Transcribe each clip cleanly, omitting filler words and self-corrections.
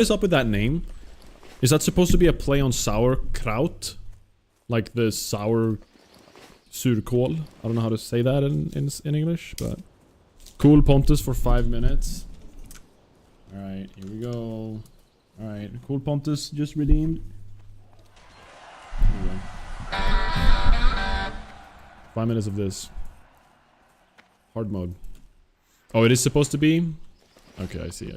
is up with that name? Is that supposed to be a play on sauerkraut? Like the sour surkål? I don't know how to say that in English, but... Cool Pontus for 5 minutes. Alright, here we go. Alright, Cool Pontus just redeemed. Here we go. 5 minutes of this. Hard mode. Oh, it is supposed to be? Okay, I see.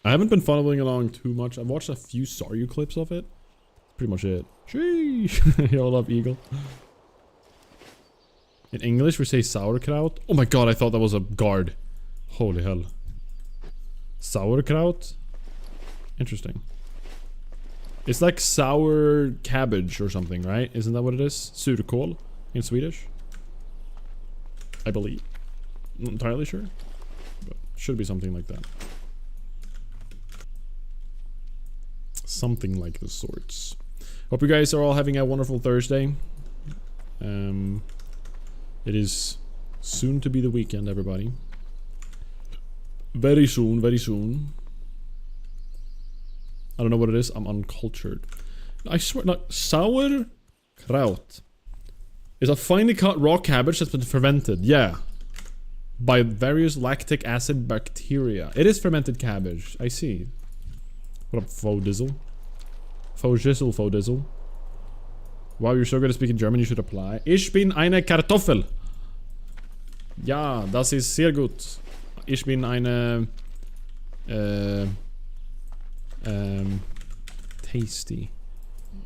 I haven't been following along too much. I've watched a few Saryu clips of it. That's pretty much it. Sheesh. Y'all love Eagle. In English, we say sauerkraut. Oh my god, I thought that was a guard. Holy hell. Sauerkraut? Interesting. It's like sour cabbage or something, right? Isn't that what it is? Surkål in Swedish? I believe. Not entirely sure. But should be something like that. Something like the sorts. Hope you guys are all having a wonderful Thursday. It is soon to be the weekend, everybody. Very soon, very soon. I don't know what it is. I'm uncultured. I swear, not sauerkraut is a finely cut raw cabbage that's been fermented. Yeah, by various lactic acid bacteria. It is fermented cabbage. I see. What up, faux dizzle? Faux jizzle, faux dizzle. Wow, you're so good at speaking German. You should apply. Ich bin eine Kartoffel. Ja, das ist sehr gut. Ich bin eine tasty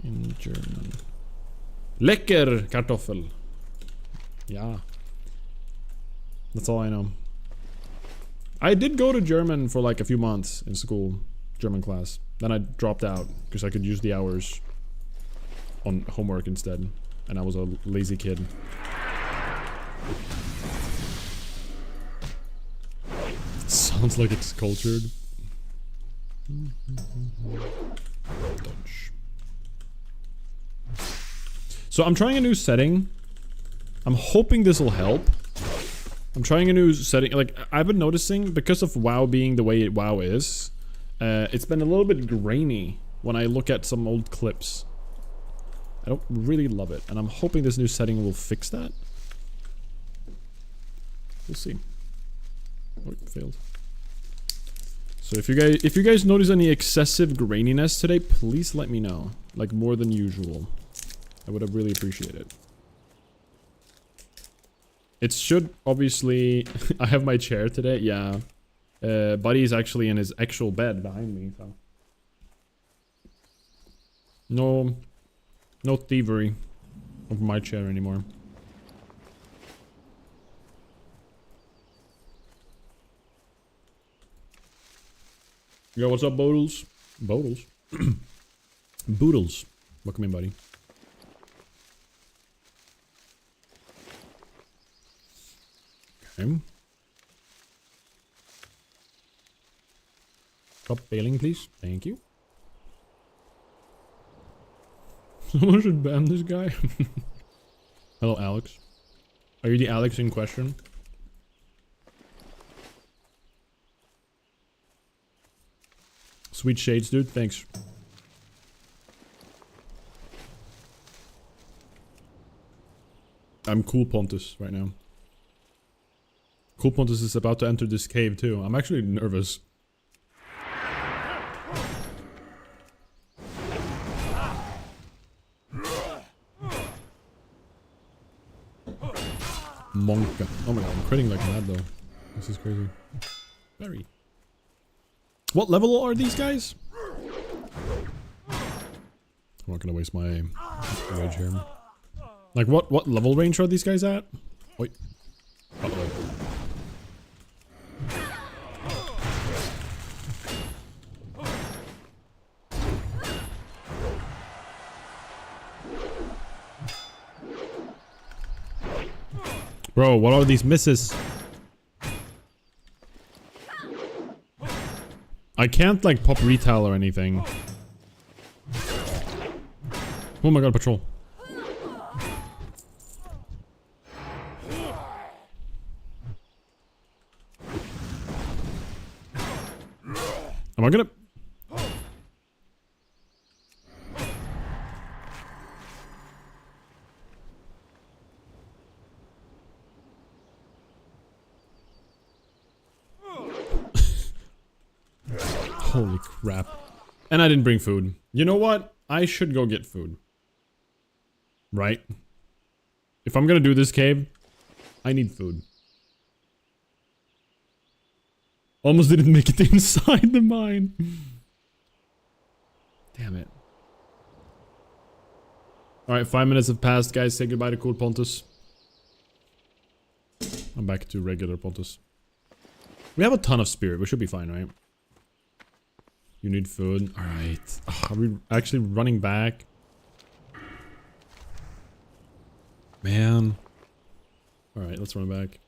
in German. Lecker Kartoffel. Yeah. That's all I know. I did go to German for like a few months in school. German class. Then I dropped out because I could use the hours on homework instead. And I was a lazy kid. Sounds like it's cultured. So I'm trying a new setting. I'm hoping this will help. I'm trying a new setting. Like, I've been noticing, because of WoW being the way WoW is, it's been a little bit grainy when I look at some old clips. I don't really love it, and I'm hoping this new setting will fix that. We'll see. Oh, it failed. So if you guys notice any excessive graininess today, please let me know. Like more than usual. I would have really appreciated it. It should obviously... I have my chair today, yeah. Buddy's actually in his actual bed behind me, so... No thievery of my chair anymore. Yo, what's up, Boodles? Boodles? Boodles. Welcome in, buddy. Okay. Stop failing, please. Thank you. Someone should ban this guy. Hello, Alex. Are you the Alex in question? Sweet shades, dude. Thanks. I'm Cool Pontus right now. Cool Pontus is about to enter this cave too. I'm actually nervous. Monka. Oh my god, I'm critting like mad though. This is crazy. Very. What level are these guys? I'm not gonna waste my rage here. Like what level range are these guys at? Wait. Uh-oh. Bro, what are these misses? I can't like pop retail or anything. Oh my god, patrol. Am I gonna... Holy crap. And I didn't bring food. You know what? I should go get food. Right? If I'm gonna do this cave, I need food. Almost didn't make it inside the mine. Damn it. Alright, 5 minutes have passed, guys. Say goodbye to cool Pontus. I'm back to regular Pontus. We have a ton of spirit. We should be fine, right? You need food. Alright. Are we actually running back? Man. Alright, let's run back.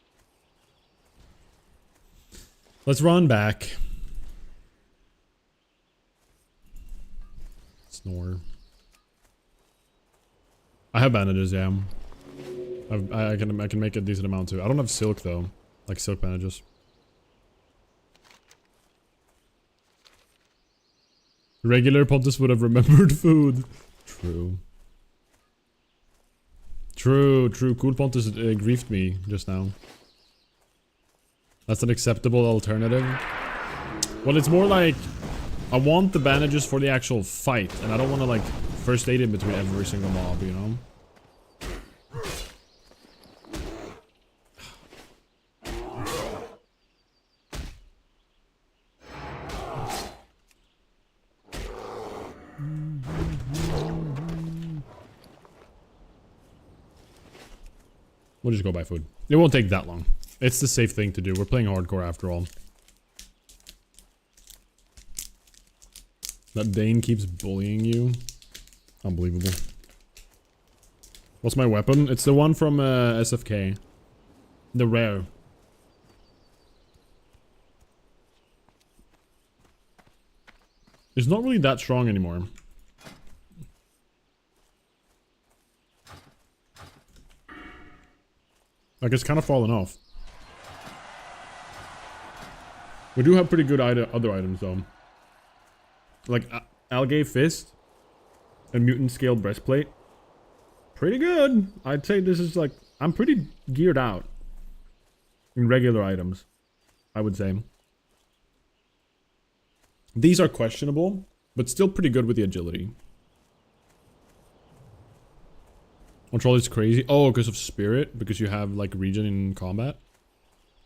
Let's run back. Snore. I have bandages, yeah. I can make a decent amount too. I don't have silk though. Like silk bandages. Regular Pontus would have remembered food. True. True. Cool Pontus griefed me just now. That's an acceptable alternative. Well, it's more like I want the bandages for the actual fight, and I don't want to like first aid in between every single mob, you know? We'll just go buy food. It won't take that long. It's the safe thing to do. We're playing hardcore after all. That Dane keeps bullying you. Unbelievable. What's my weapon? It's the one from SFK. The rare. It's not really that strong anymore. Like, it's kind of fallen off. We do have pretty good other items, though. Like, Algae Fist and Mutant Scale Breastplate. Pretty good. I'd say this is like... I'm pretty geared out. In regular items, I would say. These are questionable, but still pretty good with the agility. Control is crazy. Oh, because of spirit? Because you have, like, regen in combat?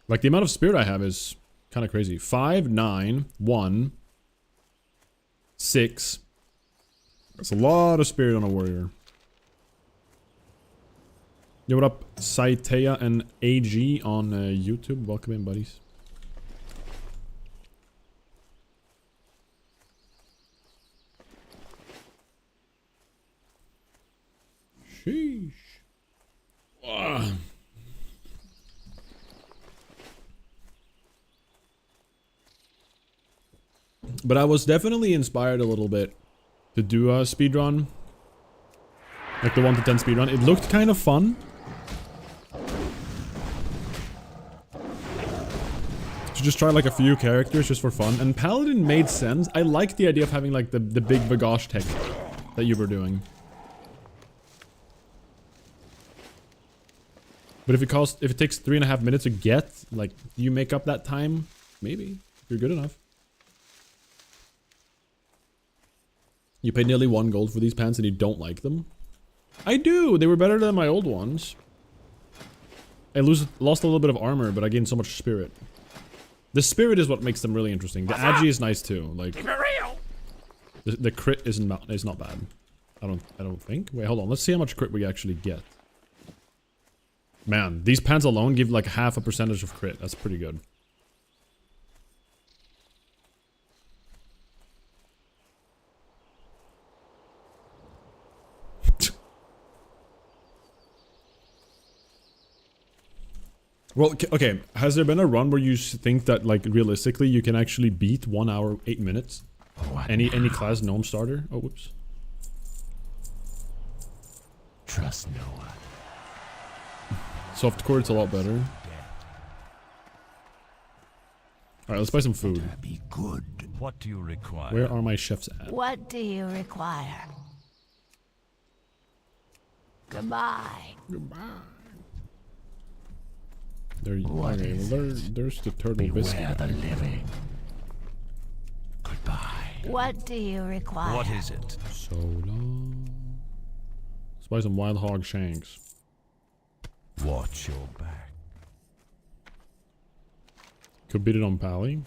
Like, the amount of spirit I have is kind of crazy. 5, 9, 1, 6. That's a lot of spirit on a warrior. Yo, what up? Saitea and AG on YouTube. Welcome in, buddies. Sheesh. But I was definitely inspired a little bit to do a speedrun. Like the 1 to 10 speedrun. It looked kind of fun. To just try like a few characters just for fun. And Paladin made sense. I liked the idea of having like the big Vagash tech that you were doing. But if it takes 3.5 minutes to get, like, you make up that time, maybe, if you're good enough. You paid nearly 1 gold for these pants and you don't like them? I do! They were better than my old ones. I lost a little bit of armor, but I gained so much spirit. The spirit is what makes them really interesting. The agi is nice too, like... The crit is not bad. I don't think. Wait, hold on, let's see how much crit we actually get. Man, these pants alone give like half a percentage of crit. That's pretty good. Well, okay. Has there been a run where you think that, like, realistically you can actually beat 1 hour, 8 minutes? Any class gnome starter? Oh, whoops. Trust no one. Softcore, it's a lot better. Alright, let's buy some food. Be good. What do you require? Where are my chefs at? What do you require? Goodbye. Goodbye. There you okay, well, there's the turtle biscuit. Beware the living. Goodbye. What do you require? What is it? So long. Let's buy some wild hog shanks. Watch your back. Could beat it on Pally.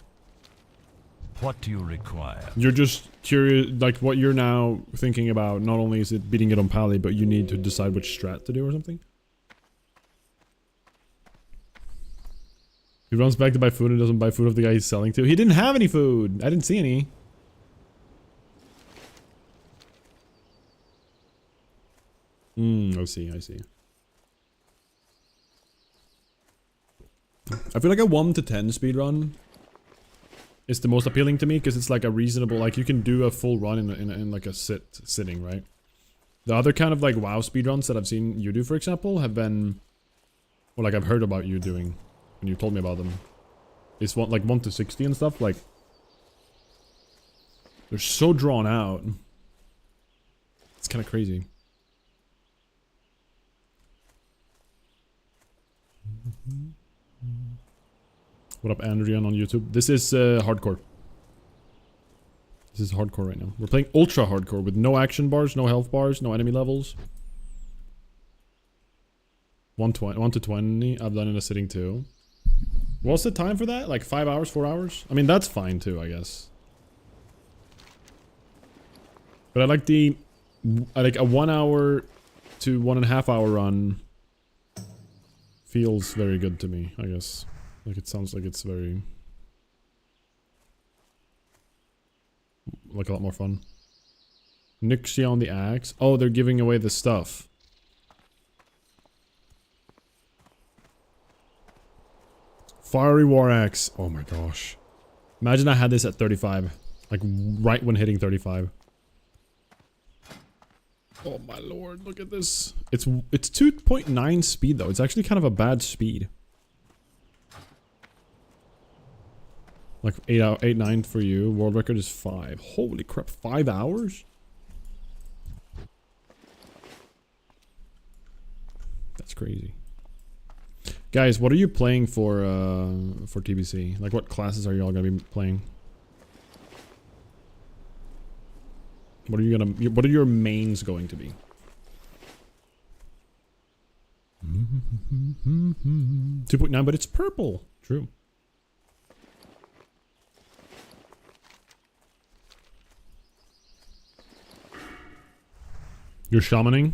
What do you require? You're just curious, like what you're now thinking about, not only is it beating it on Pally, but you need to decide which strat to do or something? He runs back to buy food and doesn't buy food of the guy he's selling to. He didn't have any food! I didn't see any. I see. I feel like a 1 to 10 speedrun is the most appealing to me because it's like a reasonable, like you can do a full run in like a sitting, right? The other kind of like WoW speedruns that I've seen you do, for example, have been, or like I've heard about you doing when you told me about them, is like 1 to 60 and stuff. Like they're so drawn out. It's kind of crazy. What up, Andrian on YouTube? This is hardcore. This is hardcore right now. We're playing ultra hardcore with no action bars, no health bars, no enemy levels. 1 to 20. I've done in a sitting too. What's the time for that? Like 5 hours, 4 hours? I mean, that's fine too, I guess. But I like a 1 hour to 1.5 hour run. Feels very good to me, I guess. Like it sounds like it's very, like a lot more fun. Nixie on the axe. Oh, they're giving away the stuff. Fiery war axe. Oh my gosh. Imagine I had this at 35. Like right when hitting 35. Oh my lord, look at this. It's 2.9 speed though. It's actually kind of a bad speed. Like 8.9 for you. World record is 5. Holy crap, 5 hours? That's crazy. Guys, what are you playing for TBC? Like what classes are you all gonna be playing? What are your mains going to be? 2.9, but it's purple. True. You're shamaning?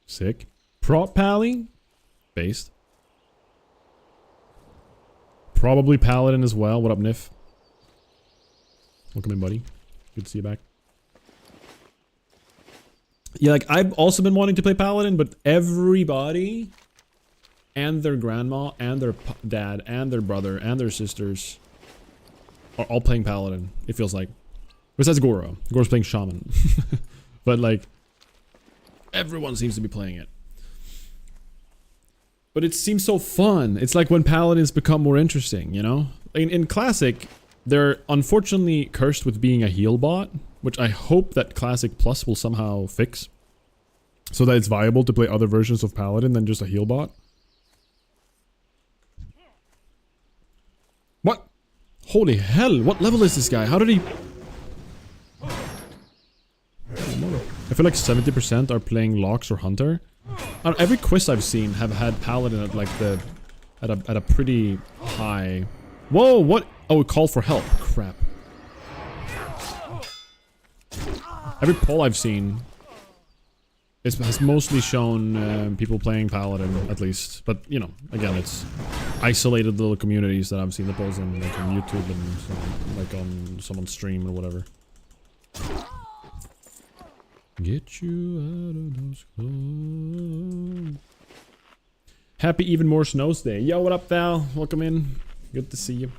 Sick. Prop Pally? Based. Probably Paladin as well. What up, Nif? Welcome in, buddy. Good to see you back. Yeah, like, I've also been wanting to play Paladin, but everybody and their grandma and their dad and their brother and their sisters are all playing Paladin, it feels like. Besides Goro. Goro's playing Shaman. But, like, everyone seems to be playing it. But it seems so fun. It's like when Paladins become more interesting, you know? In Classic, they're unfortunately cursed with being a heal bot, which I hope that Classic Plus will somehow fix. So that it's viable to play other versions of Paladin than just a heal bot. What? Holy hell, what level is this guy? How did he... I feel like 70% are playing Lox or Hunter. Every quiz I've seen have had Paladin at like the... At a pretty high... Whoa, what? Oh, call for help. Crap. Every poll I've seen has mostly shown people playing Paladin, at least. But, you know, again, it's isolated little communities that I've seen the polls in, like on YouTube and like on someone's stream or whatever. Get you out of those clothes. Happy Even More Snows Day. Yo, what up, Val? Welcome in. Good to see you.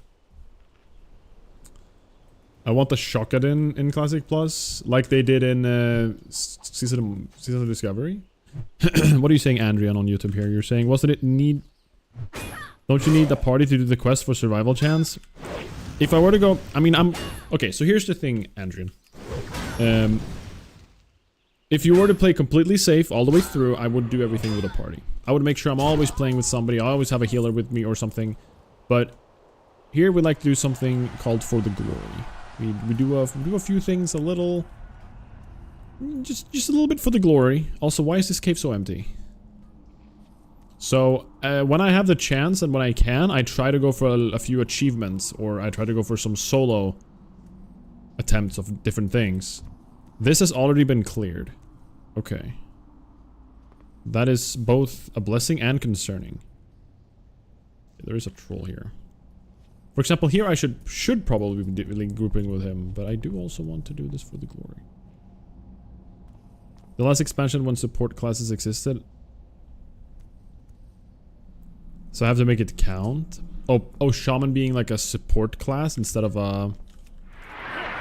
I want the Shokadin in Classic Plus, like they did in Season of Discovery. What are you saying, Andrian, on YouTube here? You're saying, wasn't it need... Don't you need the party to do the quest for survival chance? If I were to go, I mean, okay, so here's the thing, Andrew. If you were to play completely safe all the way through, I would do everything with a party. I would make sure I'm always playing with somebody. I always have a healer with me or something. But here we like to do something called for the glory. We do a few things a little, just a little bit for the glory. Also, why is this cave so empty? So when I have the chance and when I can, I try to go for a few achievements, or I try to go for some solo attempts of different things. This has already been cleared. Okay. That is both a blessing and concerning. There is a troll here. For example, here I should probably be grouping with him, but I do also want to do this for the glory. The last expansion when support classes existed. So I have to make it count. Oh, shaman being like a support class instead of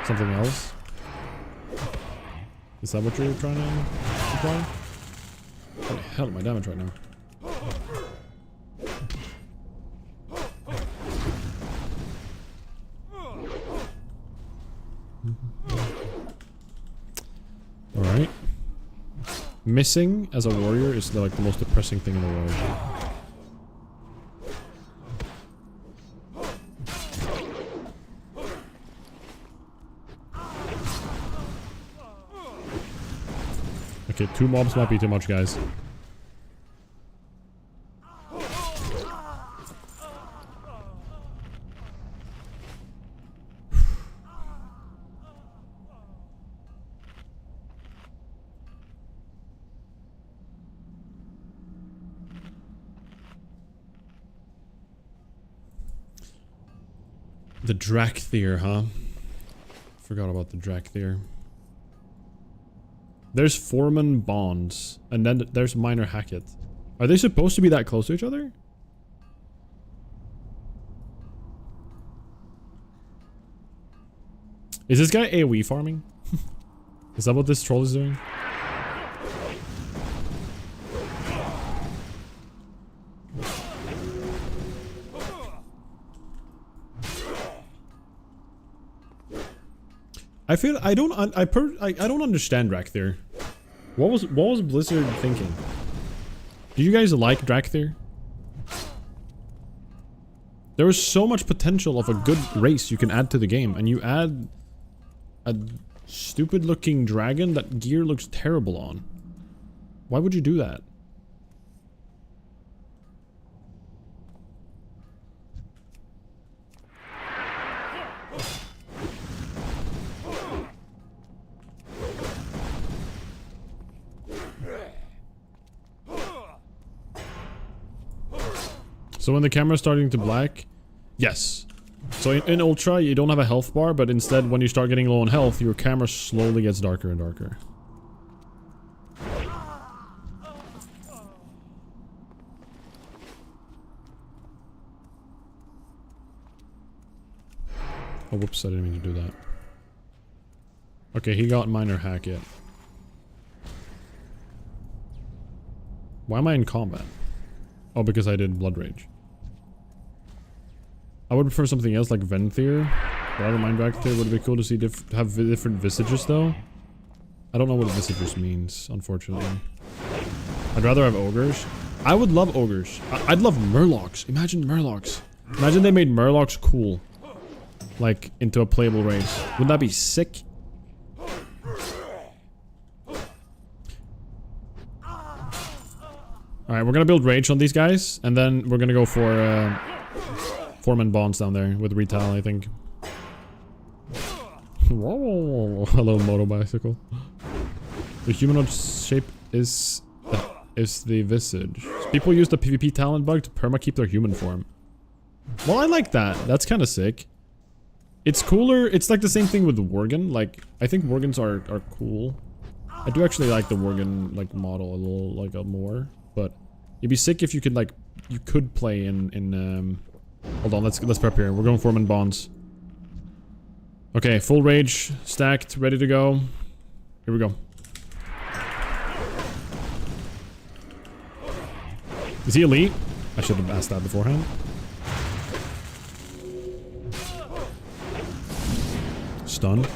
something else. Is that what you're trying to imply? Holy hell, my damage right now. Alright. Missing as a warrior is like the most depressing thing in the world. Okay, 2 mobs might be too much, guys. The Drakthir, huh? Forgot about the Drakthir. There's Foreman Bonds, and then there's Minor Hackett. Are they supposed to be that close to each other? Is this guy AoE farming? Is that what this troll is doing? I feel I don't understand Drakthir. What was Blizzard thinking? Do you guys like Drakthir? There is so much potential of a good race you can add to the game, and you add a stupid looking dragon that gear looks terrible on. Why would you do that? So when the camera's starting to black, yes. So in Ultra, you don't have a health bar, but instead when you start getting low on health, your camera slowly gets darker and darker. Oh, whoops, I didn't mean to do that. Okay, he got Minor Hackett. Why am I in combat? Oh, because I did Blood Rage. I would prefer something else like Venthir, but I don't mind Drakthir. Would it be cool to see have different visages though? I don't know what visages means, unfortunately. I'd rather have ogres. I would love ogres. I'd love Murlocs. Imagine Murlocs. Imagine they made Murlocs cool. Like, into a playable race. Wouldn't that be sick? Alright, we're gonna build Rage on these guys, and then we're gonna go for Foreman Bonds down there with Retail, I think. Whoa, a little moto bicycle. The humanoid shape is the visage. People use the PvP talent bug to perma keep their human form. Well, I like that. That's kind of sick. It's cooler. It's like the same thing with the Worgen. Like, I think Worgens are cool. I do actually like the Worgen like model a little like more, but it'd be sick if you could like play in hold on, let's prep here. We're going Foreman Bonds. Okay, full rage, stacked, ready to go. Here we go. Is he elite? I should have asked that beforehand. Stun.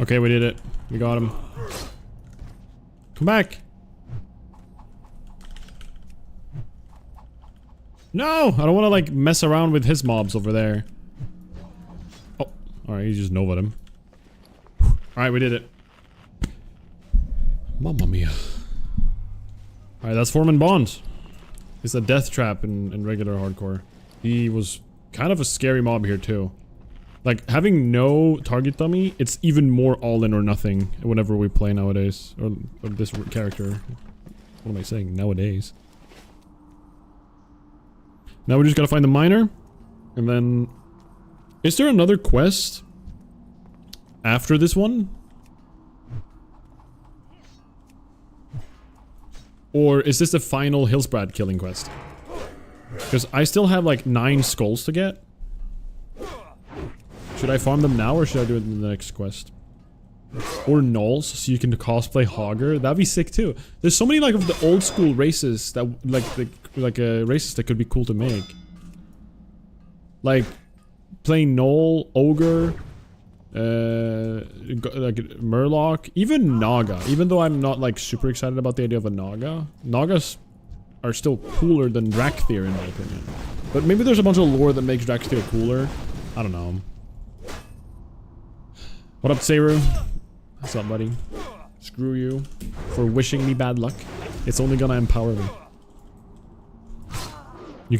Okay, we did it. We got him. Come back. No! I don't want to, like, mess around with his mobs over there. Oh. Alright, you just Nova'd him. Alright, we did it. Mamma mia. Alright, that's Foreman Bond. It's a death trap in regular hardcore. He was kind of a scary mob here, too. Like, having no target dummy, it's even more all in or nothing whenever we play nowadays. Or this character. What am I saying? Nowadays. Now we just gotta find the miner. And then... Is there another quest? After this one? Or is this the final Hillsbrad killing quest? Because I still have like 9 skulls to get. Should I farm them now or should I do it in the next quest? Or Knolls, so you can cosplay Hogger. That'd be sick too. There's so many like of the old school races that races that could be cool to make. Like playing Gnoll, Ogre, like Murloc, even Naga. Even though I'm not like super excited about the idea of a Naga. Nagas are still cooler than Drakthir in my opinion. But maybe there's a bunch of lore that makes Drakthir cooler. I don't know. What up, Seru? What's up, buddy? Screw you for wishing me bad luck. It's only gonna empower me. You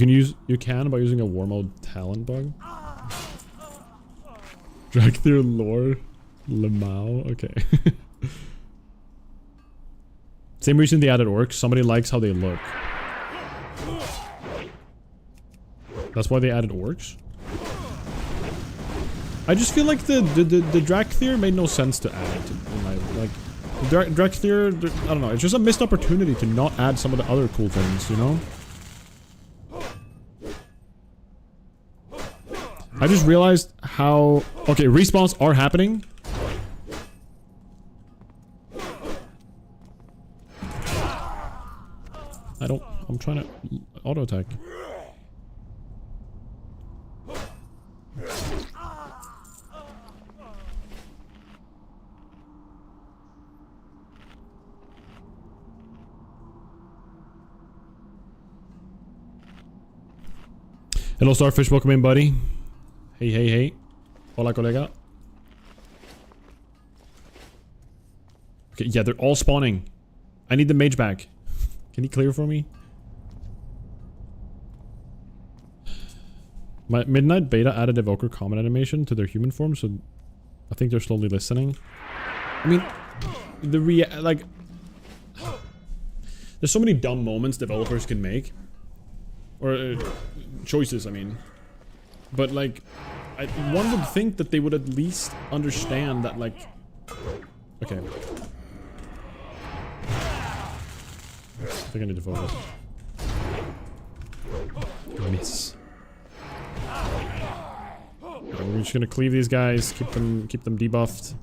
can by using a war mode talent bug. Drakthir lore. Lemao. Okay. Same reason they added orcs. Somebody likes how they look. That's why they added orcs. I just feel like the Drakthir made no sense to add. In my, like, Drakthir, I don't know, it's just a missed opportunity to not add some of the other cool things, you know? I just realized how... Okay, respawns are happening. I'm trying to auto attack. Hello Starfish, welcome in buddy. Hey, hey, hey. Hola colega. Okay, yeah, they're all spawning. I need the mage back. Can you clear for me? My Midnight Beta added Evoker comment animation to their human form, so I think they're slowly listening. I mean, like... There's so many dumb moments developers can make. Or, choices, I mean. But, like, one would think that they would at least understand that, like... Okay. I think I need to focus. Miss. Okay, we're just gonna cleave these guys, keep them debuffed.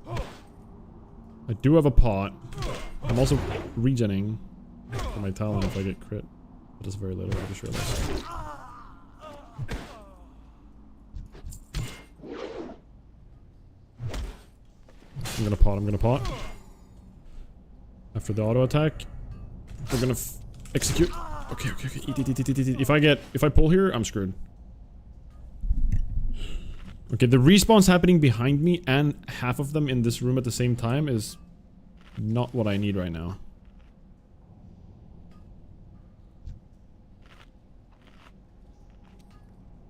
I do have a pot. I'm also regenning for my talent if I get crit. But it's very little, I just realized. I'm gonna pot. After the auto attack, we're gonna execute. Okay. Eat. If I pull here, I'm screwed. Okay, the respawn's happening behind me and half of them in this room at the same time is not what I need right now.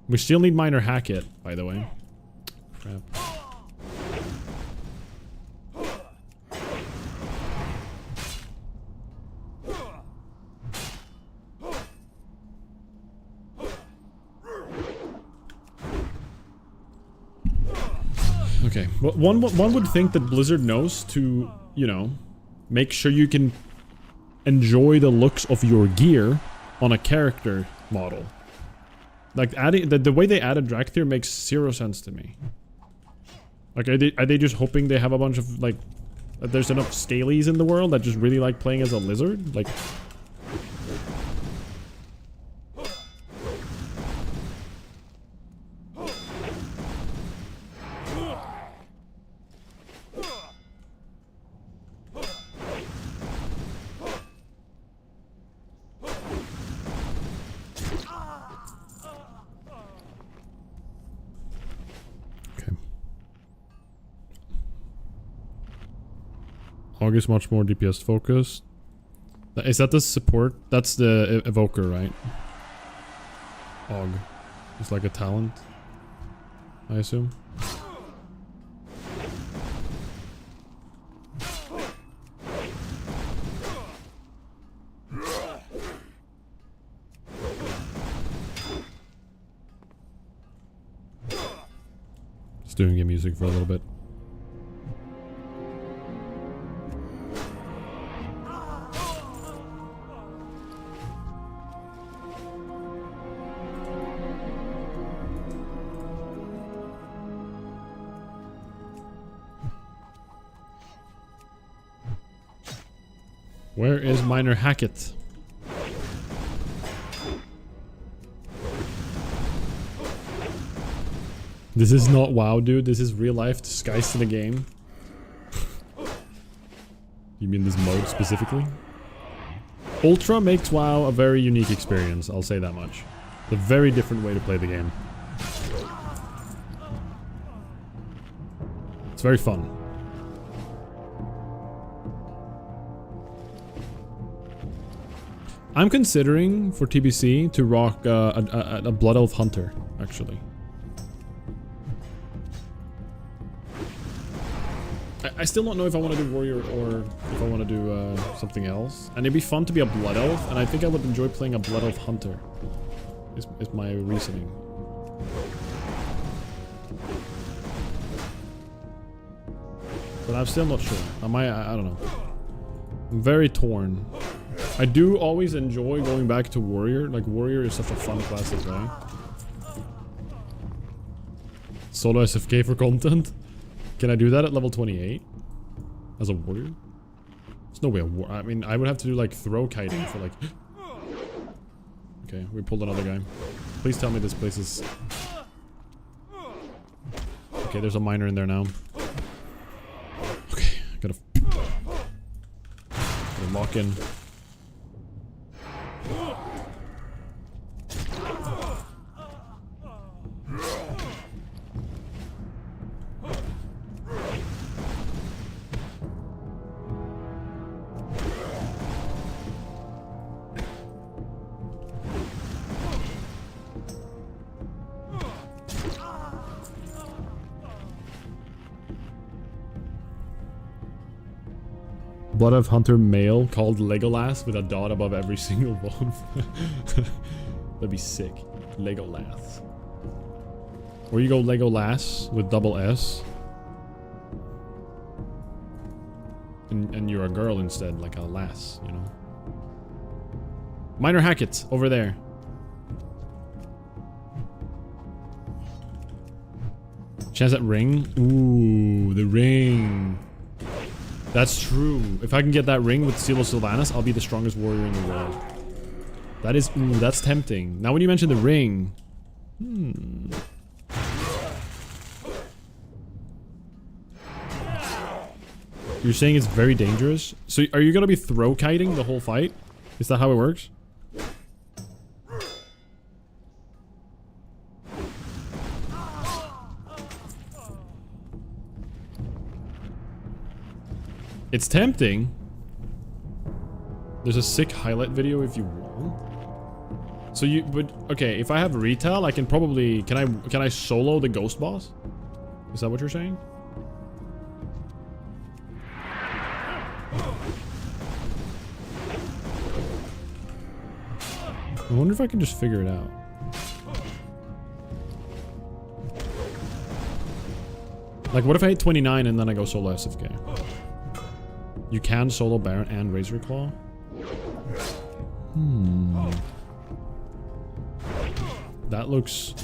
We still need Miner Hackett, by the way. Crap. Okay. Okay. Well, one would think that Blizzard knows to, you know, make sure you can enjoy the looks of your gear on a character model. Like adding the way they added Drakthir makes 0 sense to me. Like are they just hoping they have a bunch of like that there's enough scalies in the world that just really like playing as a lizard? Like Og is much more DPS focused. Is that the support? That's the evoker, right? Og. It's like a talent, I assume. Just doing game music for a little bit. Where is Miner Hackett? This is not WoW, dude. This is real life disguised in a game. You mean this mode specifically? Ultra makes WoW a very unique experience, I'll say that much. It's a very different way to play the game. It's very fun. I'm considering for TBC to rock a Blood Elf Hunter, actually. I still don't know if I want to do Warrior or if I want to do something else. And it'd be fun to be a Blood Elf, and I think I would enjoy playing a Blood Elf Hunter. Is my reasoning. But I'm still not sure. I don't know. I'm very torn. I do always enjoy going back to Warrior. Like, Warrior is such a fun class as well. Solo SFK for content? Can I do that at level 28? As a Warrior? There's no way I mean, I would have to do, like, throw kiting for, like... Okay, we pulled another guy. Please tell me this place is... Okay, there's a miner in there now. Okay, gotta lock in. Blood of Hunter male called Legolas with a dot above every single one. That'd be sick. Legolas. Or you go Legolas with double S. And you're a girl instead, like a lass, you know. Miner Hackett, over there. Chance at ring? Ooh, the ring. That's true. If I can get that ring with Seal of Sylvanas, I'll be the strongest warrior in the world. That is... Ooh, that's tempting. Now when you mention the ring... You're saying it's very dangerous? So are you gonna be throw kiting the whole fight? Is that how it works? It's tempting. There's a sick highlight video if you want. So you would... Okay, if I have retail, I can probably... Can I solo the ghost boss? Is that what you're saying? I wonder if I can just figure it out. Like, what if I hit 29 and then I go solo SFK? You can solo Baron and Razor Claw? That looks...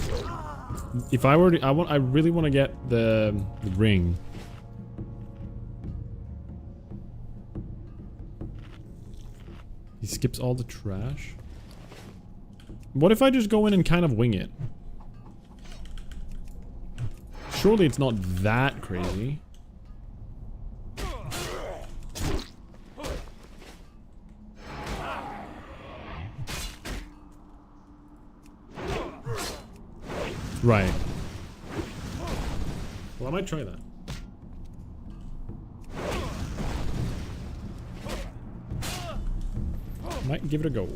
If I were to... I really want to get the ring. He skips all the trash. What if I just go in and kind of wing it? Surely it's not that crazy. Right. Well, I might try that. Might give it a go.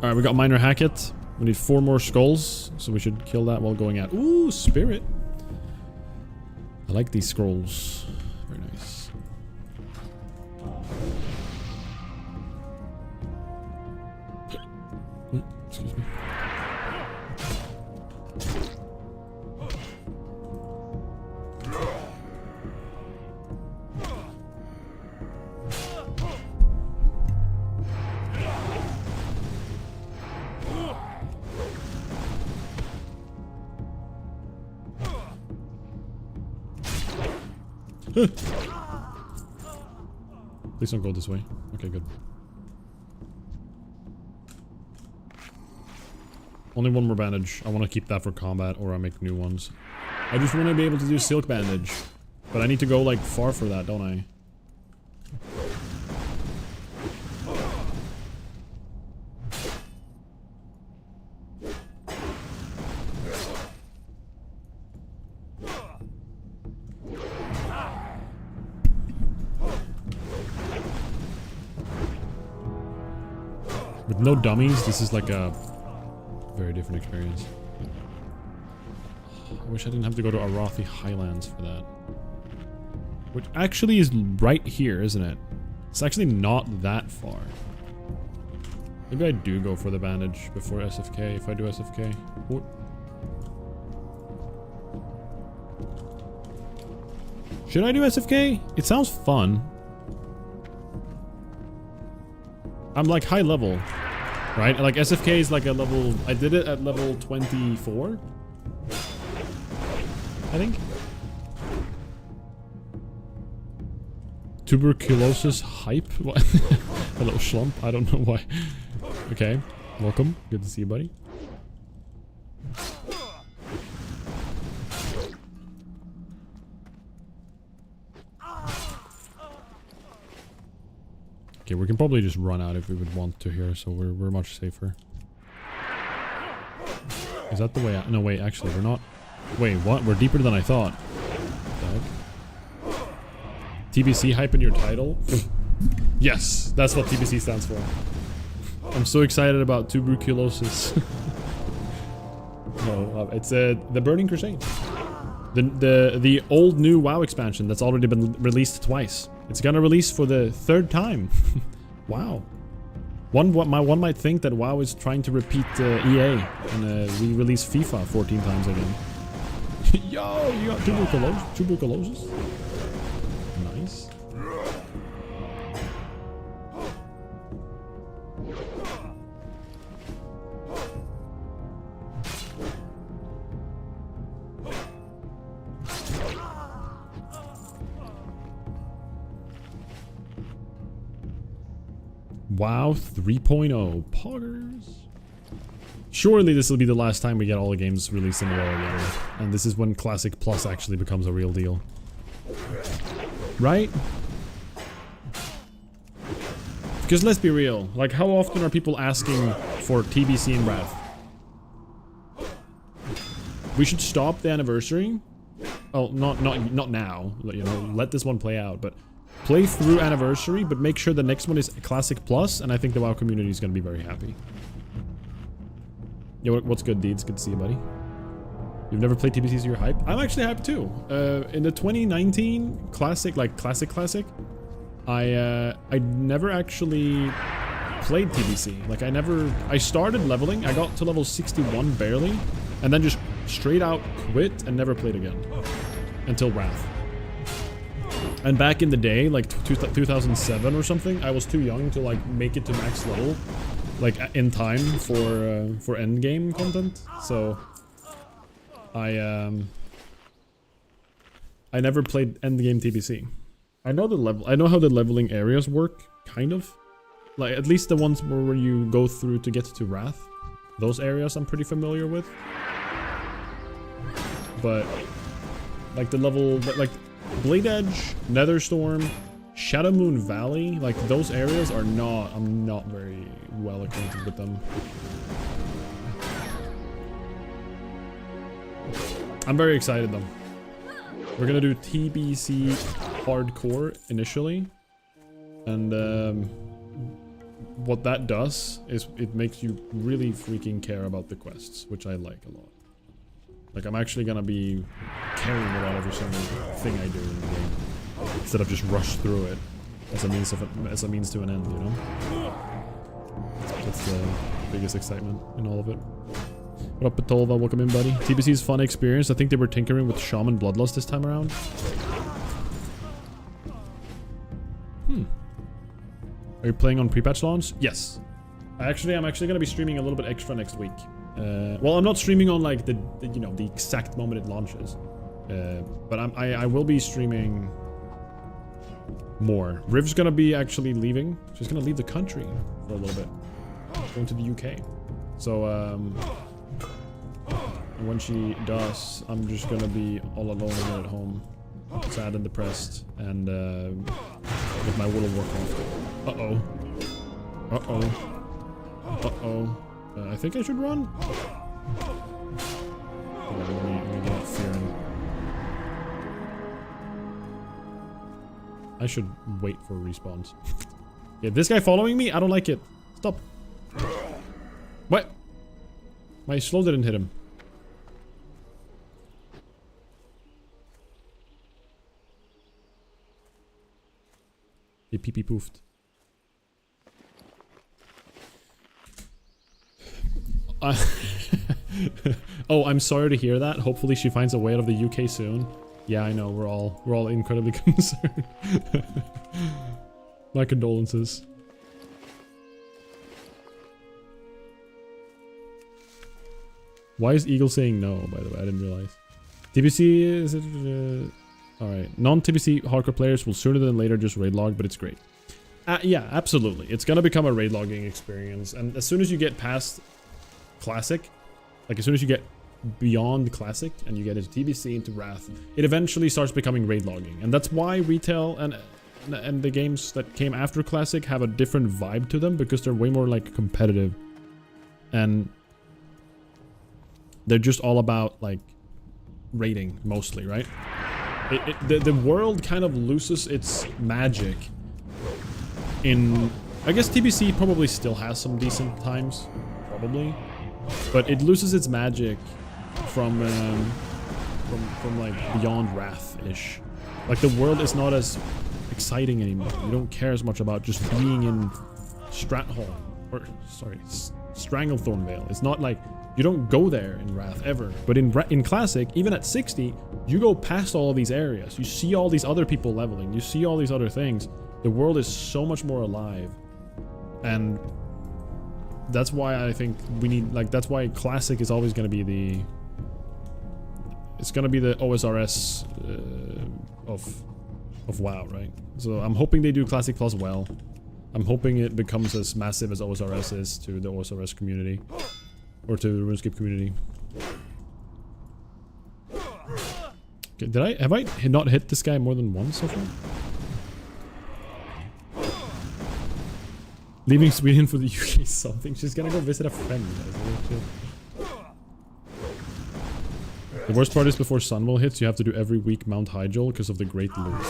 Alright, we got Minor Hackett. We need 4 more skulls, so we should kill that while going out. Ooh, Spirit. I like these scrolls. Very nice. Excuse me. Please don't go this way. Okay, good. Only 1 more bandage. I want to keep that for combat, or I make new ones. I just want to be able to do silk bandage. But I need to go, like, far for that, don't I? With no dummies, this is like a very different experience. I wish I didn't have to go to Arathi Highlands for that. Which actually is right here, isn't it? It's actually not that far. Maybe I do go for the bandage before SFK, if I do SFK. What? Should I do SFK? It sounds fun. I'm like high level, right? Like SFK is like a level... I did it at level 24, I think. Tuberculosis hype? What? Hello, Schlump. I don't know why. Okay, welcome. Good to see you, buddy. Okay, we can probably just run out if we would want to here, so we're much safer. Is that the way out? No, wait, actually, we're not. Wait, what? We're deeper than I thought. What the heck? TBC hype in your title? Yes, that's what TBC stands for. I'm so excited about tuberculosis. No, it's the Burning Crusade. The old new WoW expansion that's already been released twice. It's gonna release for the 3rd time. Wow. One might think that WoW is trying to repeat EA and re-release FIFA 14 times again. Yo, you got tuberculosis? Nice. WoW 3.0 poggers. Surely this will be the last time we get all the games released in a row again. And this is when Classic Plus actually becomes a real deal. Right? Because let's be real, like how often are people asking for TBC and Wrath? We should stop the anniversary. Oh, not now, you know, let this one play out, but play through anniversary, but make sure the next one is Classic Plus, and I think the WoW community is going to be very happy. Yo, what's good, Deeds? Good to see you, buddy. You've never played TBC, so you're hype? I'm actually hyped too. In the 2019 Classic, like Classic, I never actually played TBC. Like I started leveling, I got to level 61 barely, and then just straight out quit and never played again. Until Wrath. And back in the day, like 2007 or something, I was too young to like make it to max level, like in time for end game content. So I never played end game TBC. I know how the leveling areas work, kind of. Like at least the ones where you go through to get to Wrath. Those areas I'm pretty familiar with. But like the level, like Blade Edge, Netherstorm, Shadow Moon Valley, like those areas are not, I'm not very well acquainted with them. I'm very excited though. We're gonna do TBC hardcore initially, and what that does is it makes you really freaking care about the quests, which I like a lot. Like I'm actually gonna be caring about every single thing I do in the game, instead of just rush through it as a means to an end, you know? That's the biggest excitement in all of it. What up, Patolva? Welcome in, buddy. TBC's fun experience. I think they were tinkering with Shaman Bloodlust this time around. Are you playing on pre-patch launch? Yes. I'm actually gonna be streaming a little bit extra next week. Well, I'm not streaming on like the you know, the exact moment it launches, but I will be streaming more. Riv's gonna be actually leaving. She's gonna leave the country for a little bit, going to the UK. So when she does, I'm just gonna be all alone again at home, sad and depressed, and with my World of Warcraft. I think I should run. Let me get fearing. I should wait for respawns. Yeah, this guy following me? I don't like it. Stop. What? My slow didn't hit him. He pee-pee poofed. Oh, I'm sorry to hear that. Hopefully she finds a way out of the UK soon. Yeah, I know. We're all incredibly concerned. My condolences. Why is Eagle saying no, by the way? I didn't realize. TBC is it? Alright. Non-TBC hardcore players will sooner than later just raid log, but it's great. Yeah, absolutely. It's gonna become a raid logging experience. And as soon as you get past Classic, like as soon as you get beyond Classic and you get into TBC, into Wrath, it eventually starts becoming raid logging. And that's why retail and the games that came after Classic have a different vibe to them, because they're way more like competitive. And they're just all about like raiding mostly, right? The world kind of loses its magic in, I guess TBC probably still has some decent times, probably, but it loses its magic from like beyond Wrath-ish. Like the world is not as exciting anymore. You don't care as much about just being in Stranglethorn Vale. It's not like you don't go there in Wrath ever. But in Classic, even at 60, you go past all these areas. You see all these other people leveling. You see all these other things. The world is so much more alive. And that's why I think we need, like, that's why Classic is always going to be the... It's going to be the OSRS of WoW, right? So I'm hoping they do Classic Plus well. I'm hoping it becomes as massive as OSRS is to the OSRS community. Or to the RuneScape community. Okay, have I not hit this guy more than once so far? Leaving Sweden for the UK is something. She's gonna go visit a friend. The worst part is before Sunwell hits, you have to do every week Mount Hyjal because of the Great Loot.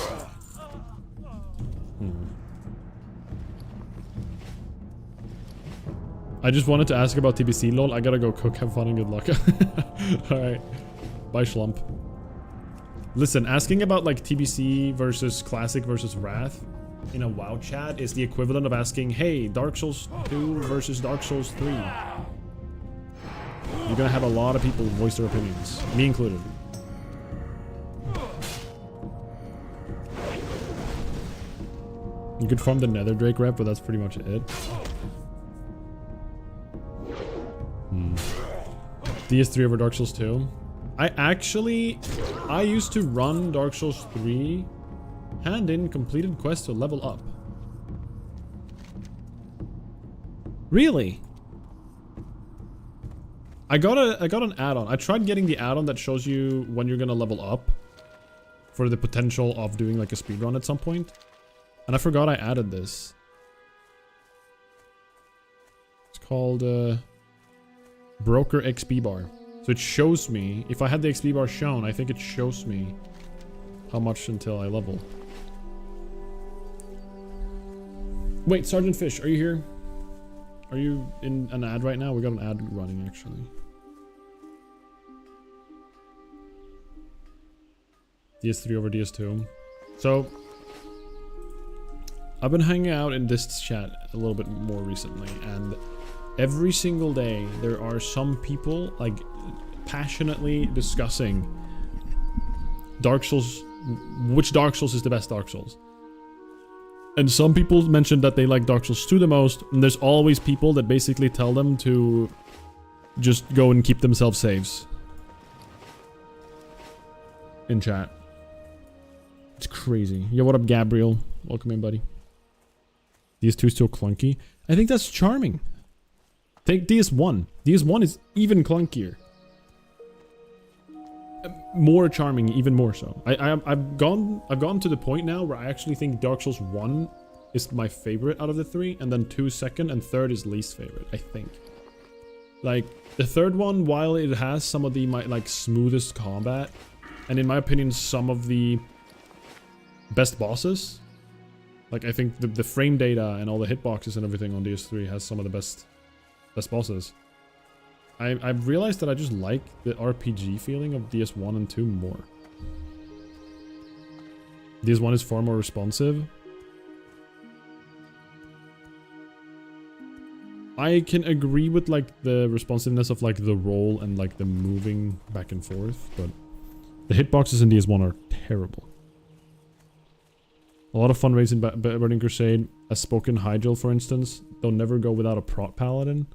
I just wanted to ask about TBC, lol. I gotta go cook. Have fun and good luck. Alright. Bye, Schlump. Listen, asking about like TBC versus Classic versus Wrath in a WoW chat is the equivalent of asking, hey, Dark Souls 2 versus Dark Souls 3. You're gonna have a lot of people voice their opinions, me included. You could farm the Nether Drake rep, but that's pretty much it. DS3 over Dark Souls 2. I used to run Dark Souls 3 hand in completed quests to level up. Really? I got an add-on. I tried getting the add-on that shows you when you're gonna level up for the potential of doing like a speedrun at some point. And I forgot I added this. It's called Broker XP bar. So it shows me, if I had the XP bar shown, I think it shows me how much until I level. Wait, Sergeant Fish, are you here? Are you in an ad right now? We got an ad running actually. DS3 over DS2. So I've been hanging out in this chat a little bit more recently, and every single day there are some people like passionately discussing Dark Souls, which Dark Souls is the best Dark Souls. And some people mentioned that they like Dark Souls 2 the most, and there's always people that basically tell them to just go and keep themselves saves in chat. It's crazy. Yo, what up, Gabriel? Welcome in, buddy. DS2 is still clunky. I think that's charming. Take DS1. DS1 is even clunkier. More charming, even more so. I've gone to the point now where I actually think Dark Souls 1 is my favorite out of the three, and then 2 second, and 3rd is least favorite, I think. Like, the 3rd one, while it has some of the like smoothest combat, and in my opinion some of the best bosses, like I think the frame data and all the hitboxes and everything on DS3 has some of the best bosses. I've realized that I just like the RPG feeling of DS1 and 2 more. DS1 is far more responsive. I can agree with like the responsiveness of like the roll and like the moving back and forth, but the hitboxes in DS1 are terrible. A lot of fun raids in Burning Crusade, a spoken Hygel for instance. They'll never go without a prot paladin.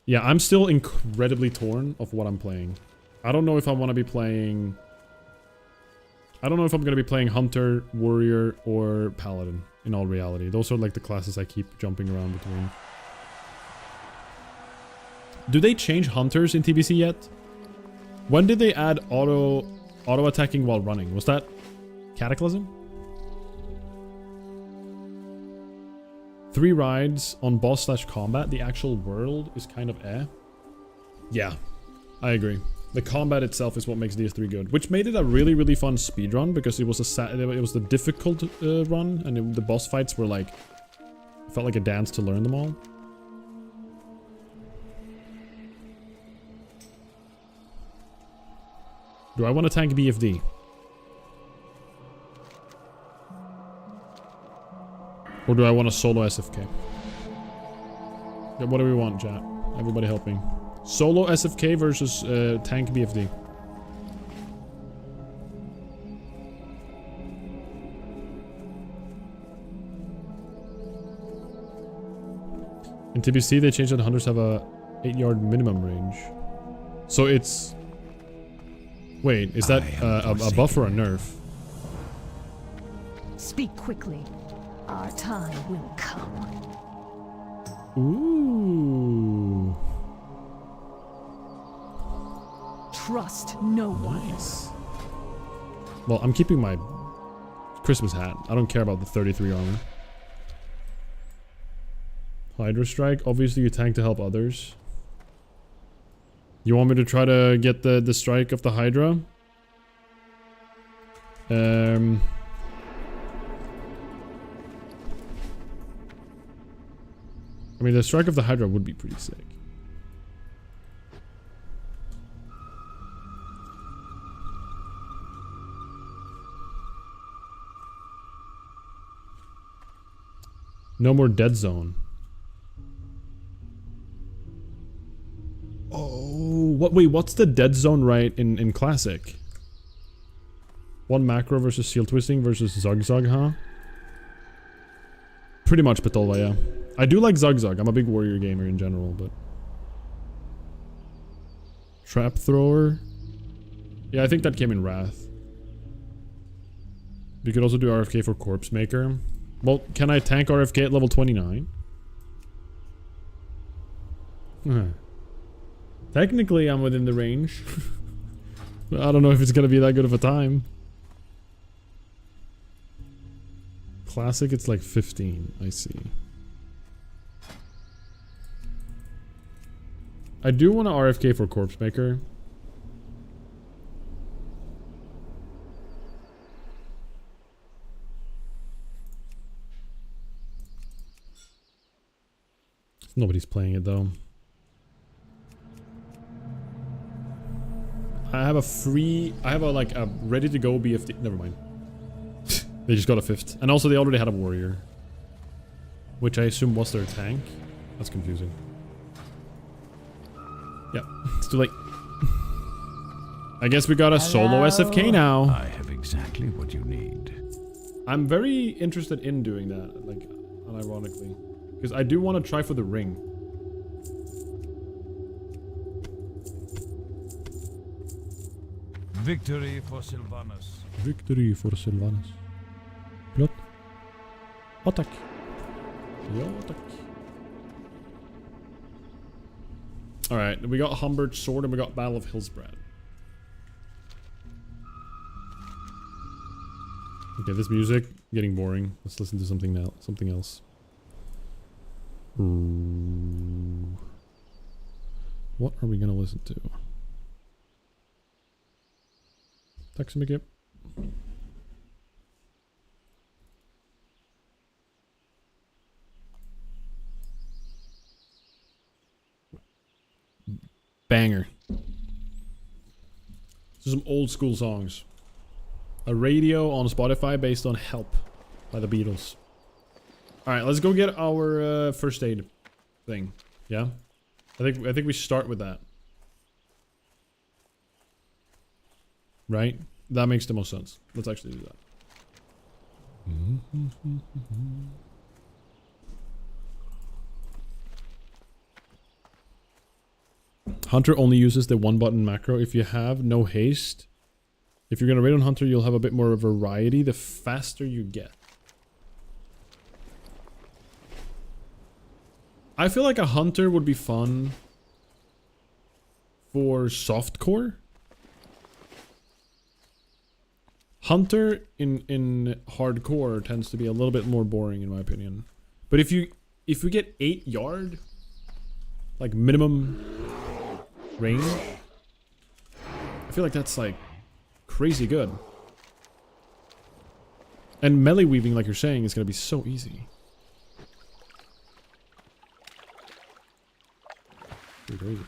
Yeah, I'm still incredibly torn of what I'm playing. I don't know if I want to be playing... I don't know if I'm going to be playing Hunter, Warrior, or Paladin, in all reality. Those are like the classes I keep jumping around between. Do they change Hunters in TBC yet? When did they add auto attacking while running? Was that Cataclysm? 3 rides on boss/combat, the actual world is kind of eh. Yeah, I agree. The combat itself is what makes DS3 good, which made it a really, really fun speedrun because it was the difficult run, and the boss fights were like, it felt like a dance to learn them all. Do I want to tank BFD? Or do I want a solo SFK? Yeah, what do we want, chat? Everybody help me. Solo SFK versus tank BFD. In TBC, they changed that hunters have a 8-yard minimum range. So it's... Wait, is that a buff or a nerf? Speak quickly. Our time will come. Ooh. Trust no one. Nice. Well, I'm keeping my Christmas hat. I don't care about the 33 armor. Hydra Strike. Obviously, you tank to help others. You want me to try to get the strike of the Hydra? I mean, the strike of the Hydra would be pretty sick. No more dead zone. Oh, what? Wait, what's the dead zone right in classic? One macro versus seal twisting versus Zug, huh? Pretty much Patola, yeah. I do like Zug. I'm a big warrior gamer in general, but... Trap thrower? Yeah, I think that came in Wrath. We could also do RFK for Corpse Maker. Well, can I tank RFK at level 29? Technically, I'm within the range. But I don't know if it's gonna be that good of a time. Classic, it's like 15. I see. I do want to RFK for Corpse Maker. Nobody's playing it though. I have a ready to go BFD. Never mind. They just got a 5th. And also they already had a warrior. Which I assume was their tank. That's confusing. Yeah, it's too late. I guess we got a solo SFK now. I have exactly what you need. I'm very interested in doing that, like, unironically. Because I do want to try for the ring. Victory for Sylvanus. Victory for Sylvanus. Plot. Attack. Ja, attack. Alright, we got Humbert's sword and we got Battle of Hillsbrad. Okay, this music getting boring. Let's listen to something now. Something else. Ooh. What are we gonna listen to? Tack så mycket. Banger. So some old school songs. A radio on Spotify based on Help by the Beatles. Alright, let's go get our first aid thing. Yeah? I think we start with that. Right? That makes the most sense. Let's actually do that. Hunter only uses the 1-button macro if you have no haste. If you're gonna raid on Hunter, you'll have a bit more variety the faster you get. I feel like a Hunter would be fun for softcore. Hunter in hardcore tends to be a little bit more boring in my opinion. But if we get 8 yard, like minimum range, I feel like that's like crazy good. And melee weaving, like you're saying, is gonna be so easy. Pretty crazy.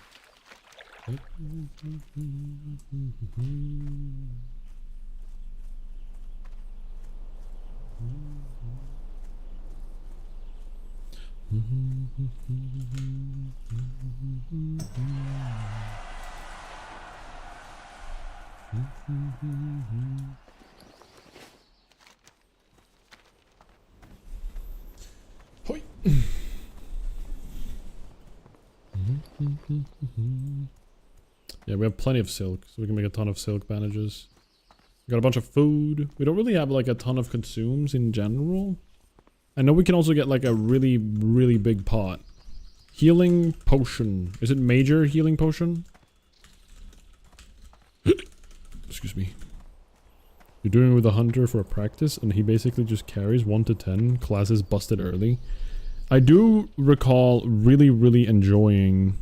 Hoi. Yeah, we have plenty of silk, so we can make a ton of silk bandages. We got a bunch of food. We don't really have like a ton of consumes in general. I know we can also get like a really, really big pot. Healing potion. Is it major healing potion? Excuse me. You're doing it with a hunter for a practice, and he basically just carries 1 to 10 classes busted early. I do recall really, really enjoying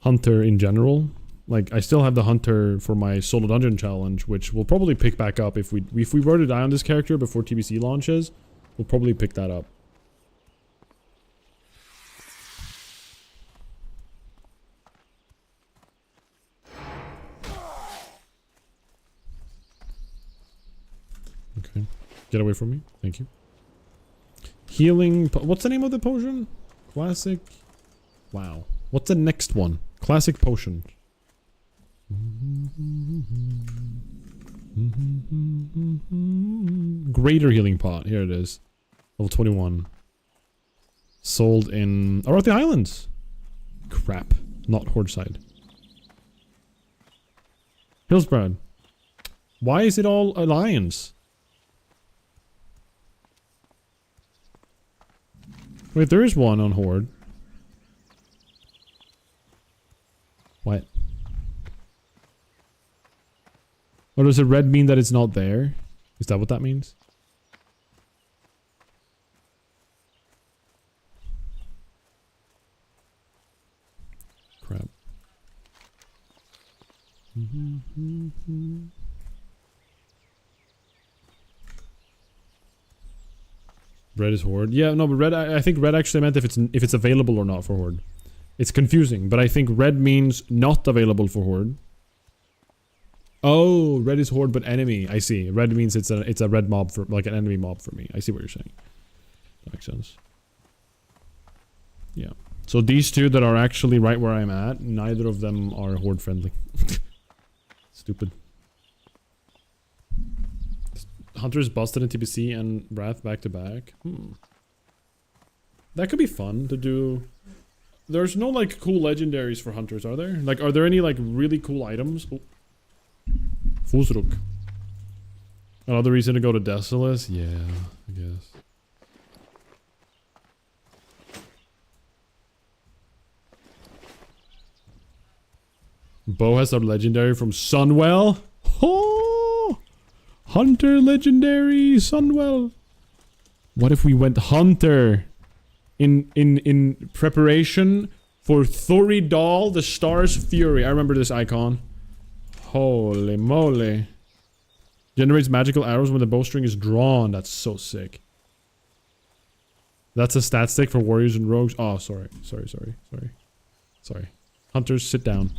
Hunter in general. Like, I still have the Hunter for my solo dungeon challenge, which we'll probably pick back up if we were to die on this character before TBC launches. We'll probably pick that up. Okay. Get away from me. Thank you. Healing. What's the name of the potion? Classic. Wow. What's the next one? Classic potion. Greater healing pot. Here it is. Level 21. Sold in Arathi Islands. Crap. Not Horde side. Hillsbrad. Why is it all Alliance? Wait, there is one on Horde. What? Or does a red mean that it's not there? Is that what that means? Crap. Red is Horde. Yeah, no, but red. I think red actually meant if it's available or not for Horde. It's confusing, but I think red means not available for Horde. Oh, red is Horde, but enemy. I see. Red means it's a red mob for like an enemy mob for me. I see what you're saying. That makes sense. Yeah. So these two that are actually right where I'm at, neither of them are Horde friendly. Stupid. Hunters busted in TBC and Wrath back to back. That could be fun to do. There's no like cool legendaries for hunters, are there? Like, are there any like really cool items? Oh. Fusruk. Another reason to go to Desolus? Yeah, I guess. Bo has a legendary from Sunwell. Oh! Hunter legendary Sunwell. What if we went Hunter in preparation for Thoridal, the Star's Fury? I remember this icon. Holy moly. Generates magical arrows when the bowstring is drawn. That's so sick. That's a stat stick for warriors and rogues. Oh, sorry. Sorry. Hunters, sit down.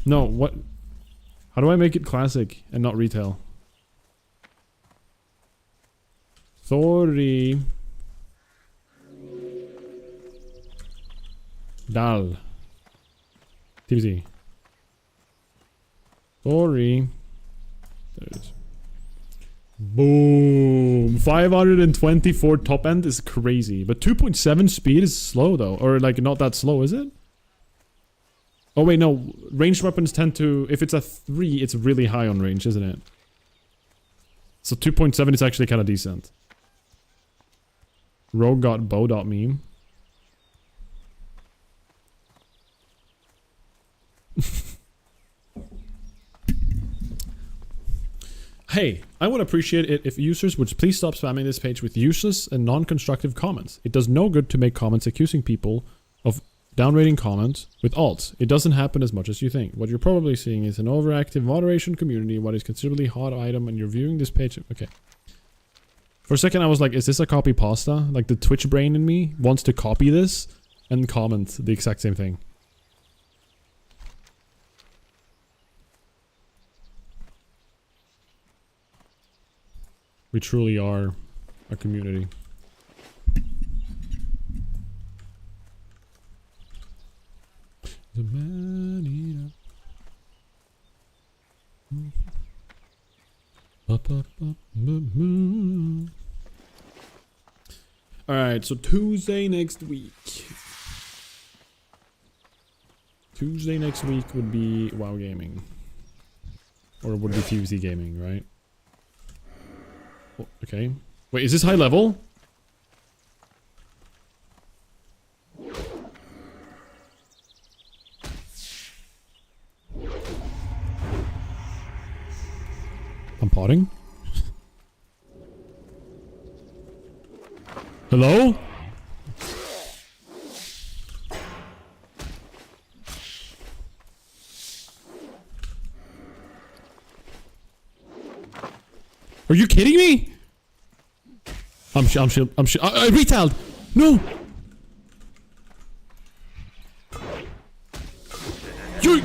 No, what? How do I make it classic and not retail? Thori. Dal. TBC. Thori. There it is. Boom. 524 top end is crazy. But 2.7 speed is slow though. Or like not that slow, is it? Oh wait, no. Ranged weapons tend to... If it's a 3, it's really high on range, isn't it? So 2.7 is actually kind of decent. Rogue got bow.meme. Hey, I would appreciate it if users would please stop spamming this page with useless and non-constructive comments. It does no good to make comments accusing people of downrating comments with alts. It doesn't happen as much as you think. What you're probably seeing is an overactive moderation community, what is considerably hot item, and you're viewing this page. Okay. For a second I was like, is this a copy pasta? Like the Twitch brain in me wants to copy this and comment the exact same thing. We truly are a community. The man Alright, so Tuesday next week. Tuesday next week would be WoW Gaming. Or it would be TVC Gaming, right? Oh, okay. Wait, is this high level? I'm potting. Hello? Are you kidding me? I'm I retailed. No. You're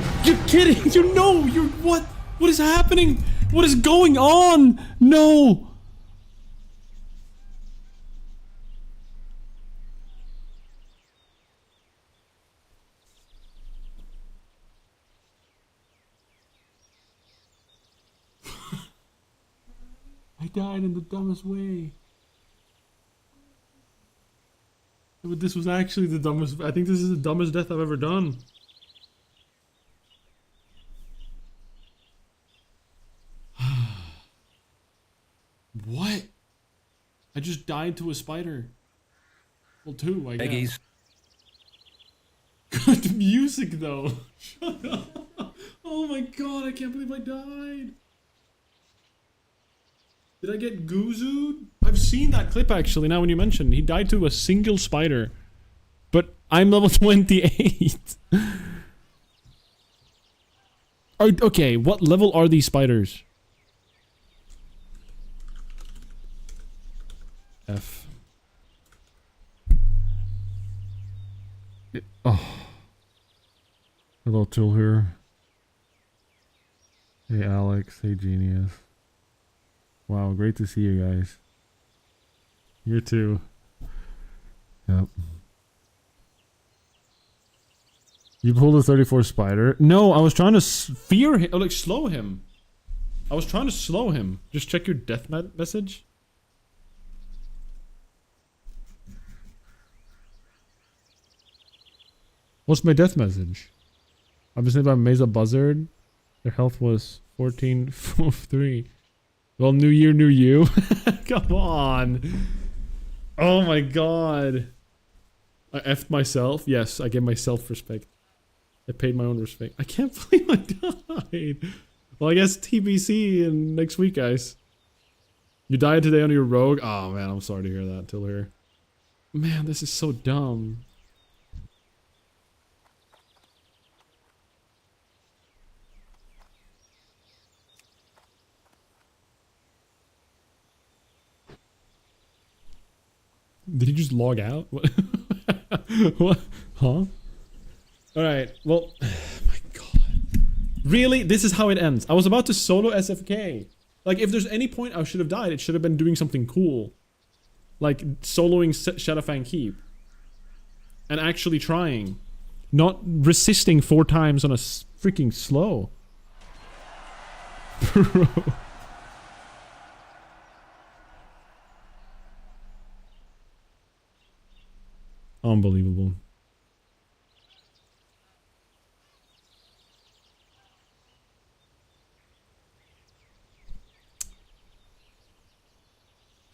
kidding. You know, you're what? What is happening? What is going on? No. died in the dumbest way. But this was actually the dumbest. I think this is the dumbest death I've ever done. What? I just died to a spider. Well, two, I guess. Good music, though. Shut up. Oh my god, I can't believe I died. Did I get goozooed? I've seen that clip, actually, now when you mentioned. He died to a single spider. But I'm level 28. Okay, what level are these spiders? F. Oh. Hello, Till here. Hey, Alex. Hey, Genius. Wow, great to see you guys. You too. Yep. You pulled a 34 spider? No, I was trying to fear him, like slow him. I was trying to slow him. Just check your death message. What's my death message? I'm just by Mesa Buzzard. Their health was 14.3. Well, new year, new you. Come on. Oh my god. I effed myself. Yes, I gave myself respect. I paid my own respect. I can't believe I died. Well, I guess TBC and next week, guys. You died today on your rogue? Oh man, I'm sorry to hear that, Tiller. Man, this is so dumb. Did he just log out? What? What? Huh? Alright, well... my god. Really? This is how it ends. I was about to solo SFK. Like, if there's any point I should have died, it should have been doing something cool. Like, soloing Shadowfang Keep. And actually trying. Not resisting 4 times on a freaking slow. Bro. Unbelievable.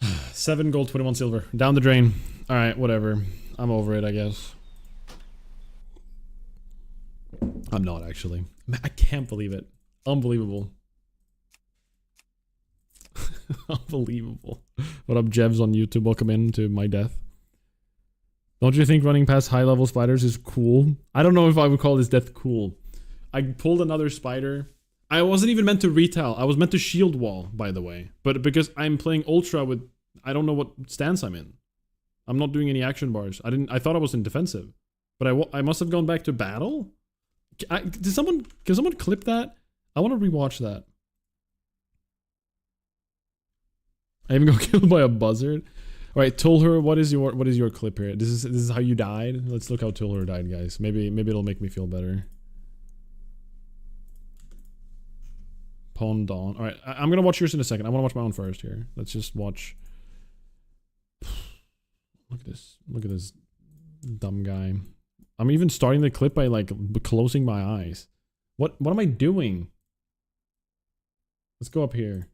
$7 gold, 21 silver. Down the drain. Alright, whatever. I'm over it, I guess. I'm not, actually. I can't believe it. Unbelievable. Unbelievable. What up, Jevs on YouTube? Welcome in to my death. Don't you think running past high-level spiders is cool? I don't know if I would call this death cool. I pulled another spider. I wasn't even meant to retell. I was meant to shield wall, by the way. But because I'm playing Ultra with... I don't know what stance I'm in. I'm not doing any action bars. I thought I was in defensive. But I must have gone back to battle? Can someone clip that? I want to rewatch that. I even got killed by a buzzard. Alright, Tulhur, what is your clip here? This is how you died? Let's look how Tulhur died, guys. Maybe it'll make me feel better. Pawn Dawn. Alright, I'm gonna watch yours in a second. I wanna watch my own first here. Let's just watch. Look at this. Look at this dumb guy. I'm even starting the clip by like closing my eyes. What am I doing? Let's go up here.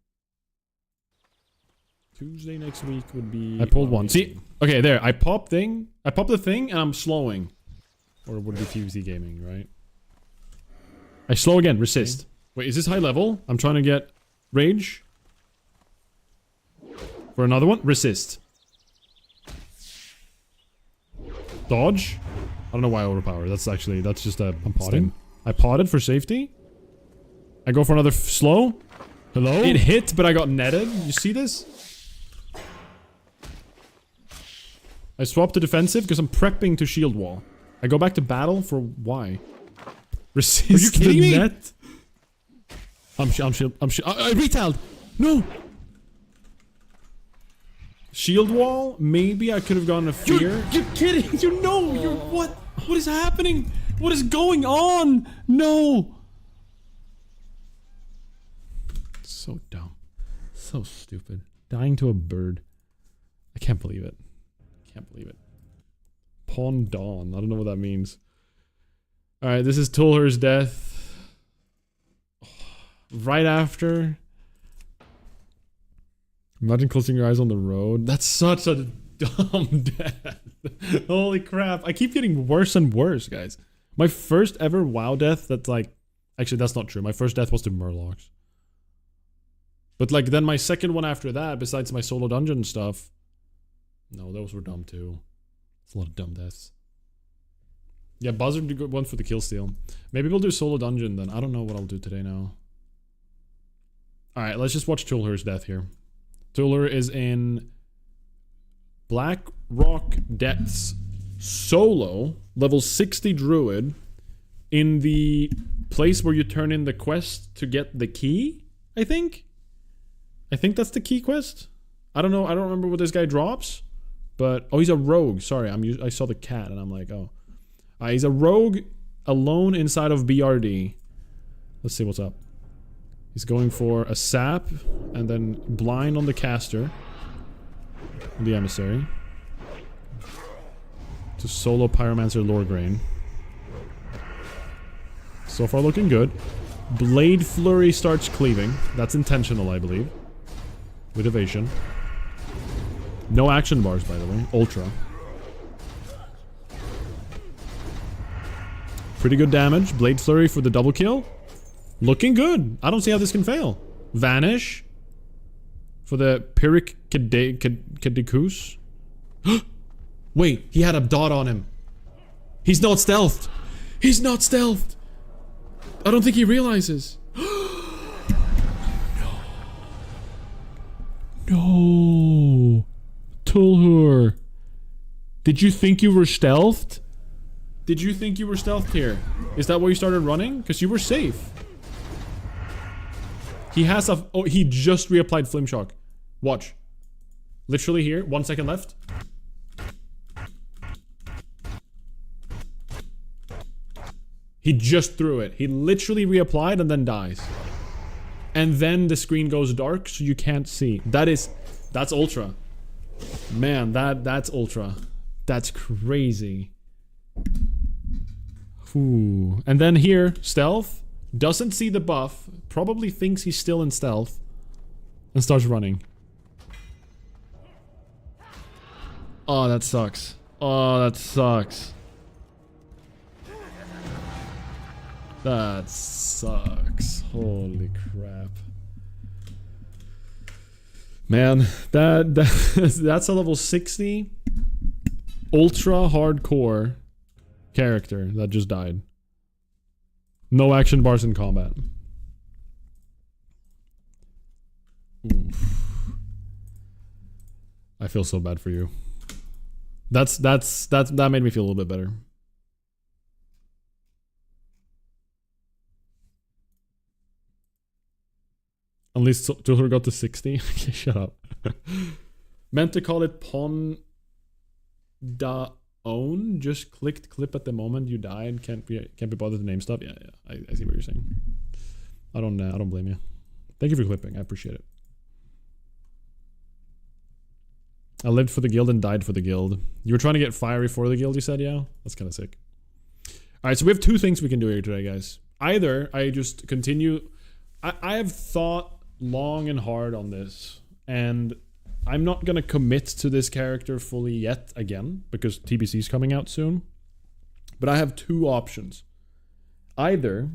Tuesday next week would be... I pulled one. See? Okay, there. I pop the thing, and I'm slowing. Or would it be TVC gaming, right? I slow again. Resist. Okay. Wait, is this high level? I'm trying to get rage. For another one. Resist. Dodge. I don't know why I overpower. That's just a... I'm potting. I potted for safety. I go for another slow. Hello? It hit, but I got netted. You see this? I swap to defensive because I'm prepping to shield wall. I go back to battle for why? Resist. Are you kidding me? Net? I'm shield. I retailed. No. Shield wall. Maybe I could have gone to fear. You're kidding. You know. You're what? What is happening? What is going on? No. So dumb. So stupid. Dying to a bird. I can't believe it. Can't believe it. Pawn Dawn. I don't know what that means. Alright, this is Tulhur's death. Right after. Imagine closing your eyes on the road. That's such a dumb death. Holy crap. I keep getting worse and worse, guys. My first ever WoW death that's like... Actually, that's not true. My first death was to Murlocs. But like, then my second one after that, besides my solo dungeon stuff... No, those were dumb too. It's a lot of dumb deaths. Yeah, Buzzard did one for the kill steal. Maybe we'll do solo dungeon then. I don't know what I'll do today now. Alright, let's just watch Tulhur's death here. Tulhur is in Black Rock Depths solo, level 60 druid, in the place where you turn in the quest to get the key, I think? I think that's the key quest? I don't know, I don't remember what this guy drops. But, oh, he's a rogue. Sorry, I saw the cat and I'm like, oh. He's a rogue alone inside of BRD. Let's see what's up. He's going for a sap and then blind on the caster. The emissary. To solo Pyromancer Loregrain. So far looking good. Blade Flurry starts cleaving. That's intentional, I believe. With evasion. No action bars, by the way. Ultra. Pretty good damage. Blade Flurry for the double kill. Looking good. I don't see how this can fail. Vanish. For the Pyrrhic Caduceus. Wait, he had a dot on him. He's not stealthed. He's not stealthed. I don't think he realizes. No. Tulhur. Did you think you were stealthed? Did you think you were stealthed here? Is that why you started running? Because you were safe. He has a... Oh, he just reapplied Flame Shock. Watch. Literally here. 1 second left. He just threw it. He literally reapplied and then dies. And then the screen goes dark so you can't see. That's ultra. Man, that's ultra. That's crazy. Ooh. And then here, stealth. Doesn't see the buff. Probably thinks he's still in stealth. And starts running. Oh, that sucks. Oh, that sucks. That sucks. Holy crap. Man, that's a level 60 ultra hardcore character that just died. No action bars in combat. Oof. I feel so bad for you. That made me feel a little bit better. At least Tulhur got to 60. Okay, shut up. Meant to call it Pon Da Own. Just clicked clip at the moment you died. Can't be bothered to name stuff. Yeah. I see what you're saying. I don't blame you. Thank you for clipping. I appreciate it. I lived for the guild and died for the guild. You were trying to get fiery for the guild, you said, yeah? That's kind of sick. Alright, so we have two things we can do here today, guys. Either I just continue... I have thought long and hard on this, and I'm not gonna commit to this character fully yet again, because TBC is coming out soon. But I have two options. Either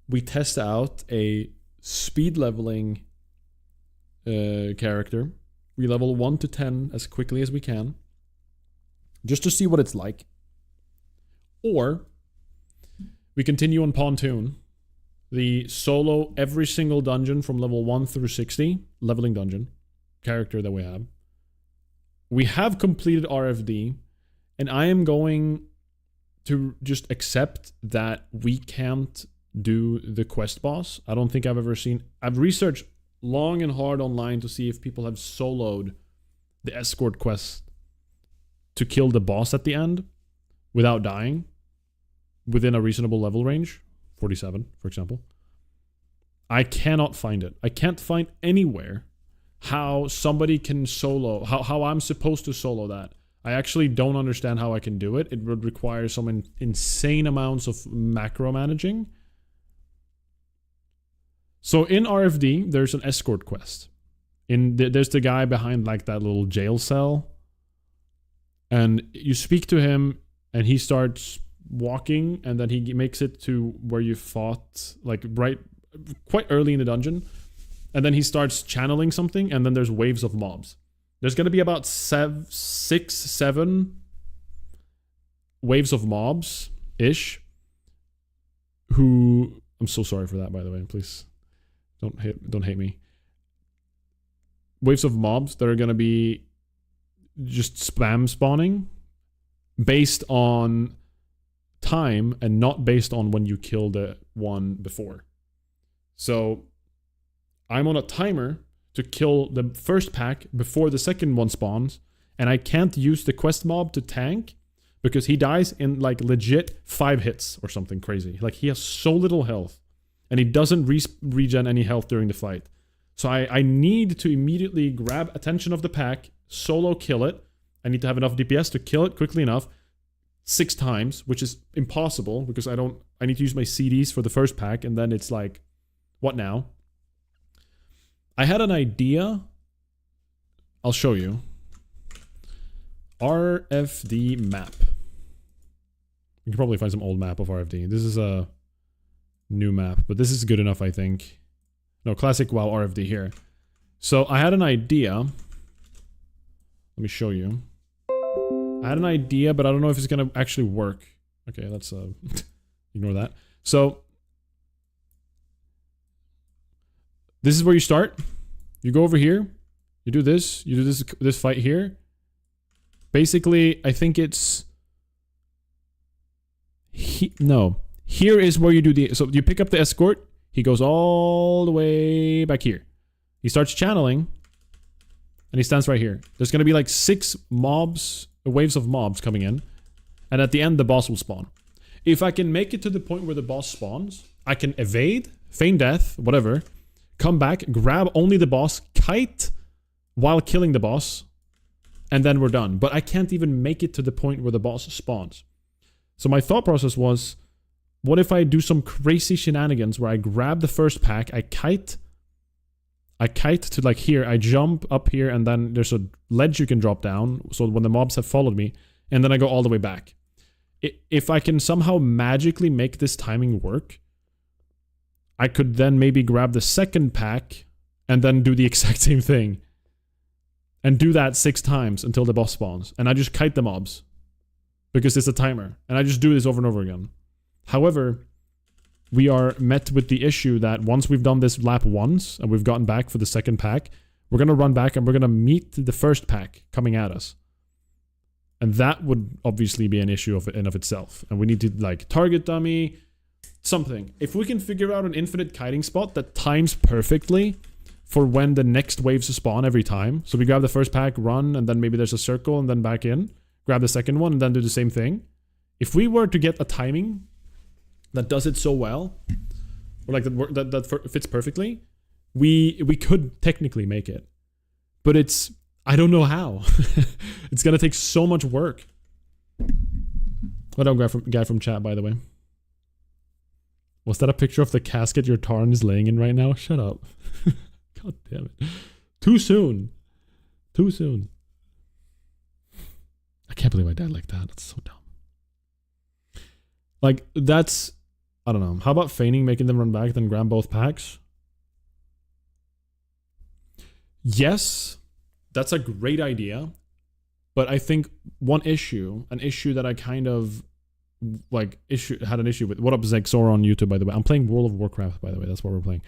we test out a speed leveling character. We level 1 to 10 as quickly as we can, just to see what it's like. Or we continue on Pontoon, the solo every single dungeon from level 1 through 60, leveling dungeon, character that we have. We have completed RFD, and I am going to just accept that we can't do the quest boss. I don't think I've ever seen... I've researched long and hard online to see if people have soloed the escort quest to kill the boss at the end without dying within a reasonable level range. 47, for example. I cannot find it. I can't find anywhere how somebody can solo, how I'm supposed to solo that. I actually don't understand how I can do it. It would require some insane amounts of macro managing. So in RFD, there's an escort quest. There's the guy behind like that little jail cell. And you speak to him and he starts walking and then he makes it to where you fought, like quite early in the dungeon. And then he starts channeling something and then there's waves of mobs. There's going to be about 6, 7 waves of mobs-ish. Who... I'm so sorry for that, by the way. Please don't hate me. Waves of mobs that are going to be just spam spawning based on time and not based on when you kill the one before. So I'm on a timer to kill the first pack before the second one spawns, and I can't use the quest mob to tank because he dies in like legit 5 hits or something crazy. Like he has so little health and he doesn't regen any health during the fight. So I need to immediately grab attention of the pack, solo kill it. I need to have enough DPS to kill it quickly enough 6 times, which is impossible because I need to use my CDs for the first pack, and then it's like, what now? I had an idea. I'll show you. RFD map. You can probably find some old map of RFD. This is a new map, but this is good enough, I think. No, classic WoW RFD here. So I had an idea. Let me show you. I had an idea, but I don't know if it's gonna actually work. Okay, let's ignore that. So this is where you start. You go over here. You do this. You do this fight here. Basically, I think it's... No. Here is where you do the... So you pick up the escort. He goes all the way back here. He starts channeling. And he stands right here. There's going to be like 6 mobs, waves of mobs coming in. And at the end, the boss will spawn. If I can make it to the point where the boss spawns, I can evade, feign death, whatever. Come back, grab only the boss, kite while killing the boss. And then we're done. But I can't even make it to the point where the boss spawns. So my thought process was, what if I do some crazy shenanigans where I grab the first pack, I kite to like here, I jump up here, and then there's a ledge you can drop down, so when the mobs have followed me, and then I go all the way back. If I can somehow magically make this timing work, I could then maybe grab the second pack, and then do the exact same thing. And do that 6 times until the boss spawns. And I just kite the mobs. Because it's a timer. And I just do this over and over again. However, we are met with the issue that once we've done this lap once, and we've gotten back for the second pack, we're going to run back and we're going to meet the first pack coming at us. And that would obviously be an issue in of itself. And we need to like target dummy, something. If we can figure out an infinite kiting spot that times perfectly for when the next waves spawn every time. So we grab the first pack, run, and then maybe there's a circle, and then back in. Grab the second one, and then do the same thing. If we were to get a timing that does it so well, or like that fits perfectly, we could technically make it. But it's... I don't know how. It's gonna take so much work. What up, guy from chat, by the way? Was that a picture of the casket your Tarn is laying in right now? Shut up. God damn it. Too soon. Too soon. I can't believe I died like that. That's so dumb. Like, that's... I don't know. How about feigning, making them run back, then grab both packs? Yes. That's a great idea. But I think an issue that I kind of... like, had an issue with... What up, Zexor on YouTube, by the way? I'm playing World of Warcraft, by the way. That's what we're playing.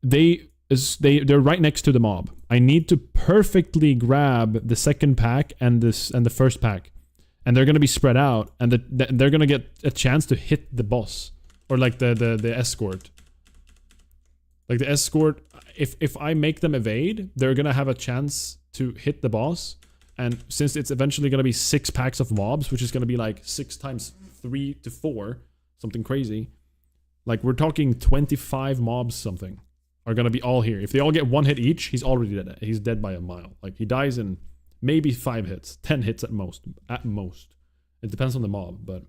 They're right next to the mob. I need to perfectly grab the second pack and the first pack, and they're gonna be spread out, and they're gonna get a chance to hit the boss or like the escort. Like the escort, if I make them evade, they're gonna have a chance to hit the boss, and since it's eventually gonna be 6 packs of mobs, which is gonna be like 6 times 3 to 4, something crazy. Like we're talking 25 mobs something are gonna be all here. If they all get 1 hit each, he's already dead. He's dead by a mile. Like, he dies in maybe 5 hits, 10 hits at most. At most. It depends on the mob, but...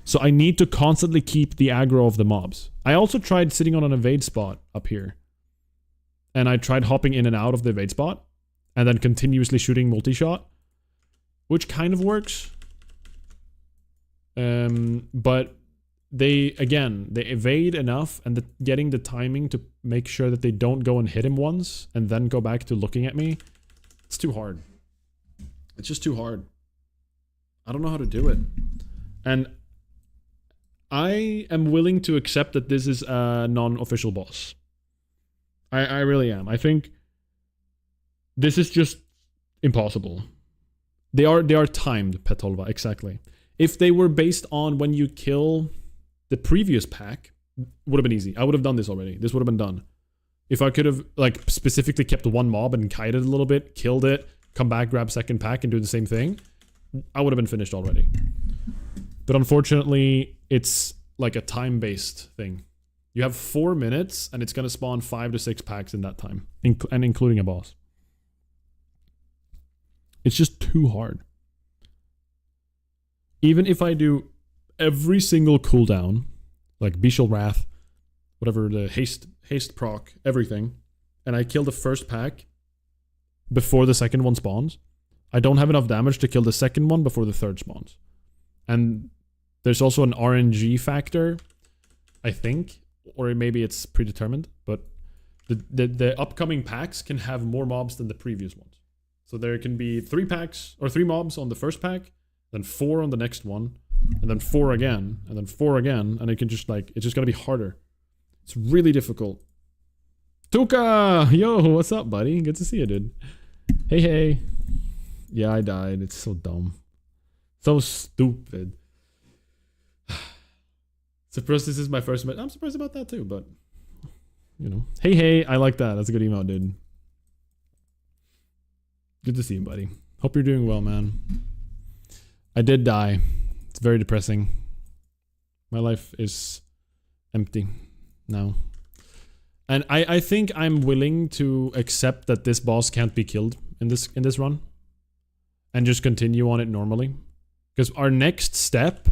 So I need to constantly keep the aggro of the mobs. I also tried sitting on an evade spot up here. And I tried hopping in and out of the evade spot. And then continuously shooting multi-shot. Which kind of works. But they evade enough and getting the timing to make sure that they don't go and hit him once and then go back to looking at me. It's too hard. It's just too hard. I don't know how to do it. And I am willing to accept that this is a non-official boss. I really am. I think this is just impossible. They are timed, Petolva, exactly. If they were based on when you kill the previous pack, would have been easy. I would have done this already. This would have been done. If I could have like specifically kept one mob and kited a little bit, killed it, come back, grab second pack and do the same thing, I would have been finished already. But unfortunately, it's like a time-based thing. You have 4 minutes and it's going to spawn 5 to 6 packs in that time, and including a boss. It's just too hard. Even if I do every single cooldown, like Bestial Wrath, whatever, the haste proc, everything, and I kill the first pack before the second one spawns, I don't have enough damage to kill the second one before the third spawns. And there's also an RNG factor, I think, or maybe it's predetermined, but the upcoming packs can have more mobs than the previous ones. So there can be 3 packs, or 3 mobs on the first pack, then 4 on the next one, and then 4 again, and then 4 again, and it can just like, it's just gonna be harder. It's really difficult. Tuka! Yo, what's up, buddy? Good to see you, dude. Hey, hey. Yeah, I died. It's so dumb. So stupid. Surprised this is my first match. I'm surprised about that too, but, you know. Hey, hey, I like that. That's a good email, dude. Good to see you, buddy. Hope you're doing well, man. I did die. It's very depressing. My life is empty now. And I think I'm willing to accept that this boss can't be killed in this run. And just continue on it normally. Because our next step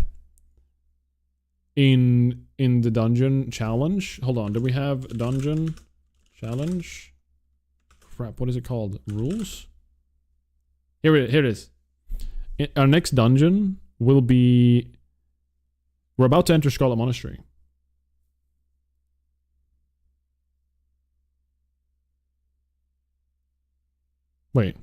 in the dungeon challenge... Hold on, do we have a dungeon challenge? Crap, what is it called? Rules? Here it is. Our next dungeon will be... We're about to enter Scarlet Monastery. Wait.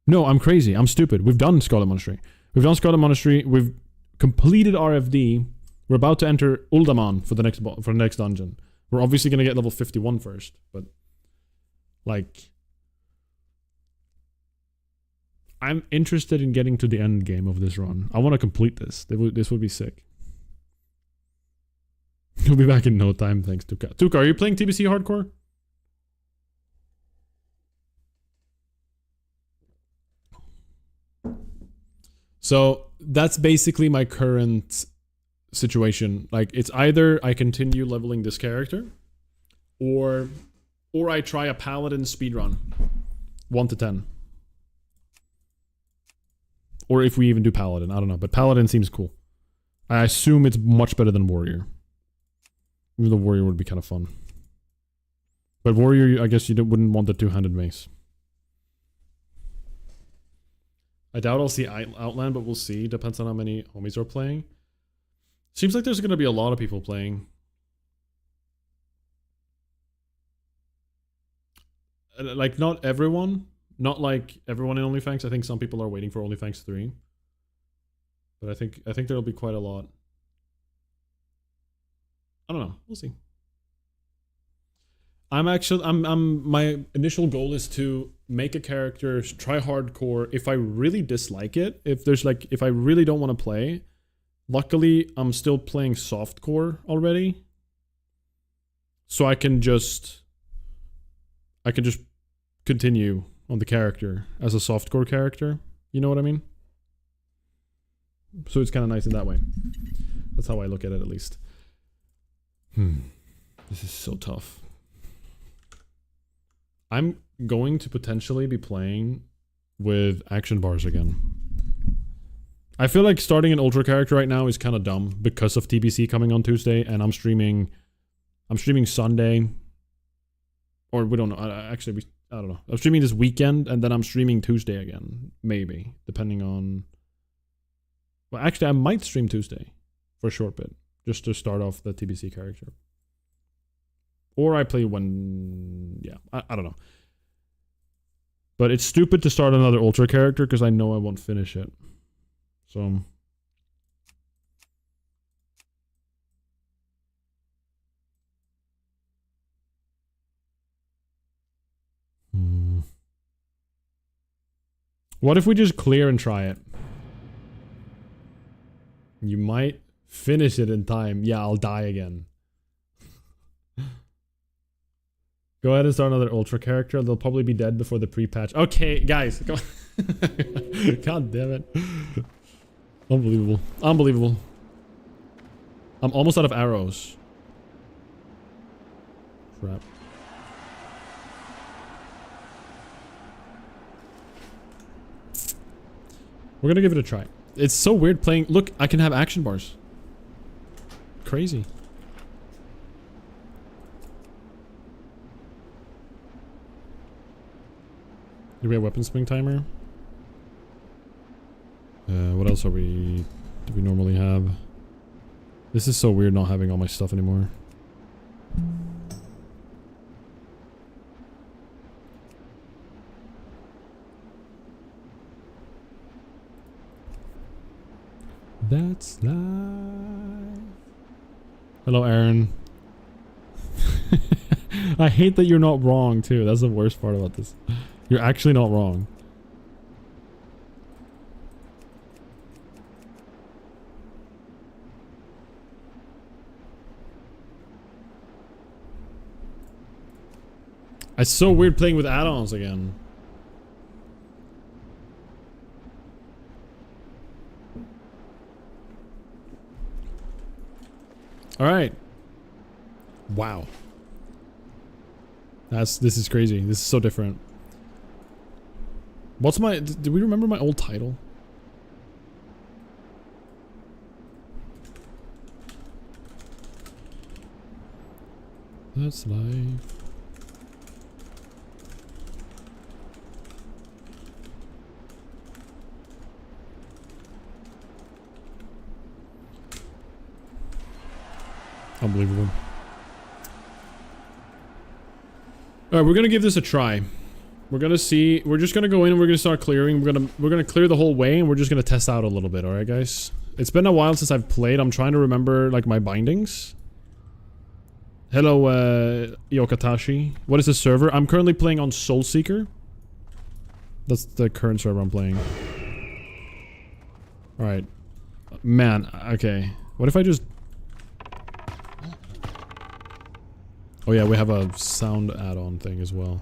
No, I'm crazy. I'm stupid. We've done Scarlet Monastery. We've done Scarlet Monastery. We've completed RFD. We're about to enter Uldaman for the next dungeon. We're obviously going to get level 51 first, but like... I'm interested in getting to the end game of this run. I want to complete this. This would be sick. You'll be back in no time, thanks, Tuka. Tuka, are you playing TBC Hardcore? So, that's basically my current situation. Like, it's either I continue leveling this character, or I try a Paladin speedrun. 1 to 10. Or if we even do Paladin, I don't know. But Paladin seems cool. I assume it's much better than Warrior. Even though Warrior would be kind of fun. But Warrior, I guess you wouldn't want the 2-handed mace. I doubt I'll see Outland, but we'll see. Depends on how many homies are playing. Seems like there's going to be a lot of people playing. Like, not everyone. Not like everyone in Onlyfangs. I think some people are waiting for Onlyfangs 3. But I think there'll be quite a lot. I don't know. We'll see. My initial goal is to make a character, try hardcore. If I really dislike it, if I really don't want to play, luckily I'm still playing softcore already. So I can just continue on the character as a softcore character. You know what I mean? So it's kind of nice in that way. That's how I look at it, at least. This is so tough. I'm going to potentially be playing with action bars again. I feel like starting an ultra character right now is kind of dumb because of TBC coming on Tuesday, and I'm streaming Sunday, or we don't know. I don't know. I'm streaming this weekend, and then I'm streaming Tuesday again, maybe, depending on. Well, actually, I might stream Tuesday for a short bit, just to start off the TBC character. Or I play when, yeah, I don't know. But it's stupid to start another ultra character because I know I won't finish it. So. What if we just clear and try it? You might finish it in time. Yeah, I'll die again. Go ahead and start another ultra character. They'll probably be dead before the pre-patch. Okay, guys. Go God damn it. Unbelievable. Unbelievable. I'm almost out of arrows. Crap. We're gonna give it a try. It's so weird playing. Look, I can have action bars. Crazy. Do we have weapon swing timer? What else do we normally have? This is so weird not having all my stuff anymore. That's life. Hello, Aaron. I hate that you're not wrong, too. That's the worst part about this. You're actually not wrong. It's so weird playing with add-ons again. All right. Wow. This is crazy. This is so different. What's my... Do we remember my old title? That's life. Unbelievable. Alright, we're gonna give this a try. We're gonna see. We're just gonna go in and we're gonna start clearing. We're gonna clear the whole way and we're just gonna test out a little bit, alright guys? It's been a while since I've played. I'm trying to remember like my bindings. Hello, Yokatashi. What is the server? I'm currently playing on Soulseeker. That's the current server I'm playing. Alright. Man, okay. What if I just... Oh yeah, we have a sound add-on thing as well.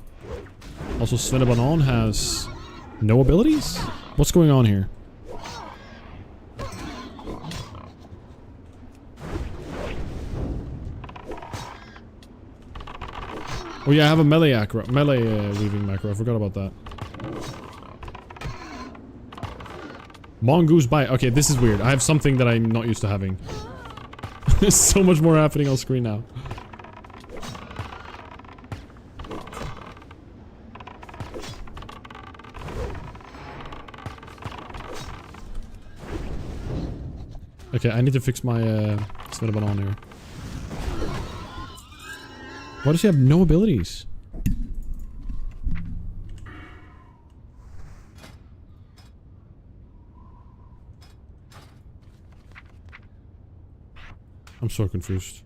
Also, Svennebanon has no abilities? What's going on here? Oh yeah, I have a melee weaving macro. I forgot about that. Mongoose bite. Okay, this is weird. I have something that I'm not used to having. There's so much more happening on screen now. Okay, I need to fix my Svennebanon here. Why does he have no abilities? I'm so confused.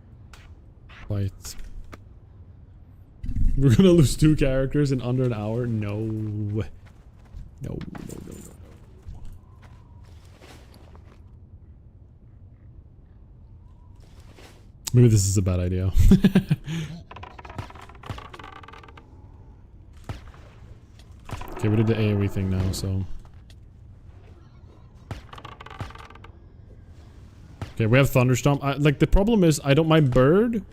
Wait. We're gonna lose 2 characters in under an hour? No. No, no, no, no, no. Maybe this is a bad idea. Okay, we did the AoE thing now, so... Okay, we have Thunderstomp. Like, the problem is, I don't... My bird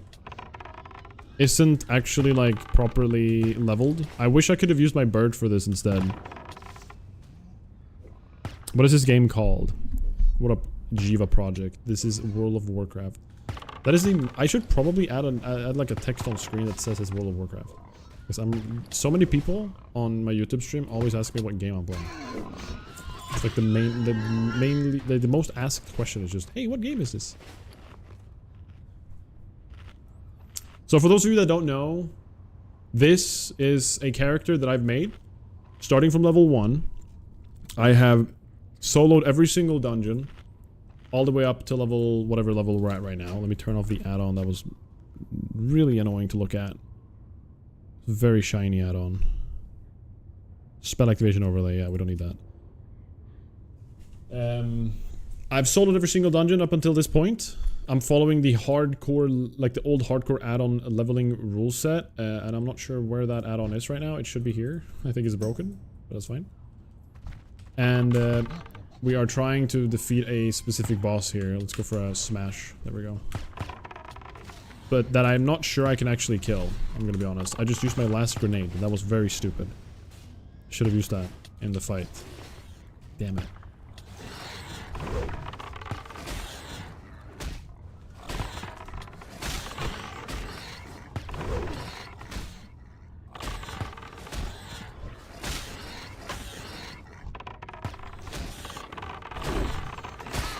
isn't actually like properly leveled. I wish I could have used my bird for this instead. What is this game called? What a Jiva project. This is World of Warcraft. That is the... I should probably add like a text on screen that says it's World of Warcraft. Because so many people on my YouTube stream always ask me what game I'm playing. It's like the most asked question is just, hey, what game is this? So for those of you that don't know, this is a character that I've made. Starting from level 1. I have soloed every single dungeon. All the way up to level, whatever level we're at right now. Let me turn off the add-on that was really annoying to look at. Very shiny add-on. Spell activation overlay, yeah, we don't need that. I've soloed every single dungeon up until this point. I'm following the hardcore, like the old hardcore add-on leveling rule set, and I'm not sure where that add-on is right now. It should be here. I think it's broken, but that's fine. And we are trying to defeat a specific boss here. Let's go for a smash. There we go. But that I'm not sure I can actually kill. I'm gonna be honest. I just used my last grenade, and that was very stupid. Should have used that in the fight. Damn it.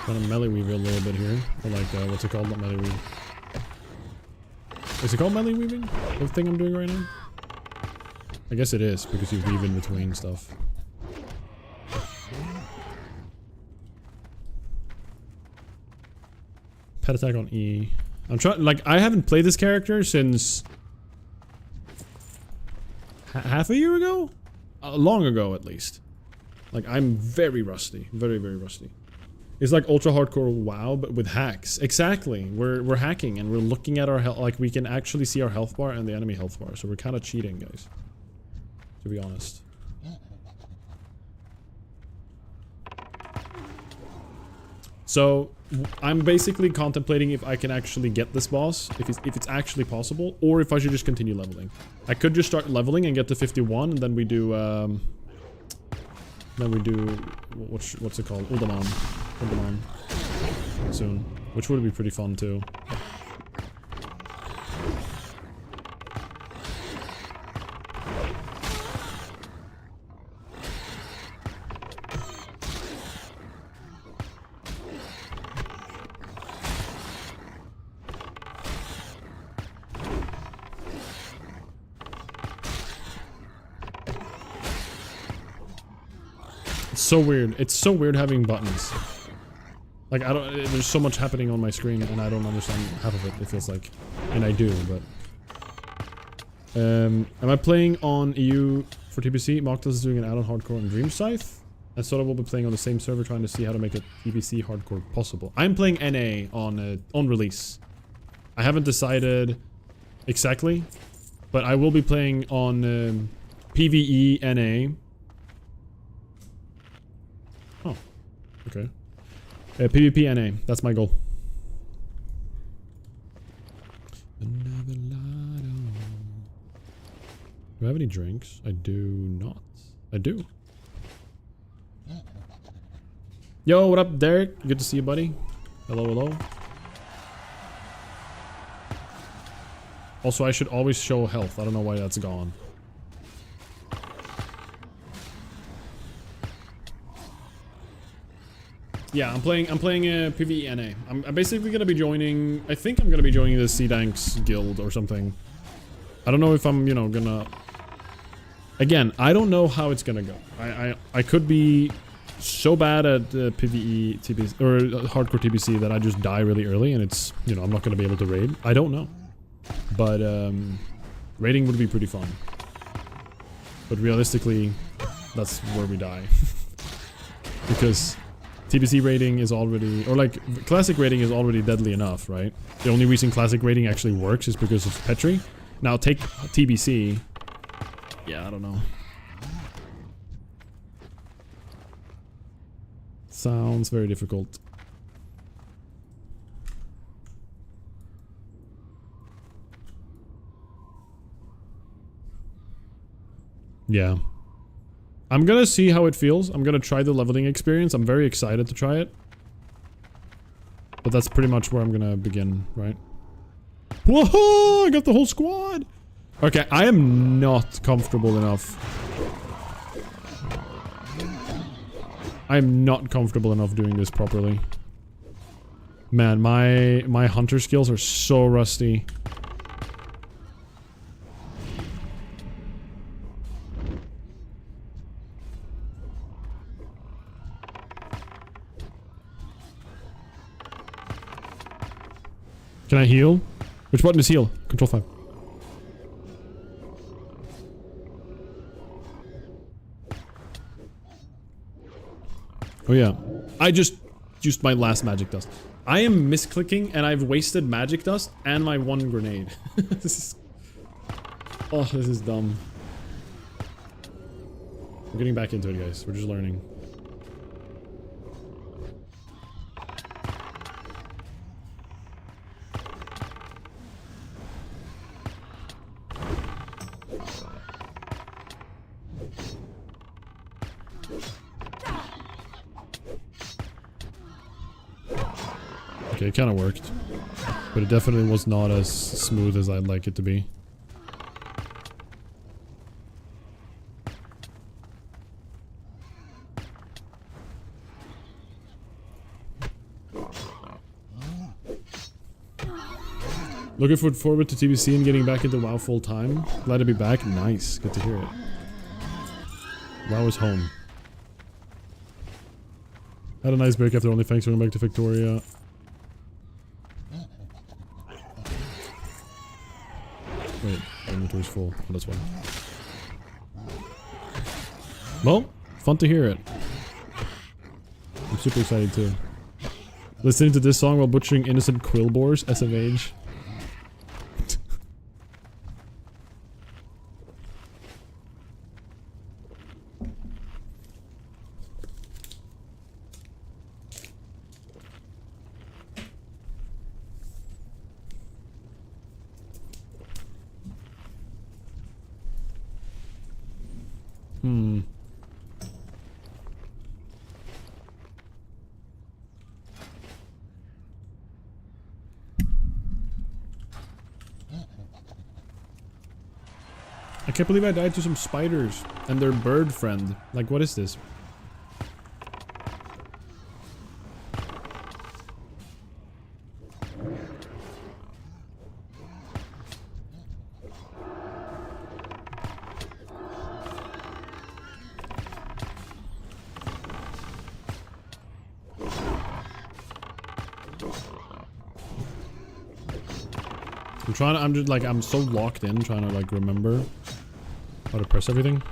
Gonna melee weave a little bit here. Or like, what's it called? Not melee weave. Is it called melee weaving? The thing I'm doing right now? I guess it is, because you weave in between stuff. Pet attack on E. I'm trying, like, I haven't played this character since... half a year ago? Long ago, at least. Like, I'm very rusty. Very, very rusty. It's like ultra hardcore WoW, but with hacks. Exactly. We're hacking and we're looking at our health. Like we can actually see our health bar and the enemy health bar. So we're kind of cheating, guys. To be honest. So I'm basically contemplating if I can actually get this boss, if it's actually possible, or if I should just continue leveling. I could just start leveling and get to 51, and then we do what's it called? Uldaman soon, which would be pretty fun too. It's so weird. It's so weird having buttons. Like, I don't... There's so much happening on my screen, and I don't understand half of it, it feels like. And I do, but... am I playing on EU for TBC? Moctus is doing an add-on hardcore on Dream Scythe. And Soda will be playing on the same server, trying to see how to make a TBC hardcore possible. I'm playing NA on release. I haven't decided exactly, but I will be playing on PvE NA. Oh, okay. PvP NA, that's my goal. Do I have any drinks? I do not. I do. Yo, what up, Derek? Good to see you, buddy. Hello, hello. Also, I should always show health. I don't know why that's gone. Yeah, I'm playing PvE NA. I'm basically gonna be joining... I think I'm gonna be joining the C-Danks guild or something. I don't know if I'm, you know, gonna... Again, I don't know how it's gonna go. I could be so bad at PvE TBC, or hardcore TBC, that I just die really early and it's, you know, I'm not gonna be able to raid. I don't know. But, raiding would be pretty fun. But realistically, that's where we die. Because... TBC rating is already, or like, classic rating is already deadly enough, right? The only reason classic rating actually works is because of Petri. Now take TBC. Yeah, I don't know. Sounds very difficult. Yeah. I'm gonna see how it feels. I'm gonna try the leveling experience. I'm very excited to try it. But that's pretty much where I'm gonna begin, right? Whoa! I got the whole squad! Okay, I am not comfortable enough. I am not comfortable enough doing this properly. Man, my hunter skills are so rusty. Can I heal? Which button is heal? Control 5. Oh yeah. I just used my last magic dust. I am misclicking and I've wasted magic dust and my one grenade. This is... Oh, this is dumb. We're getting back into it, guys. We're just learning. Okay, it kind of worked. But it definitely was not as smooth as I'd like it to be. Looking forward to TBC and getting back into WoW full time. Glad to be back. Nice. Good to hear it. WoW is home. Had a nice break after Onlyfangs. Going back to Victoria. Wait, inventory's full. Oh, that's why. Well, fun to hear it. I'm super excited too. Listening to this song while butchering innocent quill boars, SMH. I can't believe I died to some spiders and their bird friend. Like, what is this? I'm just like, I'm so locked in trying to like remember how to press everything.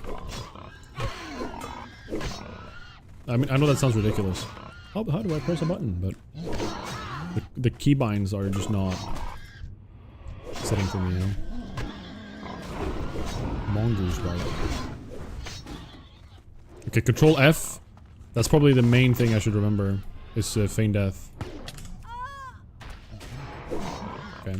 I mean, I know that sounds ridiculous. How do I press a button? But the keybinds are just not setting for me, you know? Mongoose, right? Okay, control F. That's probably the main thing I should remember. Is feign death. Okay.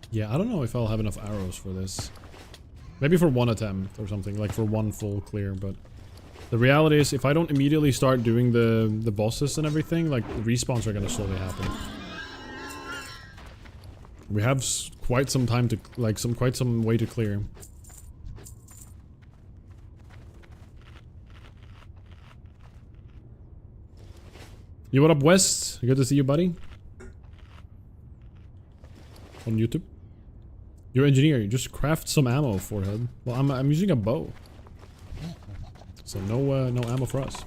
Yeah, I don't know if I'll have enough arrows for this. Maybe for one attempt or something, like for one full clear, but the reality is if I don't immediately start doing the bosses and everything, like respawns are gonna slowly happen. We have quite some time to, like, quite some way to clear. Yo, what up, West? Good to see you, buddy. On YouTube. You're an engineer. You just craft some ammo, forehead. Well, I'm using a bow, so no ammo for us.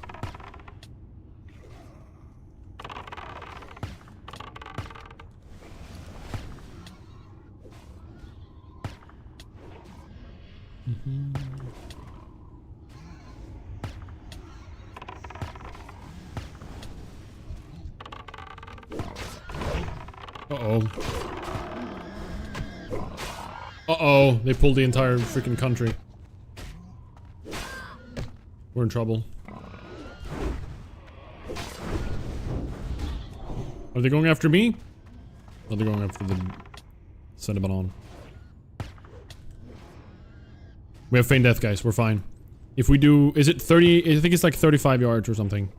Uh-oh. Uh-oh, they pulled the entire freaking country. We're in trouble. Are they going after me? Or are they going after the Cinnabon? We have feign death, guys. We're fine. If we do... Is it 30... I think it's like 35 yards or something.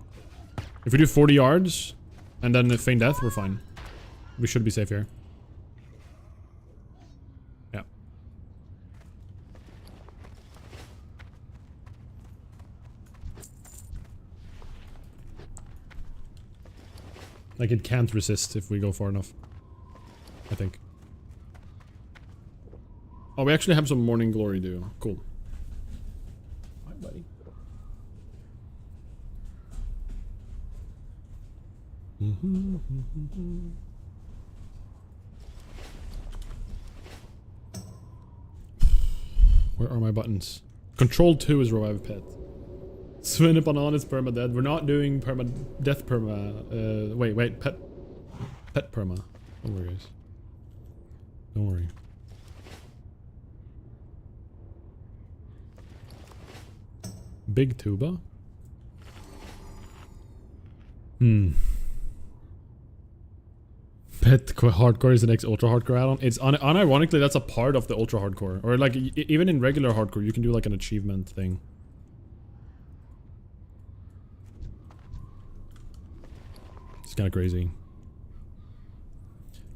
If we do 40 yards, and then feign death, we're fine. We should be safe here. Yeah. Like, it can't resist if we go far enough. I think. Oh, we actually have some morning glory do. Cool. Hi, buddy. Where are my buttons? Control 2 is revive pet. Swin up on is perma dead. We're not doing death perma. Wait, pet perma. Don't worry, guys. Don't worry. Big tuba. Pet hardcore is the next ultra hardcore add-on. It's unironically that's a part of the ultra hardcore, or like even in regular hardcore you can do like an achievement thing. It's kind of crazy.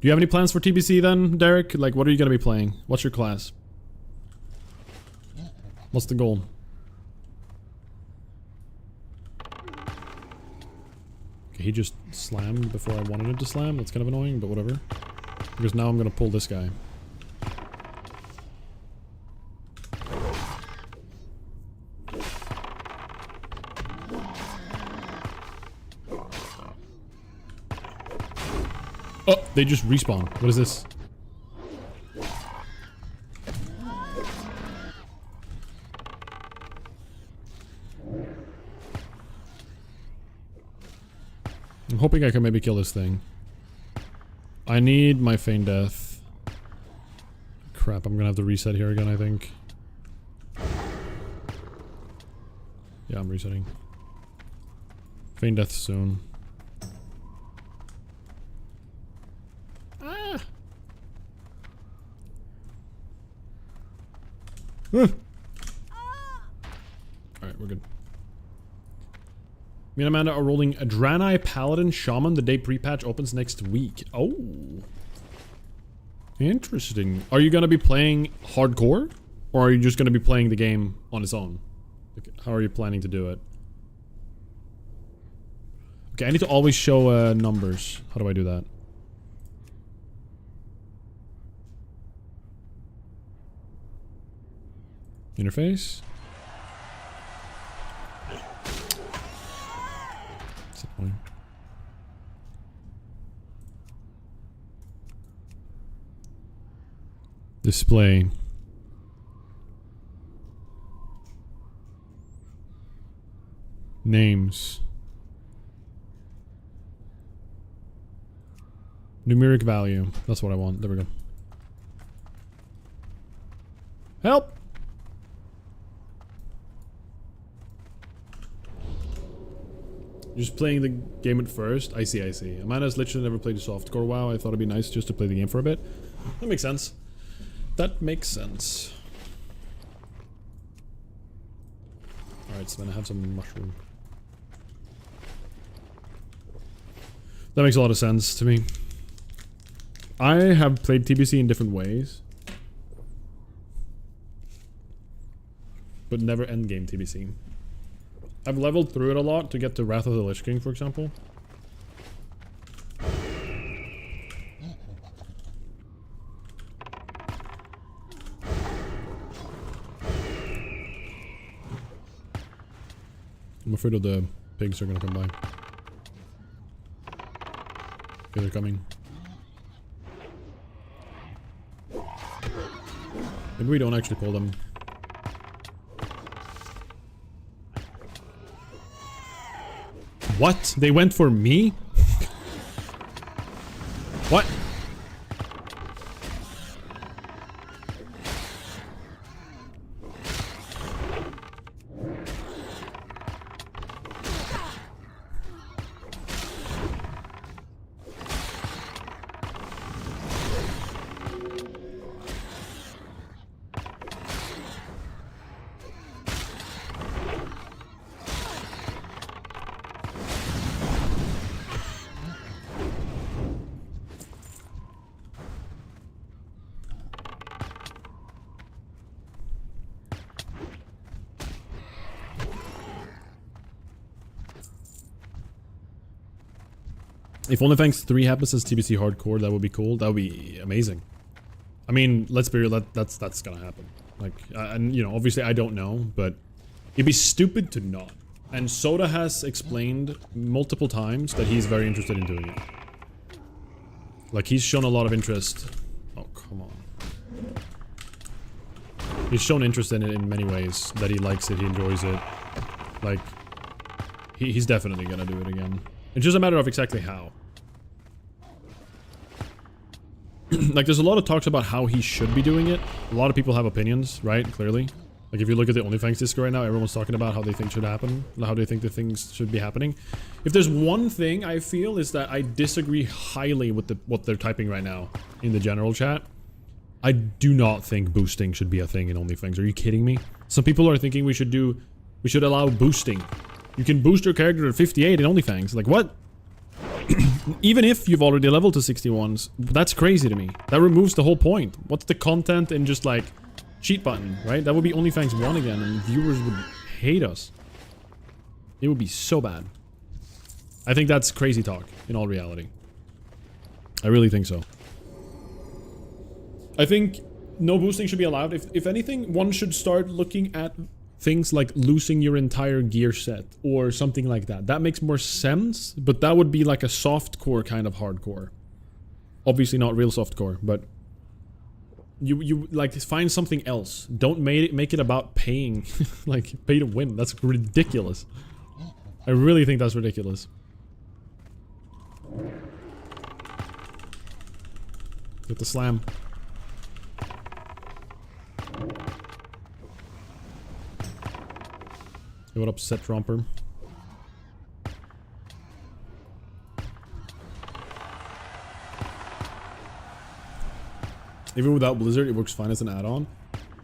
Do you have any plans for TBC then, Derek? Like, what are you gonna be playing? What's your class? What's the goal? Okay, he just slammed before I wanted him to slam. That's kind of annoying, but whatever. Because now I'm gonna pull this guy. Oh, they just respawn. What is this? I'm hoping I can maybe kill this thing. I need my feign death. Crap, I'm gonna have to reset here again, I think. Yeah, I'm resetting. Feign death soon. Ah! Alright, we're good. Me and Amanda are rolling a Draenei Paladin Shaman the day pre-patch opens next week. Oh. Interesting. Are you gonna be playing hardcore? Or are you just gonna be playing the game on its own? Like, how are you planning to do it? Okay, I need to always show numbers. How do I do that? Interface? Display. Names. Numeric value. That's what I want. There we go. Help! Just playing the game at first? I see, I see. Amanda's literally never played a softcore WoW. I thought it'd be nice just to play the game for a bit. That makes sense. That makes sense. Alright, so then I have some mushroom. That makes a lot of sense to me. I have played TBC in different ways. But never endgame TBC. I've leveled through it a lot to get to Wrath of the Lich King, for example. I'm afraid of the pigs are gonna come by. Okay, they're coming. Maybe we don't actually pull them. What? They went for me? What? If Onlyfangs 3 happens as TBC hardcore, that would be cool. That would be amazing. I mean, let's be real, that's gonna happen. Like, and you know, obviously I don't know, but it'd be stupid to not. And Soda has explained multiple times that he's very interested in doing it. Like, he's shown a lot of interest. Oh, come on. He's shown interest in it in many ways. That he likes it, he enjoys it. Like, he's definitely gonna do it again. It's just a matter of exactly how. Like, there's a lot of talks about how he should be doing it. A lot of people have opinions, right? Clearly. Like, if you look at the Onlyfangs Discord right now, everyone's talking about how they think should happen. How they think the things should be happening. If there's one thing I feel is that I disagree highly with what they're typing right now in the general chat. I do not think boosting should be a thing in Onlyfangs. Are you kidding me? Some people are thinking we should allow boosting. You can boost your character to 58 in Onlyfangs. Like, what? Even if you've already leveled to 61s, that's crazy to me. That removes the whole point. What's the content in just like cheat button, right? That would be Onlyfangs 1 again, and viewers would hate us. It would be so bad. I think that's crazy talk, in all reality. I really think so. I think no boosting should be allowed. If anything, one should start looking at things like losing your entire gear set or something like that. That makes more sense, but that would be like a softcore kind of hardcore. Obviously not real softcore, but you like find something else. Don't make it about paying, like pay to win. That's ridiculous. I really think that's ridiculous. Get the slam. Hey, what up, Set Romper? Even without Blizzard, it works fine as an add-on.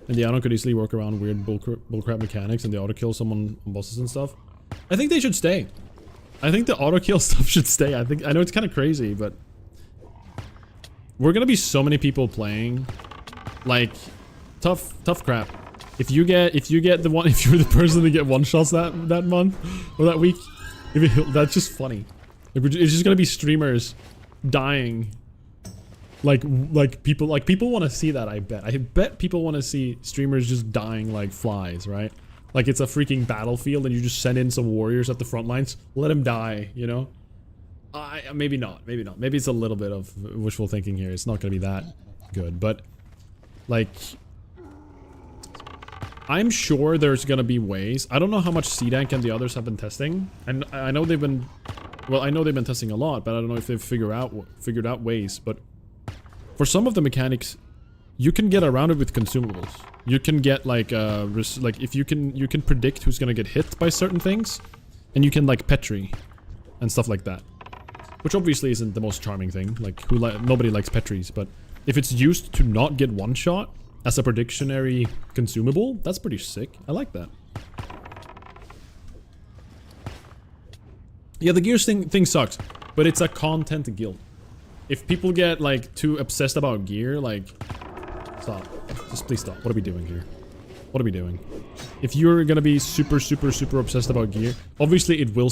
And the add-on could easily work around weird bullcrap mechanics and the auto-kill someone on bosses and stuff. I think they should stay. I think the auto-kill stuff should stay. I know it's kind of crazy, but we're gonna be so many people playing. Like, tough crap. If you're the person to get one-shots that month or that week, that's just funny. Like, it's just gonna be streamers dying. Like people want to see that. I bet people want to see streamers just dying like flies, right? Like it's a freaking battlefield and you just send in some warriors at the front lines, let them die, you know? Maybe not. Maybe it's a little bit of wishful thinking here. It's not gonna be that good, but like, I'm sure there's gonna be ways. I don't know how much CDank and the others have been testing, and I know they've been, well, I know they've been testing a lot, but I don't know if they've figured out ways. But for some of the mechanics, you can get around it with consumables. You can get like if you can predict who's gonna get hit by certain things, and you can like Petri and stuff like that, which obviously isn't the most charming thing. Like nobody likes Petris, but if it's used to not get one shot as a predictionary consumable, that's pretty sick. I like that. Yeah, the gears thing sucks, but it's a content guild. If people get like too obsessed about gear, like, stop. Just please stop. What are we doing here? What are we doing? If you're gonna be super obsessed about gear, obviously it will.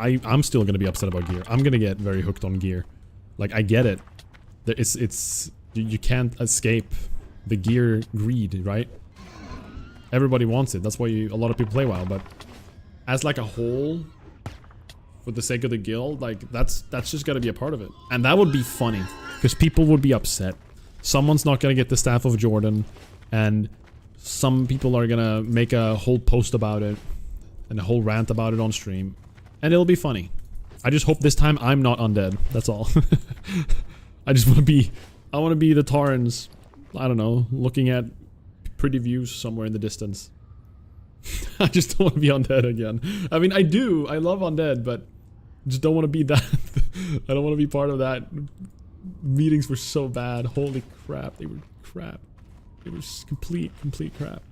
I'm still gonna be upset about gear. I'm gonna get very hooked on gear. Like, I get it. You can't escape the gear greed, right? Everybody wants it. That's why a lot of people play WoW. But as like a whole, for the sake of the guild, like that's just gotta be a part of it. And that would be funny, because people would be upset. Someone's not gonna get the Staff of Jordan, and some people are gonna make a whole post about it and a whole rant about it on stream, and it'll be funny. I just hope this time I'm not undead. That's all. I just want to be. I want to be the Tarns. I don't know, looking at pretty views somewhere in the distance. I just don't want to be undead again. I mean, I do. I love undead, but just don't want to be that. I don't want to be part of that. Meetings were so bad. Holy crap, they were crap. They were just complete crap.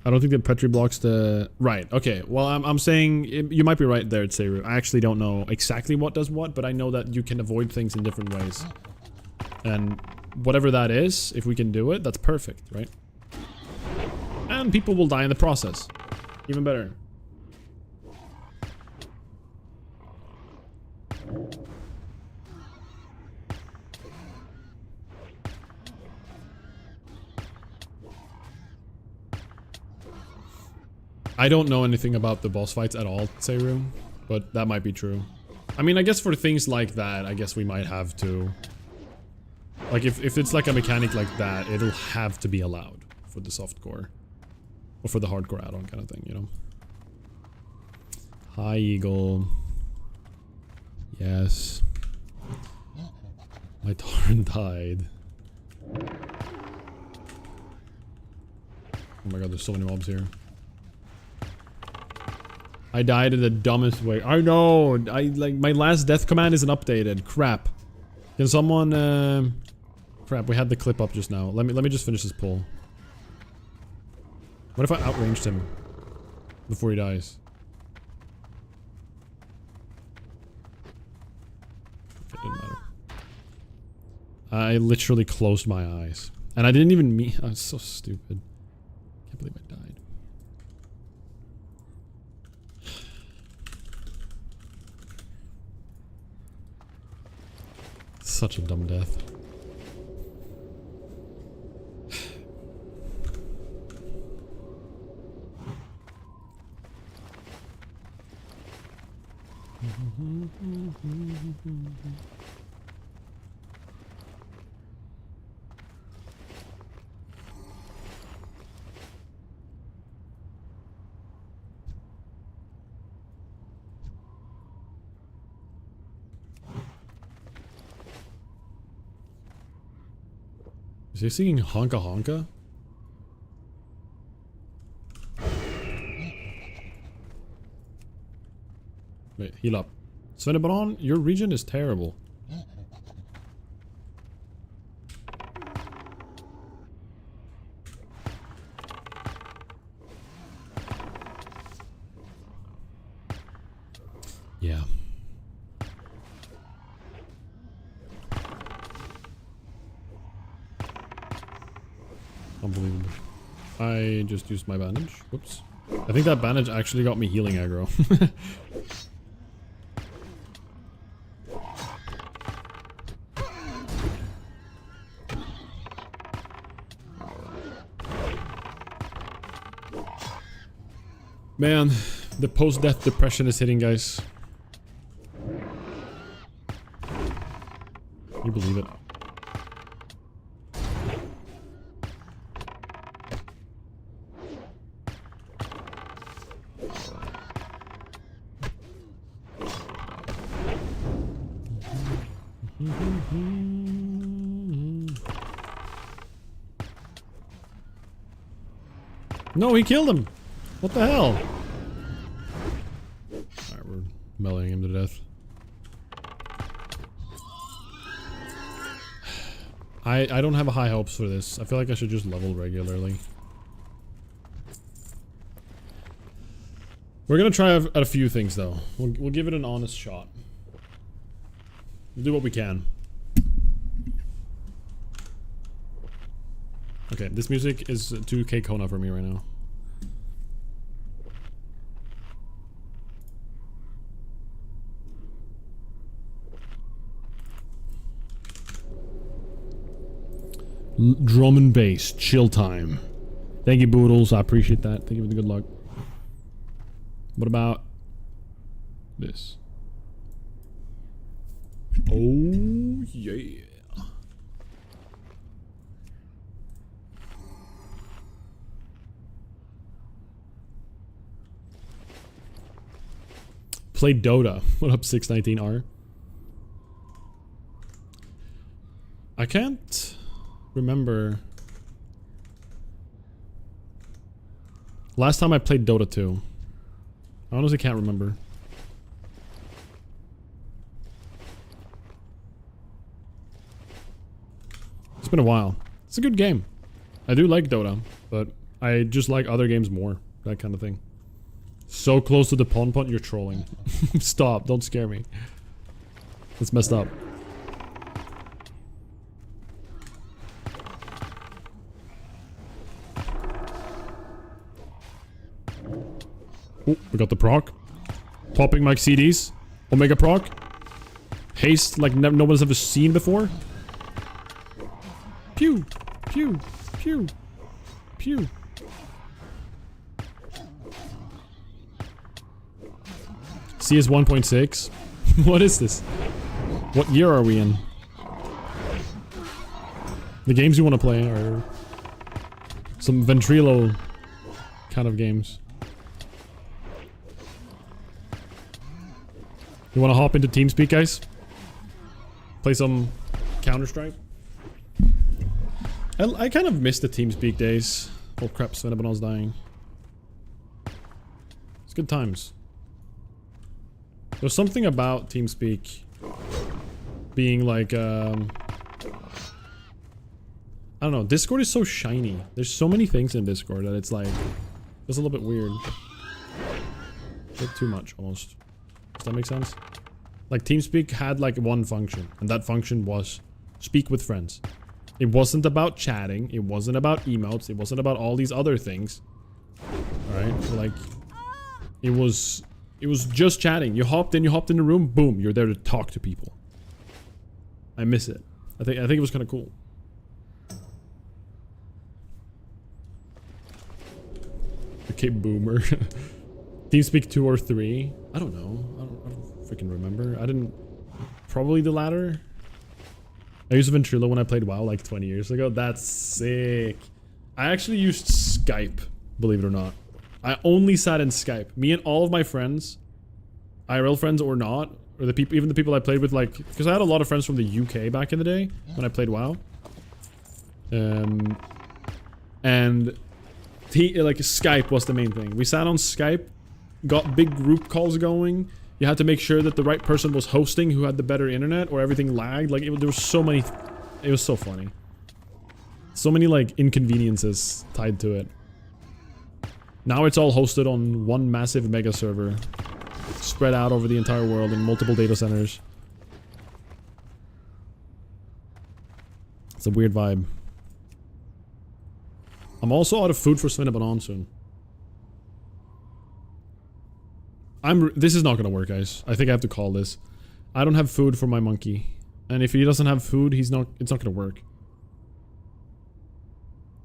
I don't think that Petri blocks the... Right, okay. Well, I'm saying... You might be right there, Tseru. I actually don't know exactly what does what, but I know that you can avoid things in different ways. And whatever that is, if we can do it, that's perfect, right? And people will die in the process. Even better. I don't know anything about the boss fights at all, Seru, but that might be true. I mean, I guess for things like that, I guess we might have to... Like, if it's like a mechanic like that, it'll have to be allowed for the softcore. Or for the hardcore add-on kind of thing, you know? Hi, Eagle. Yes. My torrent died. Oh my god, there's so many mobs here. I died in the dumbest way. I know! like, my last death command isn't updated. Crap. Can someone, Crap, we had the clip up just now. Let me just finish this pull. What if I outranged him before he dies? It didn't matter. I literally closed my eyes. And I didn't even mean... I was so stupid. Can't believe I died. Such a dumb death. Is he singing Honka Honka? Wait, heal up. Svennebaron, your region is terrible. Yeah. Unbelievable. I just used my bandage. Whoops. I think that bandage actually got me healing aggro. Man, the post-death depression is hitting, guys. Can you believe it? No, he killed him! What the hell? Alright, we're meleeing him to death. I don't have high hopes for this. I feel like I should just level regularly. We're gonna try at a few things though. We'll give it an honest shot. We'll do what we can. Okay, this music is 2K Kona for me right now. Drum and bass, chill time. Thank you, Boodles. I appreciate that. Thank you for the good luck. What about this? Oh, yeah. Played Dota. What up, 619R? I can't remember. Last time I played Dota 2. I honestly can't remember. It's been a while. It's a good game. I do like Dota, but I just like other games more. That kind of thing. So close to the pon pon, you're trolling. Stop, don't scare me. That's messed up. Oh, we got the proc. Popping Mike CDs. Omega proc. haste like no one's ever seen before. Pew, pew, pew, pew. CS 1.6. What is this? What year are we in? The games you want to play are some Ventrilo kind of games. You want to hop into TeamSpeak, guys? Play some Counter-Strike? I kind of miss the TeamSpeak days. Oh crap, Svennebanon's dying. It's good times. There's something about TeamSpeak being like, I don't know, Discord is so shiny. There's so many things in Discord that it's like, it's a little bit weird. A bit too much, almost. Does that make sense? Like, TeamSpeak had like one function, and that function was speak with friends. It wasn't about chatting, it wasn't about emotes, it wasn't about all these other things. Alright, like, it was just chatting. You hopped in the room, boom, you're there to talk to people. I miss it. I think it was kind of cool. Okay, boomer. TeamSpeak 2 or 3? I don't know. I don't freaking remember. I didn't... Probably the latter. I used Ventrilo when I played WoW like 20 years ago. That's sick. I actually used Skype, believe it or not. I only sat in Skype. Me and all of my friends, IRL friends or not, or the people, even the people I played with, like, because I had a lot of friends from the UK back in the day when I played WoW. And like Skype was the main thing. We sat on Skype, got big group calls going. You had to make sure that the right person was hosting who had the better internet or everything lagged. Like, there was so many... It was so funny. So many, like, inconveniences tied to it. Now it's all hosted on one massive mega server. Spread out over the entire world in multiple data centers. It's a weird vibe. I'm also out of food for Svennebanon soon. This is not gonna work, guys. I think I have to call this. I don't have food for my monkey. And if he doesn't have food, it's not gonna work.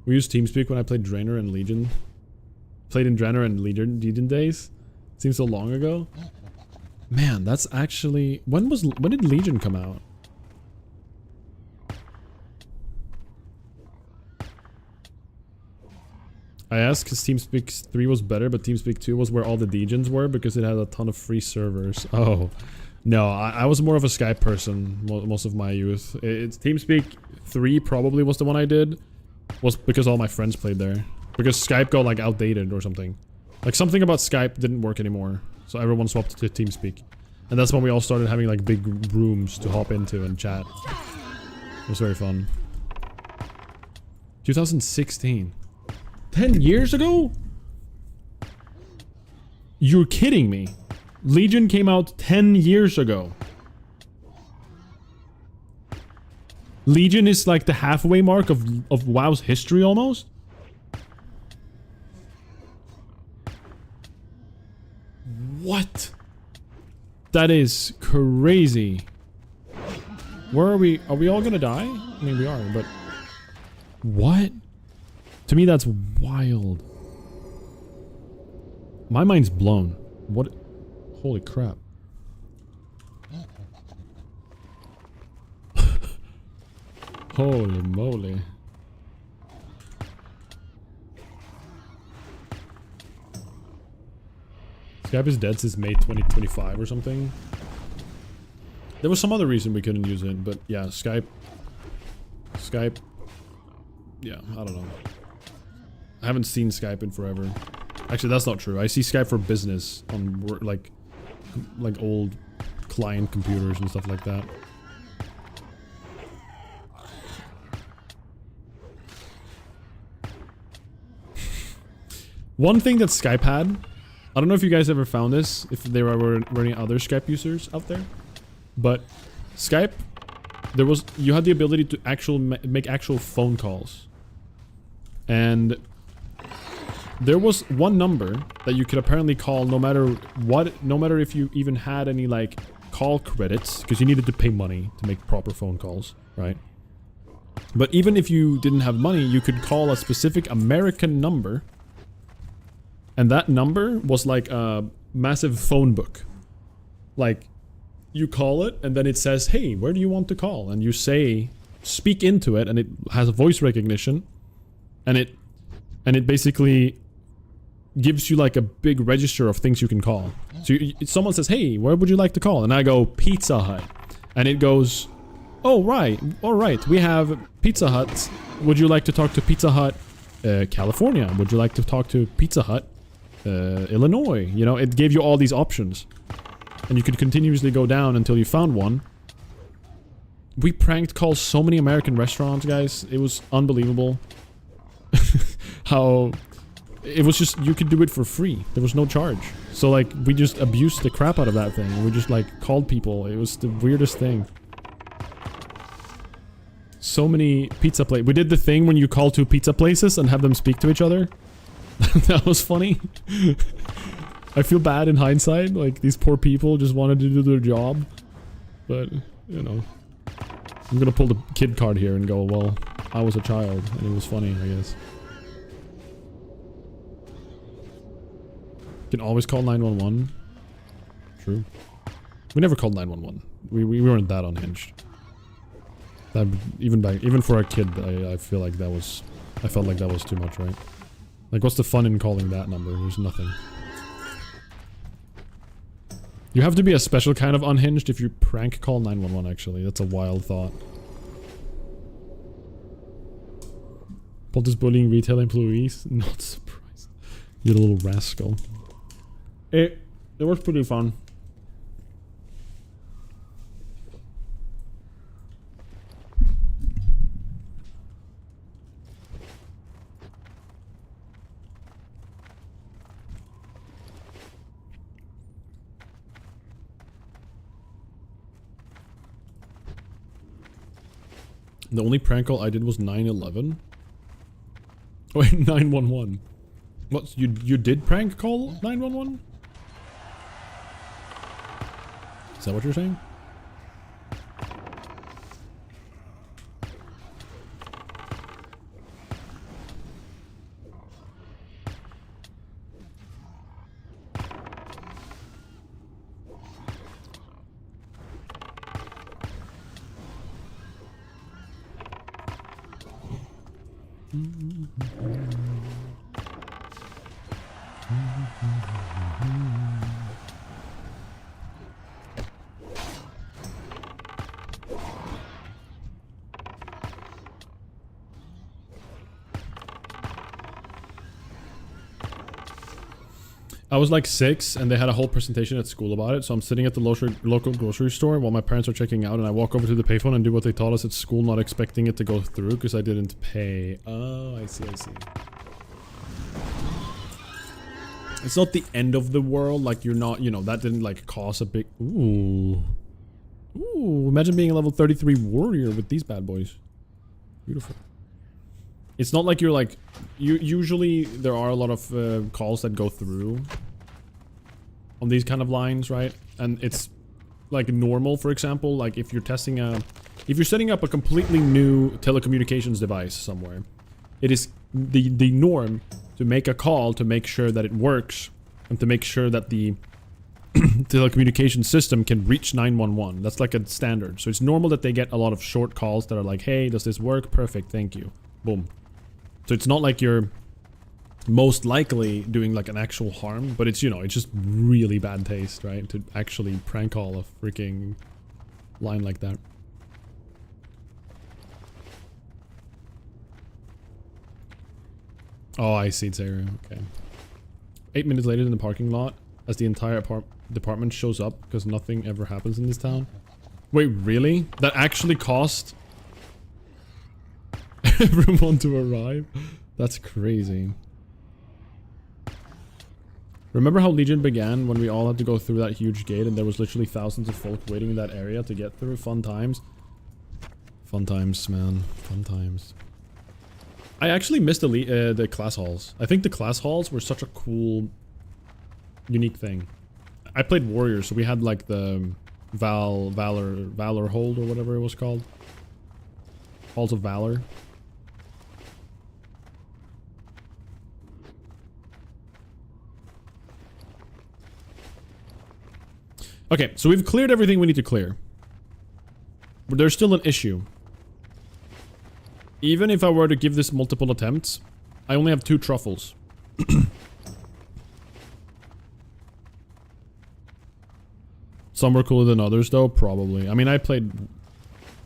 We used TeamSpeak when I played Draenor and Legion. Played in Draenor and Legion days. Seems so long ago. Man, that's actually... When did Legion come out? I asked because TeamSpeak 3 was better, but TeamSpeak 2 was where all the Legions were because it had a ton of free servers. Oh. No, I was more of a Skype person most of my youth. TeamSpeak 3 probably was the one I did. Was because all my friends played there. Because Skype got like outdated or something. Like something about Skype didn't work anymore. So everyone swapped to TeamSpeak. And that's when we all started having like big rooms to hop into and chat. It was very fun. 2016. 10 years ago? You're kidding me. Legion came out 10 years ago. Legion is like the halfway mark of WoW's history almost. What? That is crazy. Where are we? Are we all gonna die? I mean, we are, but... What? To me, that's wild. My mind's blown. What? Holy crap. Holy moly. Skype is dead since May 2025 or something. There was some other reason we couldn't use it, but yeah, Skype. Yeah, I don't know. I haven't seen Skype in forever. Actually, that's not true. I see Skype for business on like old client computers and stuff like that. One thing that Skype had, I don't know if you guys ever found this, if there were any other Skype users out there, but Skype, you had the ability to make actual phone calls. And there was one number that you could apparently call no matter what, no matter if you even had any like call credits, because you needed to pay money to make proper phone calls, right? But even if you didn't have money, you could call a specific American number. And that number was like a massive phone book. Like, you call it, and then it says, hey, where do you want to call? And you say, speak into it, and it has a voice recognition. And it basically gives you like a big register of things you can call. So someone says, hey, where would you like to call? And I go, Pizza Hut. And it goes, oh, right. All right. We have Pizza Hut. Would you like to talk to Pizza Hut, California? Would you like to talk to Pizza Hut, Illinois? You know, it gave you all these options. And you could continuously go down until you found one. We pranked called so many American restaurants, guys. It was unbelievable. How... It was just, you could do it for free. There was no charge. So like, we just abused the crap out of that thing. And we just like, called people. It was the weirdest thing. So many pizza places. We did the thing when you call two pizza places and have them speak to each other. That was funny. I feel bad in hindsight. Like, these poor people just wanted to do their job. But, you know. I'm gonna pull the kid card here and go, well, I was a child. And it was funny, I guess. You can always call 911. True. We never called 911. We weren't that unhinged. That even for a kid, I feel like that was... I felt like that was too much, right? Like, what's the fun in calling that number? There's nothing. You have to be a special kind of unhinged if you prank call 911, actually. That's a wild thought. Pontus bullying retail employees? Not surprised. You little rascal. It was pretty fun. The only prank call I did was 911. Wait, 911. What? You did prank call 911? Is that what you're saying? I was like 6 and they had a whole presentation at school about it, so I'm sitting at the local grocery store while my parents are checking out, and I walk over to the payphone and do what they taught us at school, not expecting it to go through because I didn't pay. Oh, I see, I see. It's not the end of the world, like you're not, you know, that didn't like cause a big... Ooh. Ooh, imagine being a level 33 warrior with these bad boys. Beautiful. It's not like you're like... usually there are a lot of calls that go through on these kind of lines, right? And it's like normal, for example, like if you're testing a... If you're setting up a completely new telecommunications device somewhere, it is the norm to make a call to make sure that it works and to make sure that the telecommunication system can reach 911. That's like a standard. So it's normal that they get a lot of short calls that are like, hey, does this work? Perfect, thank you. Boom. So it's not like you're most likely doing like an actual harm, but it's, you know, it's just really bad taste, right? To actually prank call a freaking line like that. Oh, I see, Sarah. Okay. 8 minutes later in the parking lot, as the entire department shows up because nothing ever happens in this town. Wait, really? That actually cost everyone to arrive? That's crazy. Remember how Legion began when we all had to go through that huge gate and there was literally thousands of folk waiting in that area to get through? Fun times. Fun times, man. Fun times. I actually missed the class halls. I think the class halls were such a cool, unique thing. I played Warriors, so we had like the Valor Hold or whatever it was called. Halls of Valor. Okay, so we've cleared everything we need to clear. But there's still an issue. Even if I were to give this multiple attempts, I only have 2 truffles. Some were cooler than others though, probably. I mean, I played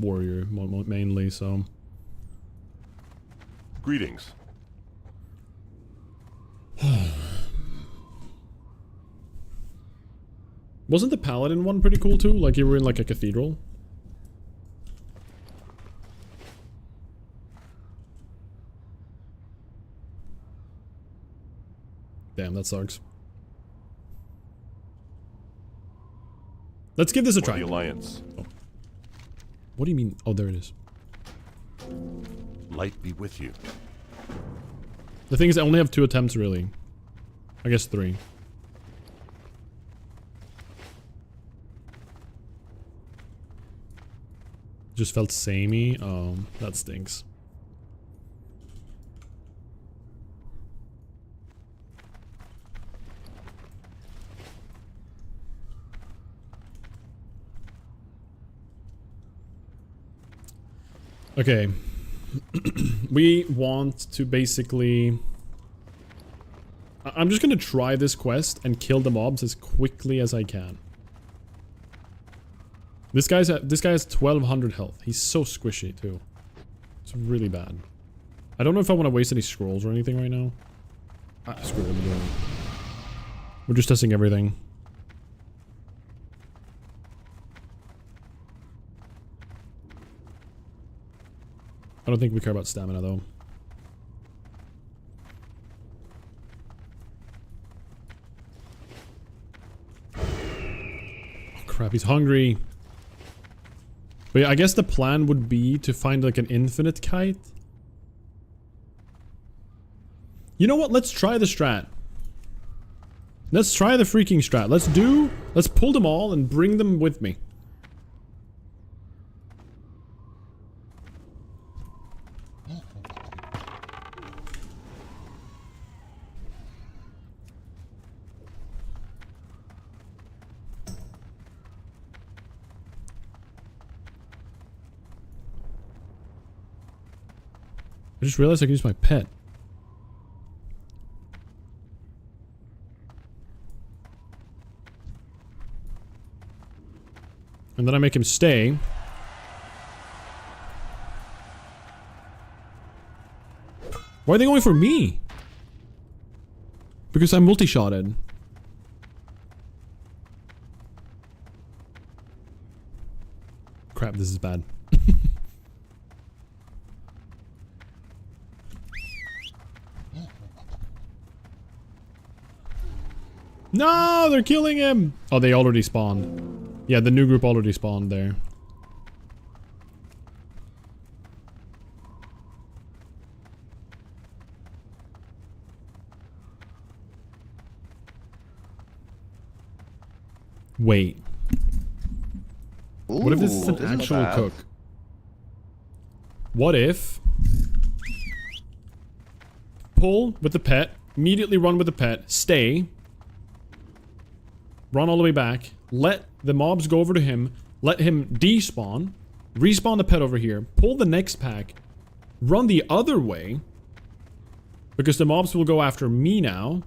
Warrior mainly, so... Greetings. Wasn't the Paladin one pretty cool too? Like you were in like a cathedral? Damn, that sucks. Let's give this a For try. the Alliance. Oh. What do you mean? Oh, there it is. Light be with you. The thing is, I only have 2 attempts, really. I guess 3. Just felt samey. Oh, that stinks. Okay. We want to basically... I'm just gonna try this quest and kill the mobs as quickly as I can. This guy has 1200 health. He's so squishy too. It's really bad. I don't know if I want to waste any scrolls or anything right now. Screw it, I'm doing it. We're just testing everything. I don't think we care about stamina though. Oh crap, he's hungry. But yeah, I guess the plan would be to find like an infinite kite. You know what? Let's try the strat. Let's try the freaking strat. Let's pull them all and bring them with me. I just realized I can use my pet. And then I make him stay. Why are they going for me? Because I'm multi-shotted. Crap, this is bad. No, they're killing him. Oh, they already spawned. Yeah, the new group already spawned there. Wait. Ooh, What if this is an isn't actual bad. cook? What if... Pull with the pet, immediately run with the pet, stay, run all the way back, let the mobs go over to him, let him despawn, respawn the pet over here, pull the next pack, run the other way, because the mobs will go after me now.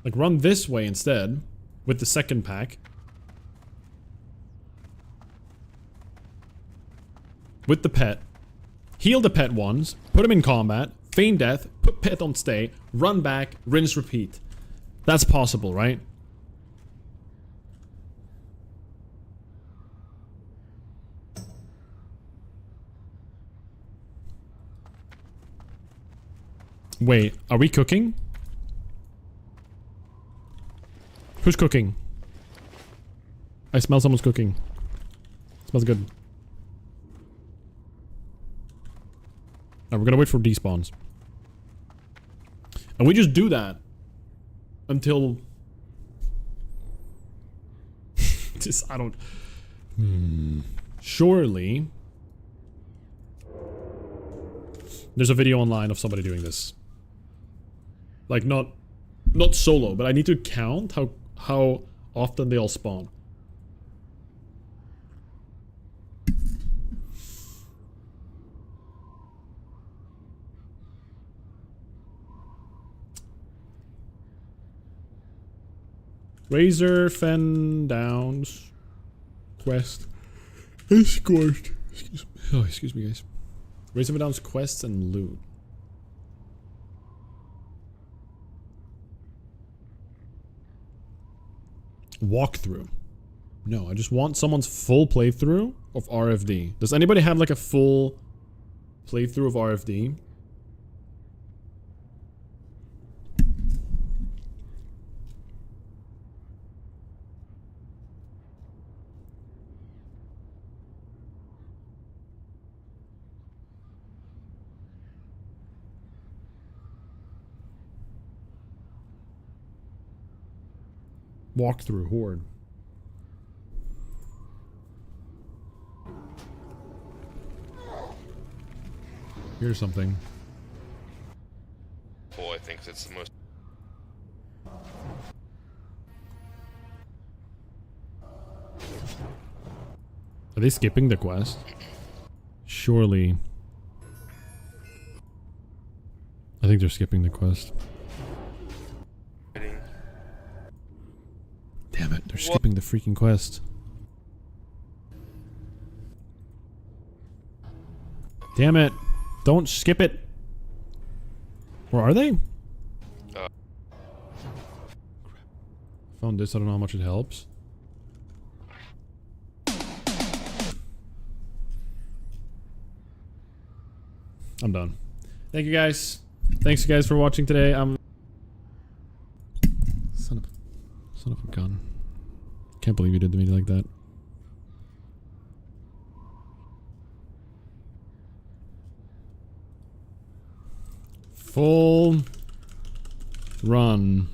Like, run this way instead, with the second pack. With the pet. Heal the pet once, put him in combat, feign death, put pet on stay, run back, rinse, repeat. That's possible, right? Wait, are we cooking? Who's cooking? I smell someone's cooking. Smells good. Alright, we're gonna wait for despawns. And we just do that until this, I don't. Surely there's a video online of somebody doing this. Like not solo, but I need to count how often they all spawn. Razor, Fen, Downs, Quest, Escort. Excuse me, guys. Razor, Fen, Downs, quests, and loot. Walkthrough. No, I just want someone's full playthrough of RFD. Does anybody have like a full playthrough of RFD? Walkthrough Horde. Here's something. Boy, thinks it's the most. Are they skipping the quest? Surely. I think they're skipping the quest. Damn it, they're skipping the freaking quest. Damn it. Don't skip it. Where are they? Found this, I don't know how much it helps. I'm done. Thank you guys. Thanks you guys for watching today. Son of a gun. Can't believe you did to me like that. Full run.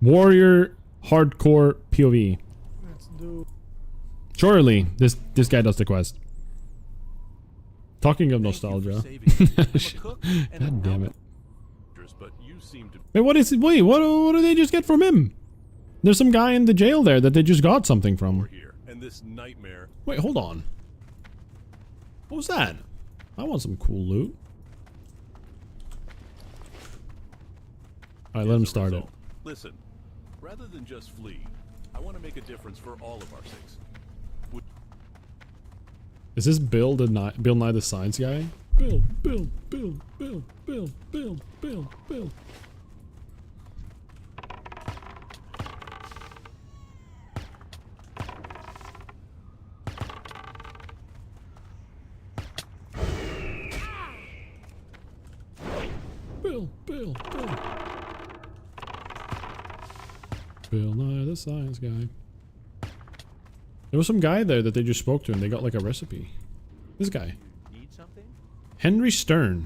Warrior hardcore POV. Let's do. Surely this guy does the quest. Talking of nostalgia. God damn it. Wait, what is it? Wait, what did they just get from him? There's some guy in the jail there that they just got something from. And this nightmare. Wait, hold on. What was that? I want some cool loot. Alright, let him start it. Listen, rather than just flee, I want to make a difference for all of our sakes. Is this Bill Nye the Science guy? Bill. Bill Nye the Science guy. There was some guy there that they just spoke to and they got like a recipe. This guy. Need something? Henry Stern.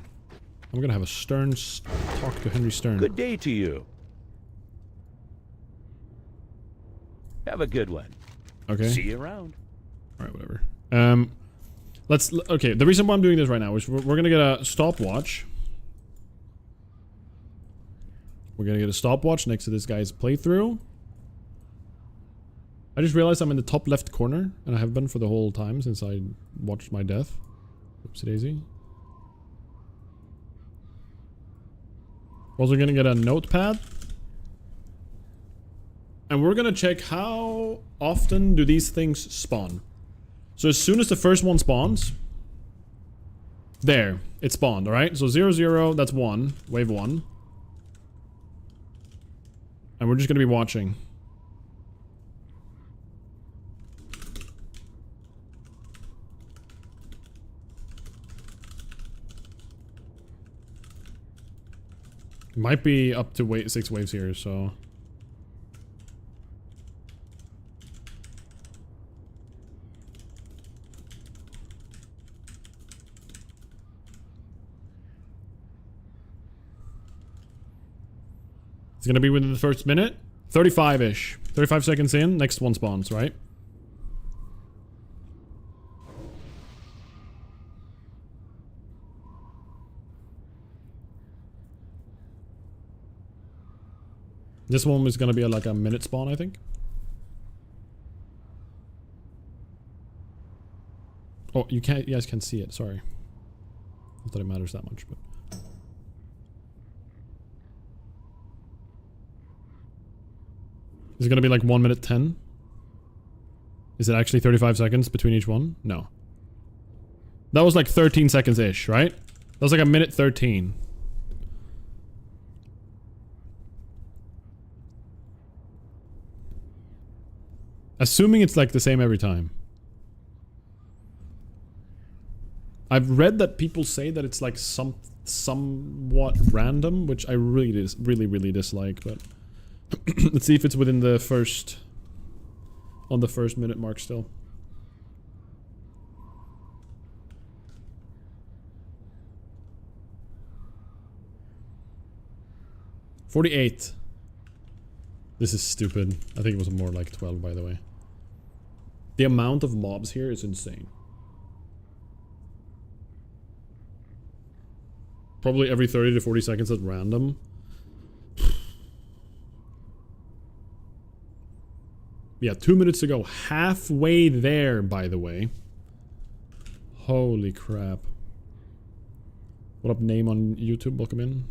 I'm gonna have a Stern talk to Henry Stern. Good day to you. Have a good one. Okay. See you around. Alright, whatever. Okay, the reason why I'm doing this right now is we're gonna get a stopwatch. We're gonna get a stopwatch next to this guy's playthrough. I just realized I'm in the top left corner, and I have been for the whole time since I watched my death. Oopsie daisy. Also gonna get a notepad. And we're gonna check how often do these things spawn. So as soon as the first one spawns, there, it spawned, alright? So 0, 0, that's 1, wave 1. And we're just gonna be watching. Might be up to 6 waves here, so... It's gonna be within the first minute. 35-ish. 35 seconds in, next one spawns, right? This one is gonna be like a minute spawn, I think. Oh, you guys can see it, sorry. Not that it matters that much, but... Is it gonna be like 1 minute 10? Is it actually 35 seconds between each one? No. That was like 13 seconds-ish, right? That was like a minute 13. Assuming it's like the same every time. I've read that people say that it's like somewhat random, which I really dislike, but let's see if it's within the first on the first minute mark still. $48. This is stupid. I think it was more like 12, by the way. The amount of mobs here is insane. Probably every 30 to 40 seconds at random. Yeah, 2 minutes to go. Halfway there, by the way. Holy crap. What up, name on YouTube? Welcome in.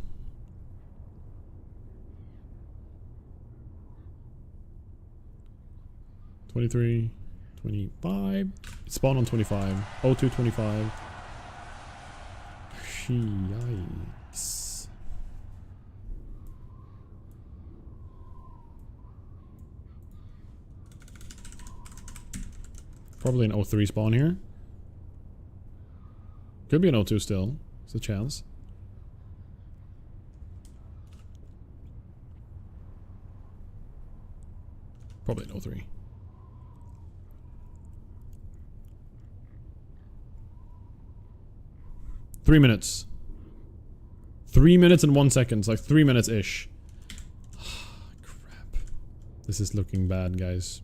$23, $25. Spawn on 25. O2 25. Yikes. Probably an O3 spawn here. Could be an O2 still. It's a chance. Probably an O3. Three minutes. 3 minutes and 1 second. It's like 3 minutes-ish. Crap. This is looking bad, guys.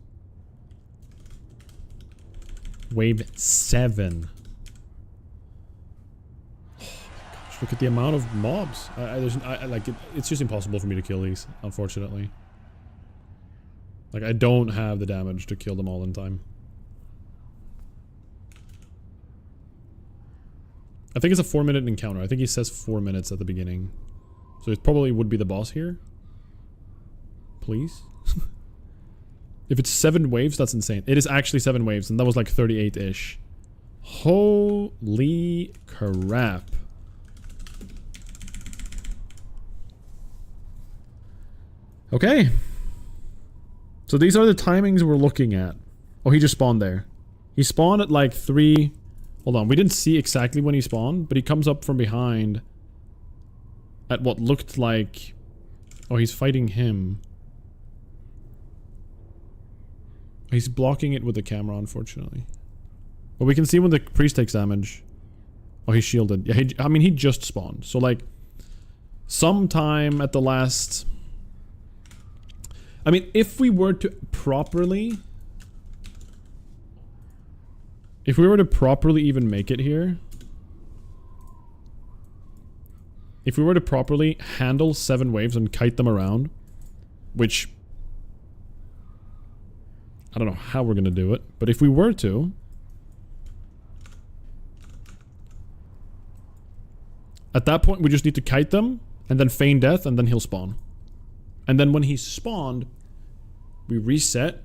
Wave 7. Oh my gosh, look at the amount of mobs. It's just impossible for me to kill these, unfortunately. Like, I don't have the damage to kill them all in time. I think it's a 4-minute encounter. I think he says 4 minutes at the beginning. So it probably would be the boss here. Please? If it's 7 waves, that's insane. It is actually 7 waves, and that was like 38-ish. Holy crap. Okay. So these are the timings we're looking at. Oh, he just spawned there. He spawned at like 3... Hold on, we didn't see exactly when he spawned, but he comes up from behind at what looked like... Oh, he's fighting him. He's blocking it with the camera, unfortunately. But we can see when the priest takes damage. Oh, he's shielded. Yeah, I mean, he just spawned. So, like, sometime at the last... I mean, if we were to properly... If we were to properly even make it here... If we were to properly handle 7 waves and kite them around... Which... I don't know how we're gonna do it, but if we were to... At that point, we just need to kite them, and then feign death, and then he'll spawn. And then when he's spawned, we reset,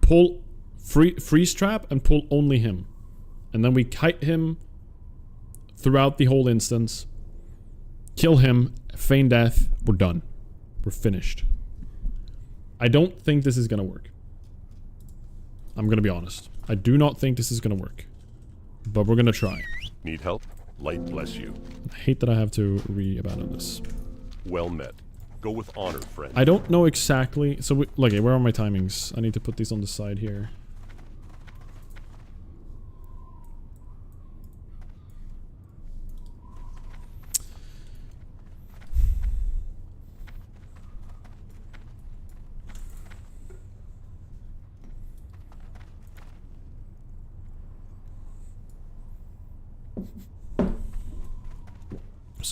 pull freeze trap, and pull only him. And then we kite him throughout the whole instance, kill him, feign death, we're done. We're finished. I don't think this is gonna work. I'm gonna be honest. I do not think this is gonna work. But we're gonna try. Need help? Light bless you. I hate that I have to re-abandon this. Well met. Go with honor, friend. I don't know exactly... So, okay, where are my timings? I need to put these on the side here.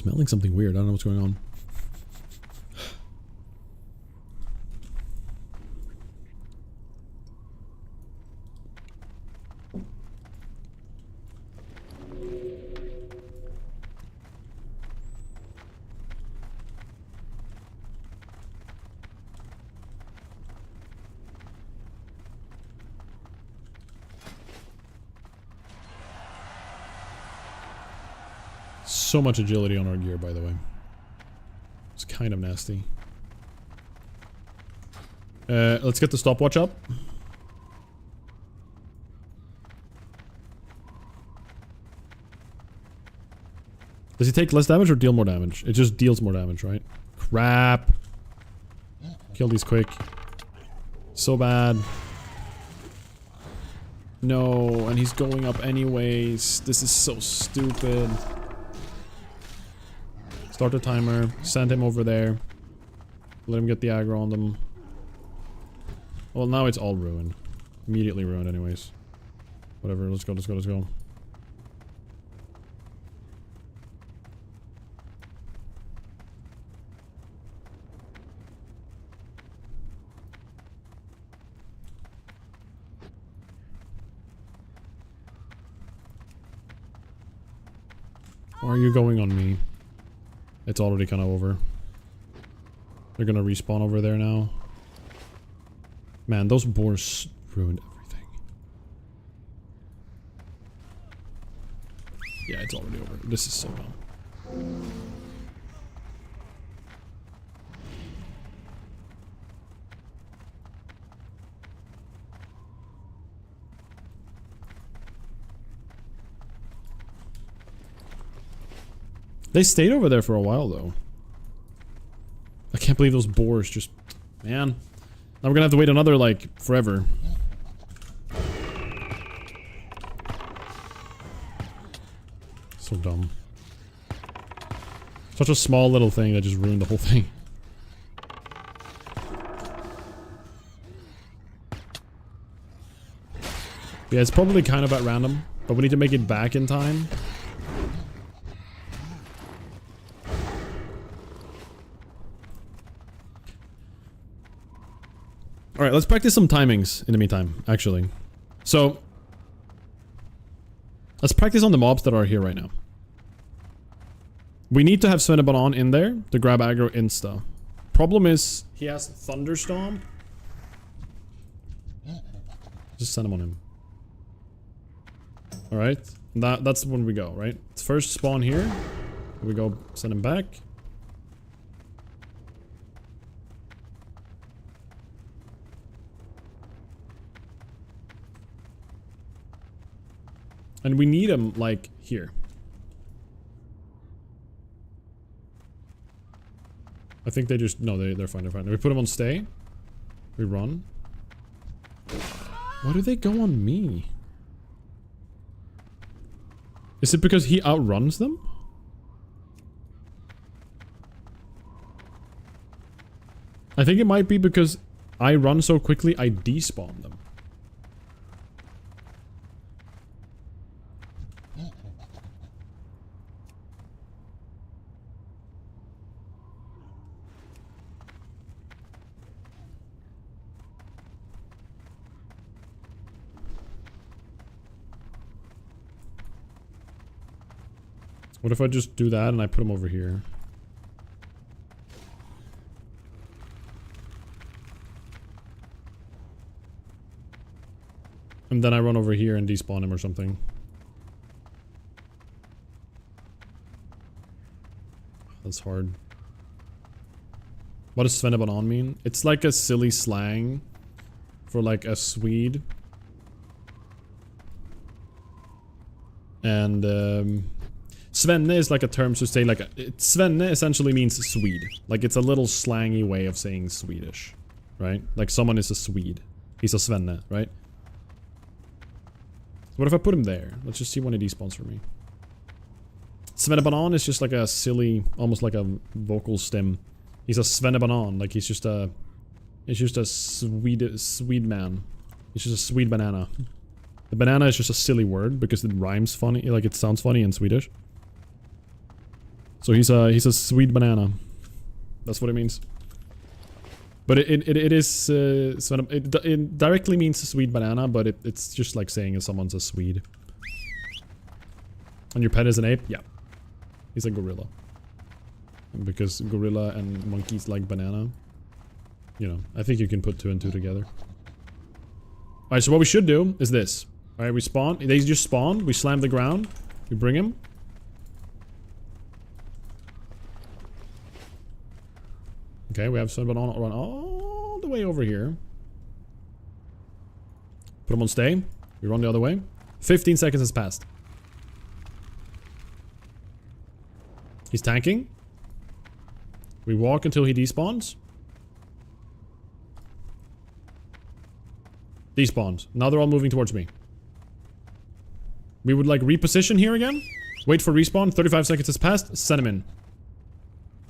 smelling something weird. I don't know what's going on. So much agility on our gear, by the way. It's kind of nasty. Let's get the stopwatch up. Does he take less damage or deal more damage? It just deals more damage, right? Crap. Kill these quick. So bad. No, and he's going up anyways. This is so stupid. Start the timer. Send him over there. Let him get the aggro on them. Well, now it's all ruined. Immediately ruined anyways. Whatever, let's go, let's go, let's go. Why are you going on me? It's already kind of over. They're gonna respawn over there now. Man, those boars ruined everything. Yeah, it's already over. This is so dumb. They stayed over there for a while, though. I can't believe those boars just... Man. Now we're gonna have to wait another, like, forever. So dumb. Such a small little thing that just ruined the whole thing. Yeah, it's probably kind of at random, but we need to make it back in time. Alright, let's practice some timings in the meantime, actually. So, let's practice on the mobs that are here right now. We need to have Svenneban on in there to grab aggro insta. Problem is, he has Thunderstomp. Just send him on him. Alright, that's when we go, right? It's first spawn here. We go send him back. And we need him, like, here. I think they just... No, they're fine, they're fine. We put him on stay. We run. Why do they go on me? Is it because he outruns them? I think it might be because I run so quickly, I despawn them. What if I just do that and I put him over here? And then I run over here and despawn him or something. That's hard. What does Svenneban on mean? It's like a silly slang for like a Swede. And Svenne is like a term to say like Svenne essentially means Swede. Like it's a little slangy way of saying Swedish, right? Like someone is a Swede. He's a Svenne, right? So what if I put him there? Let's just see when he despawns for me. Svennebanan is just like a silly, almost like a vocal stem. He's a Svennebanan, like he's just a Swede man. He's just a Swede banana. The banana is just a silly word because it rhymes funny, like it sounds funny in Swedish. So he's a sweet banana. That's what it means. But it is sort of, it directly means a sweet banana, but it's just like saying if someone's a Swede. And your pet is an ape? Yeah. He's a gorilla. Because gorilla and monkeys like banana. You know, I think you can put 2 and 2 together. Alright, so what we should do is this. Alright, we spawn. They just spawned. We slam the ground. We bring him. Okay, we have someone run all the way over here. Put him on stay. We run the other way. 15 seconds has passed. He's tanking. We walk until he despawns. Despawns. Now they're all moving towards me. We would like reposition here again. Wait for respawn. 35 seconds has passed. Send him in.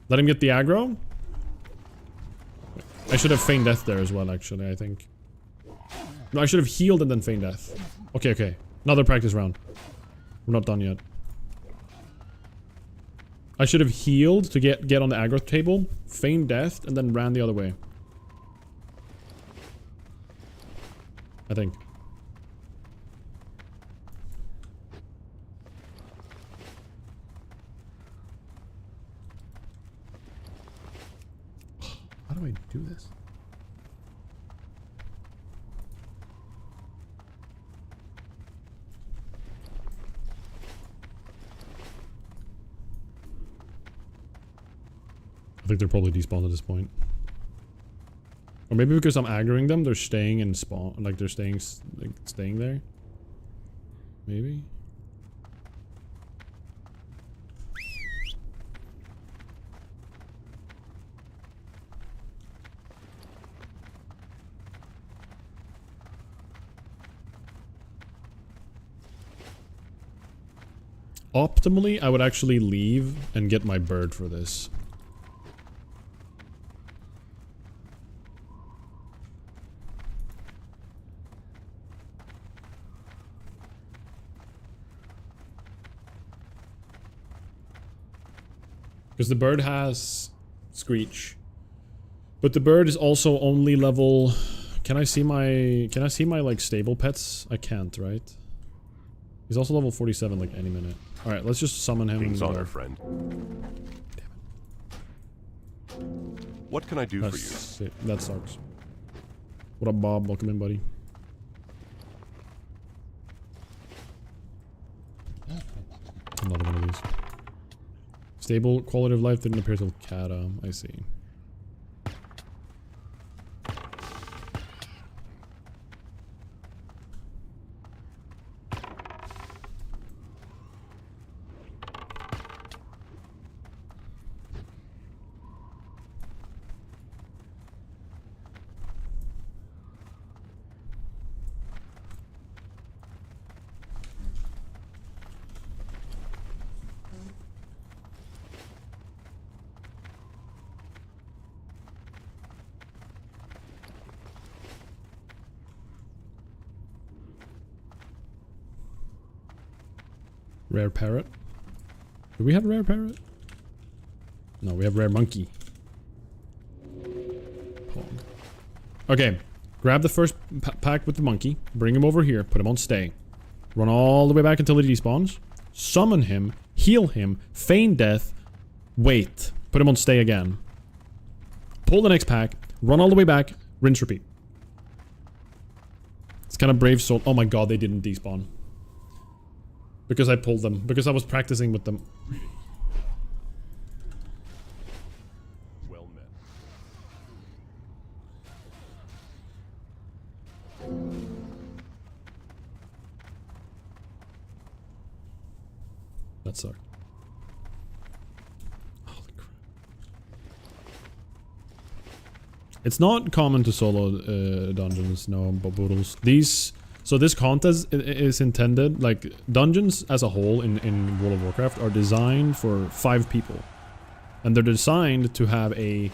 Let him get the aggro. I should have feigned death there as well, actually, I think. No, I should have healed and then feigned death. Okay, okay. Another practice round. We're not done yet. I should have healed to get on the aggro table, feigned death, and then ran the other way. I think. How do I do this? I think they're probably despawned at this point. Or maybe because I'm aggroing them, they're staying in spawn, like they're staying there. Maybe. Optimally, I would actually leave and get my bird for this. Because the bird has Screech. But the bird is also only level... Can I see my like stable pets? I can't, right? He's also level 47 like any minute. Alright, let's just summon him. King's honor, friend. What can I do for you? That sucks. What up, Bob? Welcome in, buddy. Another one of these. Stable quality of life didn't appear till Kata. I see. Rare parrot. Do we have a rare parrot? No, we have rare monkey. Pong. Okay. Grab the first pack with the monkey. Bring him over here. Put him on stay. Run all the way back until he despawns. Summon him. Heal him. Feign death. Wait. Put him on stay again. Pull the next pack. Run all the way back. Rinse, repeat. It's kind of brave soul. Oh my god, they didn't despawn. Because I pulled them. Because I was practicing with them. Well met. That sucked. Holy crap. It's not common to solo dungeons, no, boodles. These... So this contest is intended, like, dungeons as a whole in World of Warcraft are designed for 5 people. And they're designed to have a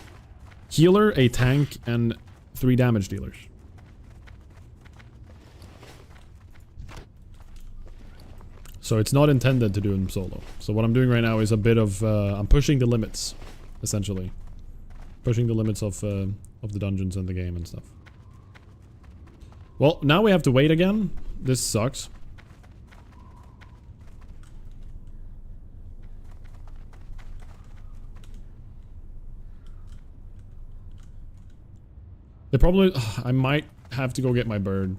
healer, a tank, and 3 damage dealers. So it's not intended to do in solo. So what I'm doing right now is a bit of I'm pushing the limits, essentially. Pushing the limits of the dungeons and the game and stuff. Well, now we have to wait again. This sucks. They probably... I might have to go get my bird.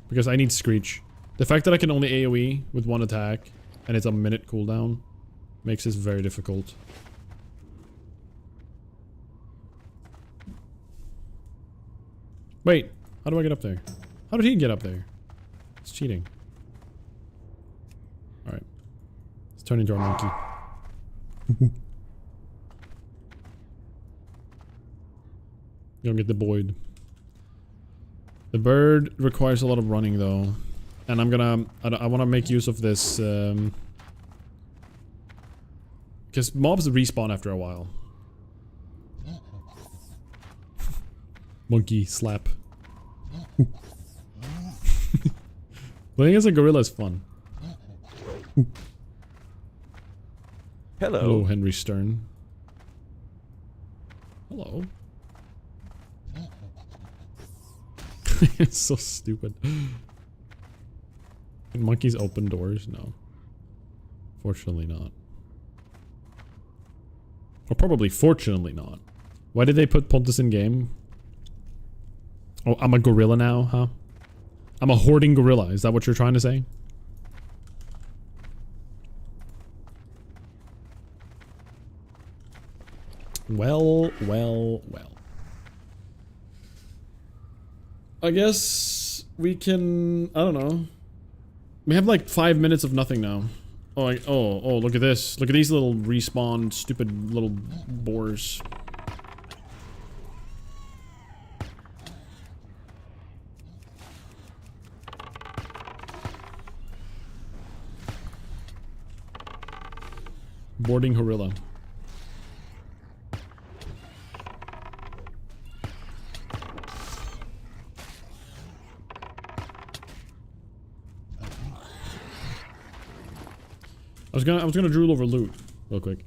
Because I need Screech. The fact that I can only AoE with one attack, and it's a minute cooldown, makes this very difficult. Wait, how do I get up there? How did he get up there? It's cheating. Alright. Let's turn into our monkey. You don't get the Boyd. The bird requires a lot of running though. And I'm gonna... I wanna make use of this, because mobs respawn after a while. Monkey slap. Playing as a gorilla is fun. Hello. Hello, Henry Stern. Hello. It's so stupid. Can monkeys open doors? No. Fortunately not. Or probably fortunately not. Why did they put Pontus in game? Oh, I'm a gorilla now, huh? I'm a hoarding gorilla. Is that what you're trying to say? Well. I guess we can... I don't know. We have like 5 minutes of nothing now. Oh, oh, look at this. Look at these little respawn, stupid little boars. Boarding gorilla. I was gonna drool over loot real quick.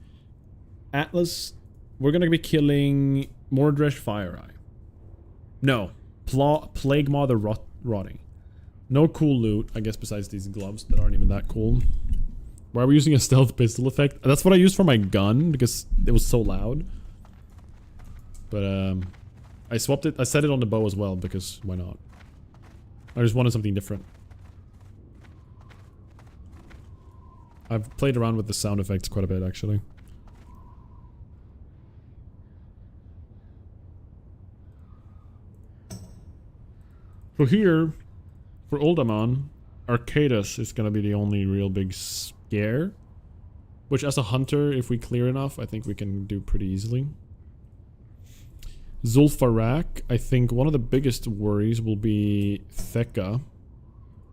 Atlas, we're gonna be killing Mordresh Fire Eye. No, Plague Maw the Rotting. No cool loot, I guess, besides these gloves that aren't even that cool. Why are we using a stealth pistol effect? That's what I used for my gun because it was so loud. But I swapped it. I set it on the bow as well because why not? I just wanted something different. I've played around with the sound effects quite a bit, actually. So here, for Uldaman, Arcadus is gonna be the only real big scare. Which, as a hunter, if we clear enough, I think we can do pretty easily. Zul'Farrak, I think one of the biggest worries will be Theka.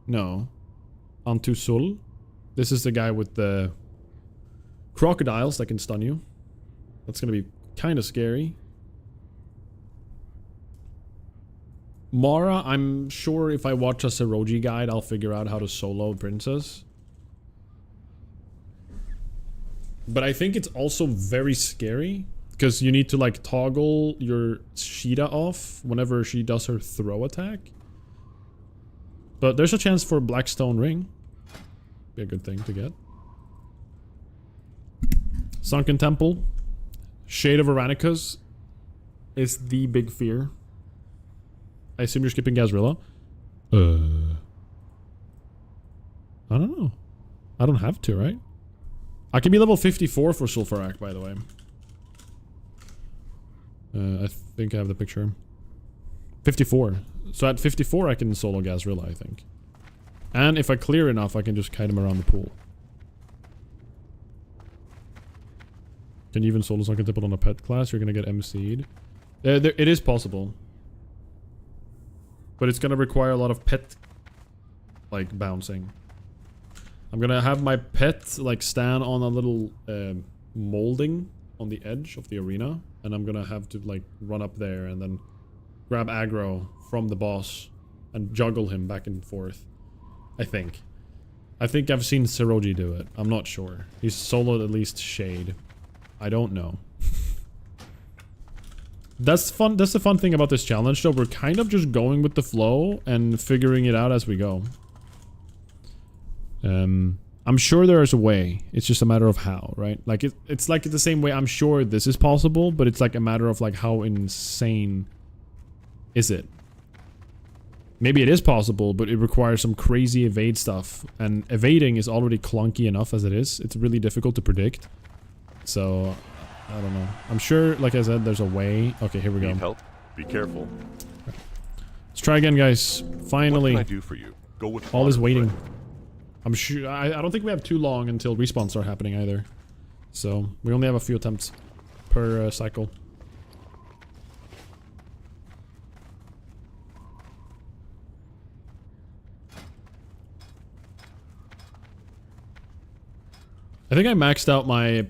No. Antusul. This is the guy with the crocodiles that can stun you. That's gonna be kind of scary. Mara, I'm sure if I watch a Seroji guide, I'll figure out how to solo Princess. But I think it's also very scary. Because you need to like toggle your Sheeta off whenever she does her throw attack. But there's a chance for Blackstone Ring. Be a good thing to get. Sunken Temple. Shade of Aranicus is the big fear. I assume you're skipping Gazrilla. I don't know. I don't have to, right? I can be level 54 for Zul'Farrak, by the way. I think I have the picture. 54. So at 54 I can solo Gazrilla, I think. And if I clear enough, I can just kite him around the pool. Can you even solo Sunken Temple on a pet class? You're gonna get MC'd. It is possible. But it's gonna require a lot of pet, like, bouncing. I'm gonna have my pet, like, stand on a little molding on the edge of the arena. And I'm gonna have to, like, run up there and then grab aggro from the boss and juggle him back and forth. I think. I think I've seen Siroji do it. I'm not sure. He's soloed at least Shade. I don't know. That's fun. That's the fun thing about this challenge, though. We're kind of just going with the flow and figuring it out as we go. I'm sure there is a way. It's just a matter of how, right? Like it's like the same way I'm sure this is possible, but it's like a matter of like how insane is it? Maybe it is possible, but it requires some crazy evade stuff, and evading is already clunky enough as it is. It's really difficult to predict. So I don't know. I'm sure, like I said, there's a way. Okay, here we go. Need help? Be careful. Let's try again, guys. Finally. What can I do for you? Go with All this honor, waiting. friend. I'm sure. I don't think we have too long until respawns start happening either. So we only have a few attempts per cycle. I think I maxed out my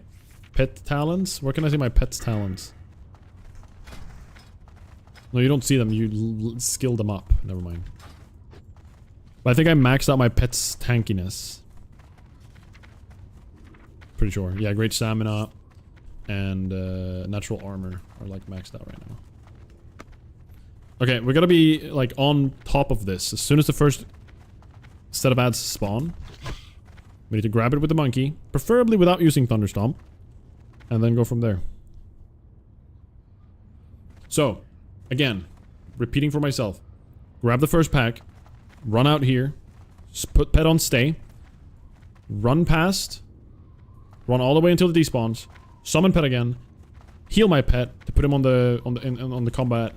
pet talents. Where can I see my pet's talents? No, you don't see them. You skill them up. Never mind. But I think I maxed out my pet's tankiness. Pretty sure. Yeah, great stamina and natural armor are like maxed out right now. Okay, we're gonna be like on top of this. As soon as the first set of ads spawn, we need to grab it with the monkey, preferably without using Thunderstomp, and then go from there. So, again, repeating for myself. Grab the first pack, run out here, put pet on stay, run past, run all the way until it despawns, summon pet again, heal my pet to put him on the combat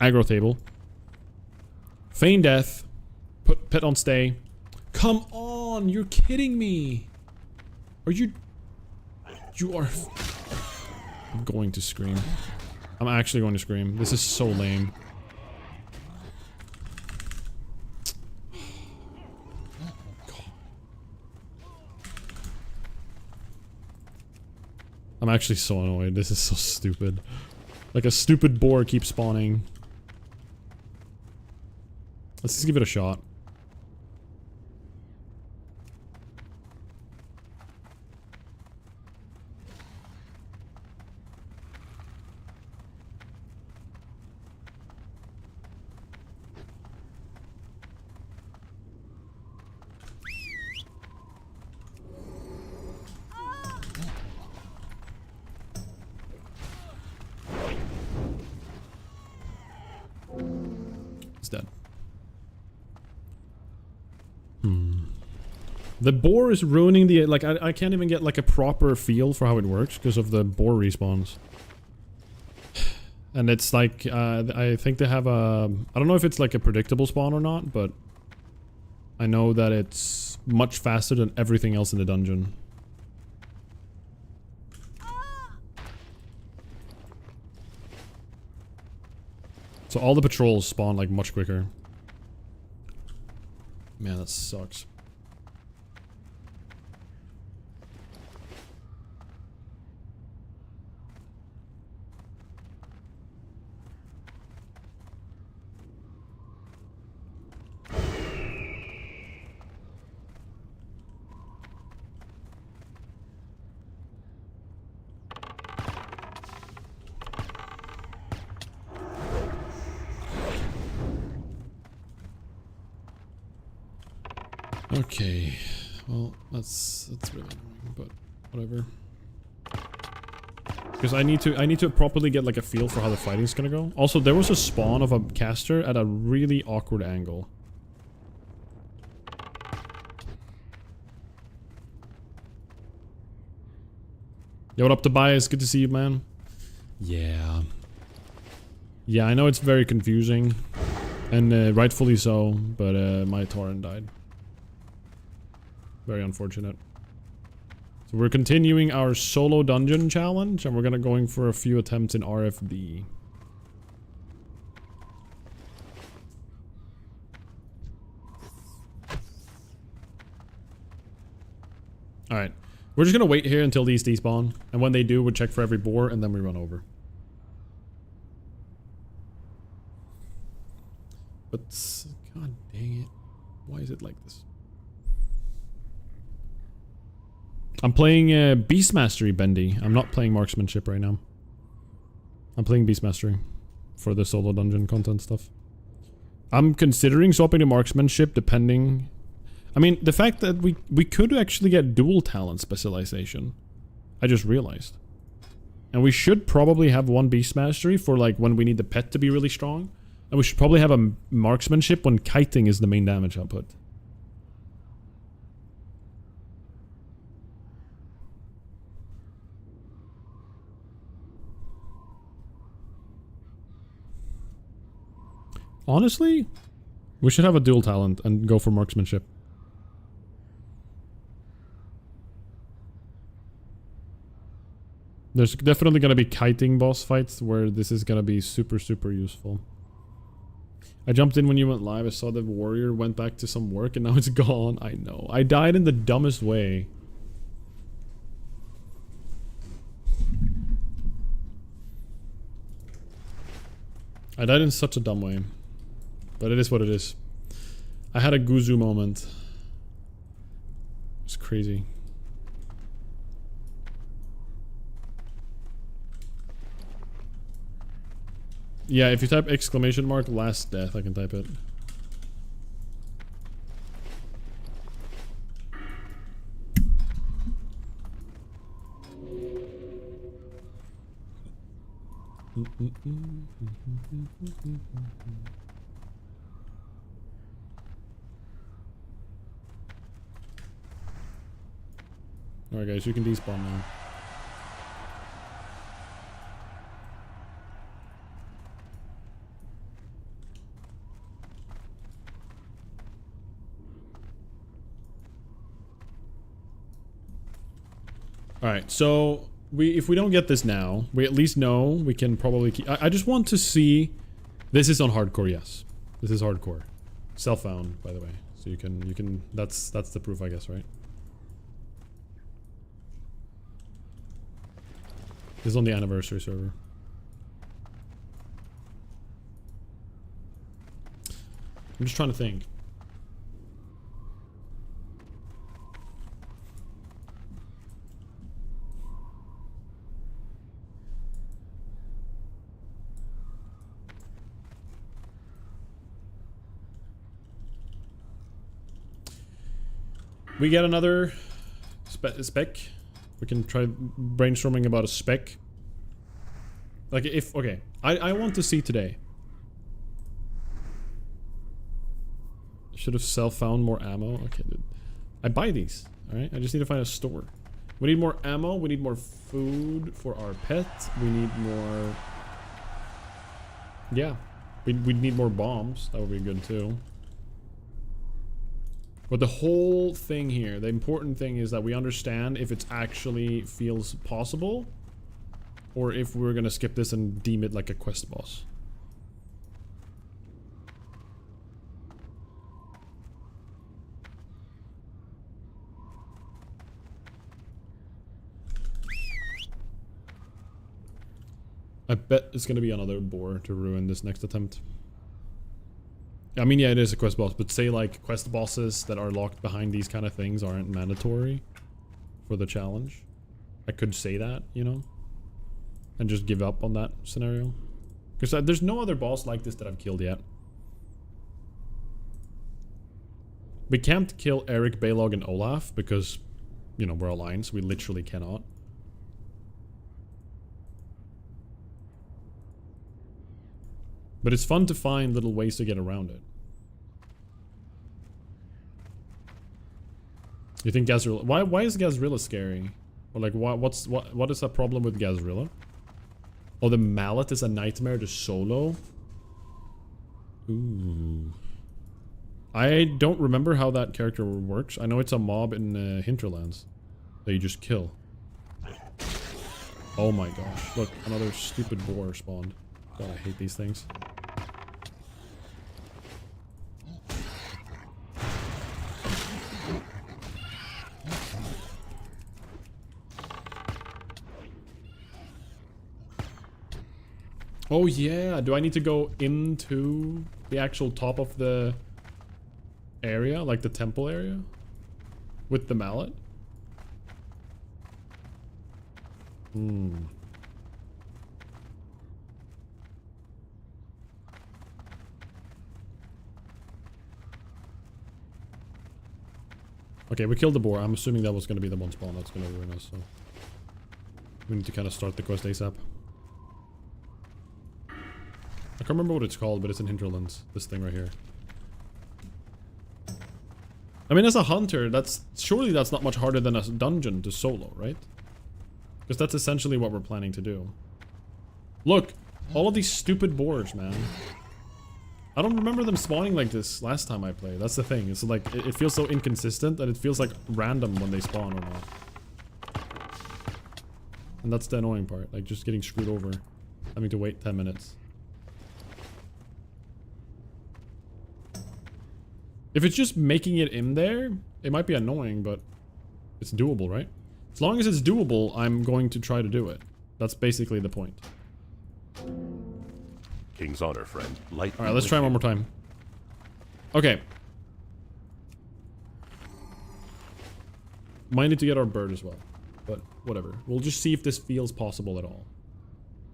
aggro table, feign death, put pet on stay. Come on, you're kidding me. Are you... You are... I'm going to scream. I'm actually going to scream. This is so lame. I'm actually so annoyed. This is so stupid. Like a stupid boar keeps spawning. Let's just give it a shot. Dead. The boar is ruining the... Like, I can't even get, like, a proper feel for how it works because of the boar respawns. And it's like, I think they have a... I don't know if it's, like, a predictable spawn or not, but... I know that it's much faster than everything else in the dungeon. So all the patrols spawn like much quicker. Man, that sucks. Okay, well, that's really annoying, but whatever. Because I need to properly get like a feel for how the fighting's gonna go. Also, there was a spawn of a caster at a really awkward angle. Yo, what up, Tobias? Good to see you, man. Yeah. Yeah, I know it's very confusing. And rightfully so, but my torrent died. Very unfortunate. So we're continuing our solo dungeon challenge, and we're gonna going for a few attempts in RFD. Alright. We're just gonna wait here until these despawn, and when they do, we'll check for every boar, and then we run over. But... God dang it. Why is it like this? I'm playing Beast Mastery, Bendy. I'm not playing Marksmanship right now. I'm playing Beast Mastery for the solo dungeon content stuff. I'm considering swapping to Marksmanship depending... I mean, the fact that we could actually get dual talent specialization. I just realized. And we should probably have one Beast Mastery for like when we need the pet to be really strong. And we should probably have a Marksmanship when kiting is the main damage output. Honestly, we should have a dual talent and go for Marksmanship. There's definitely gonna be kiting boss fights where this is gonna be super, super useful. I jumped in when you went live. I saw the warrior went back to some work and now it's gone. I know. I died in the dumbest way. I died in such a dumb way. But it is what it is. I had a Guzu moment. It's crazy. Yeah, if you type exclamation mark last death, I can type it. Alright guys, you can despawn now. Alright, so if we don't get this now, we at least know we can probably keep... I just want to see... This is on hardcore, yes. This is hardcore. Self-found, by the way. So you can... That's the proof, I guess, right? This is on the anniversary server. I'm just trying to think. We get another spec. We can try brainstorming about a spec. Like if, okay, I want to see today. Should have self-found more ammo. Okay, dude. I buy these, alright? I just need to find a store. We need more ammo, we need more food for our pet. We need more... Yeah. We need more bombs. That would be good too. But the whole thing here, the important thing is that we understand if it actually feels possible or if we're gonna skip this and deem it like a quest boss. I bet it's gonna be another boar to ruin this next attempt. I mean, yeah, it is a quest boss, but say like quest bosses that are locked behind these kind of things aren't mandatory for the challenge. I could say that, you know, and just give up on that scenario. Because there's no other boss like this that I've killed yet. We can't kill Eric, Balog, and Olaf because, you know, we're aligned, so we literally cannot. But it's fun to find little ways to get around it. You think Gazrilla... Why is Gazrilla scary? Or like, what is the problem with Gazrilla? Oh, the mallet is a nightmare to solo? Ooh. I don't remember how that character works. I know it's a mob in Hinterlands that you just kill. Oh my gosh. Look, another stupid boar spawned. God, I hate these things. Oh yeah, do I need to go into the actual top of the area, like the temple area? With the mallet? Okay, we killed the boar. I'm assuming that was going to be the one spawn that's going to ruin us, so... We need to kind of start the quest ASAP. I can't remember what it's called, but it's in Hinterlands. This thing right here. I mean, as a hunter, surely that's not much harder than a dungeon to solo, right? Because that's essentially what we're planning to do. Look! All of these stupid boars, man. I don't remember them spawning like this last time I played. That's the thing. It's like, it feels so inconsistent that it feels like random when they spawn or not. And that's the annoying part. Like, just getting screwed over. Having to wait 10 minutes. If it's just making it in there, it might be annoying, but it's doable, right? As long as it's doable, I'm going to try to do it. That's basically the point. King's honor, friend. Light. Alright, let's try one more time. Okay. Might need to get our bird as well. But whatever. We'll just see if this feels possible at all.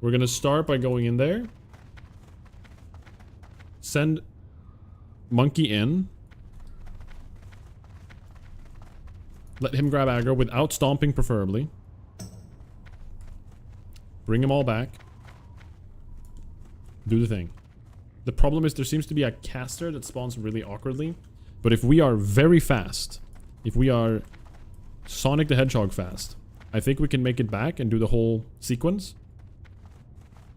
We're gonna start by going in there. Send monkey in. Let him grab aggro without stomping, preferably. Bring them all back. Do the thing. The problem is there seems to be a caster that spawns really awkwardly. But if we are very fast, if we are Sonic the Hedgehog fast, I think we can make it back and do the whole sequence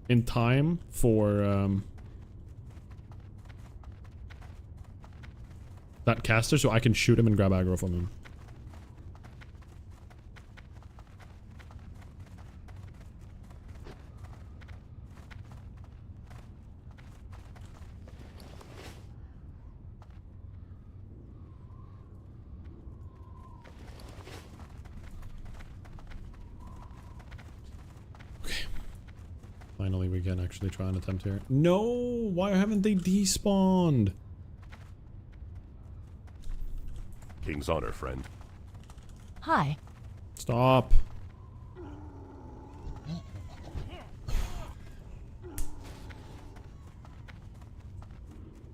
in time for that caster, so I can shoot him and grab aggro from him. Finally, we can actually try an attempt here. No! Why haven't they despawned? King's honor, friend. Hi. Stop.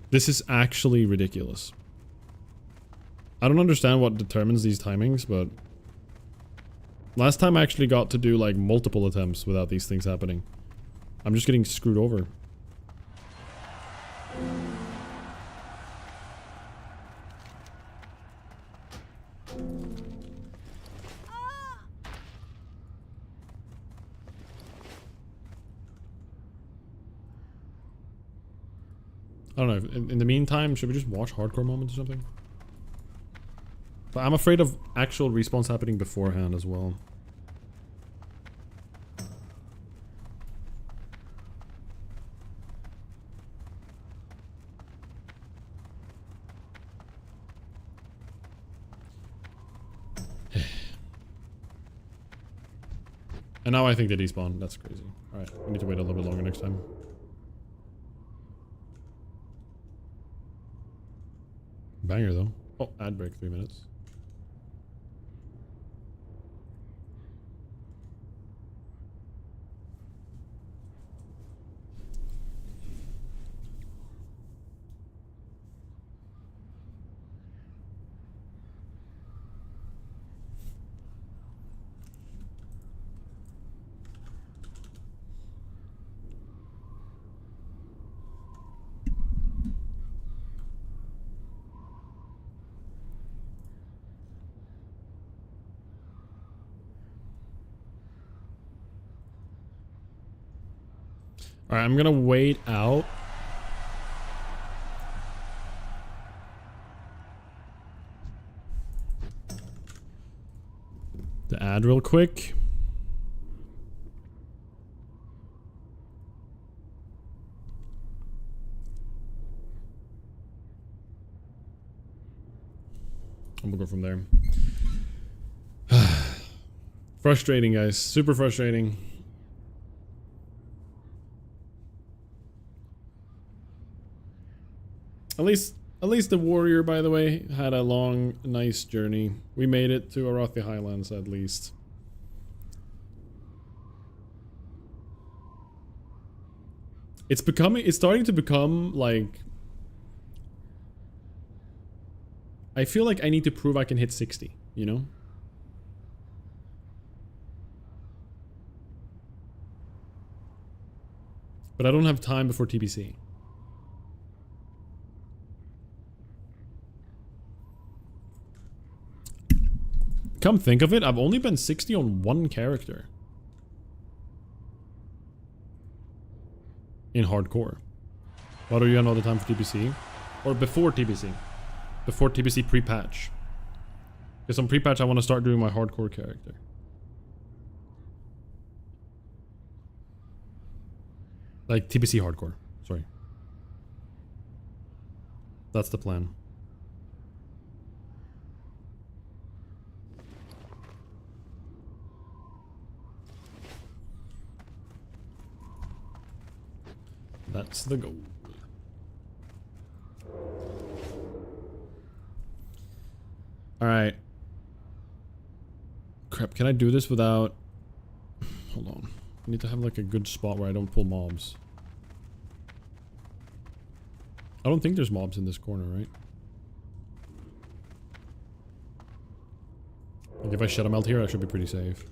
This is actually ridiculous. I don't understand what determines these timings, but... Last time I actually got to do, like, multiple attempts without these things happening. I'm just getting screwed over. I don't know. In the meantime, should we just watch hardcore moments or something? But I'm afraid of actual respawns happening beforehand as well. And now I think they despawn. That's crazy. Alright, we need to wait a little bit longer next time. Banger though. Oh, ad break 3 minutes. Alright, I'm gonna wait out. The ad real quick. And we'll go from there. Frustrating, guys. Super frustrating. At least the warrior, by the way, had a long, nice journey. We made it to Arathi Highlands, at least. It's starting to become like, I feel like I need to prove I can hit 60, you know? But I don't have time before TBC. Come think of it, I've only been 60 on one character. In hardcore. What are you on all the time for TBC? Or before TBC? Before TBC pre-patch. Because on pre-patch I want to start doing my hardcore character. Like TBC hardcore, sorry. That's the plan. That's the goal. Alright. Crap, can I do this without... Hold on. I need to have like a good spot where I don't pull mobs. I don't think there's mobs in this corner, right? Like if I Shadow Melt here, I should be pretty safe.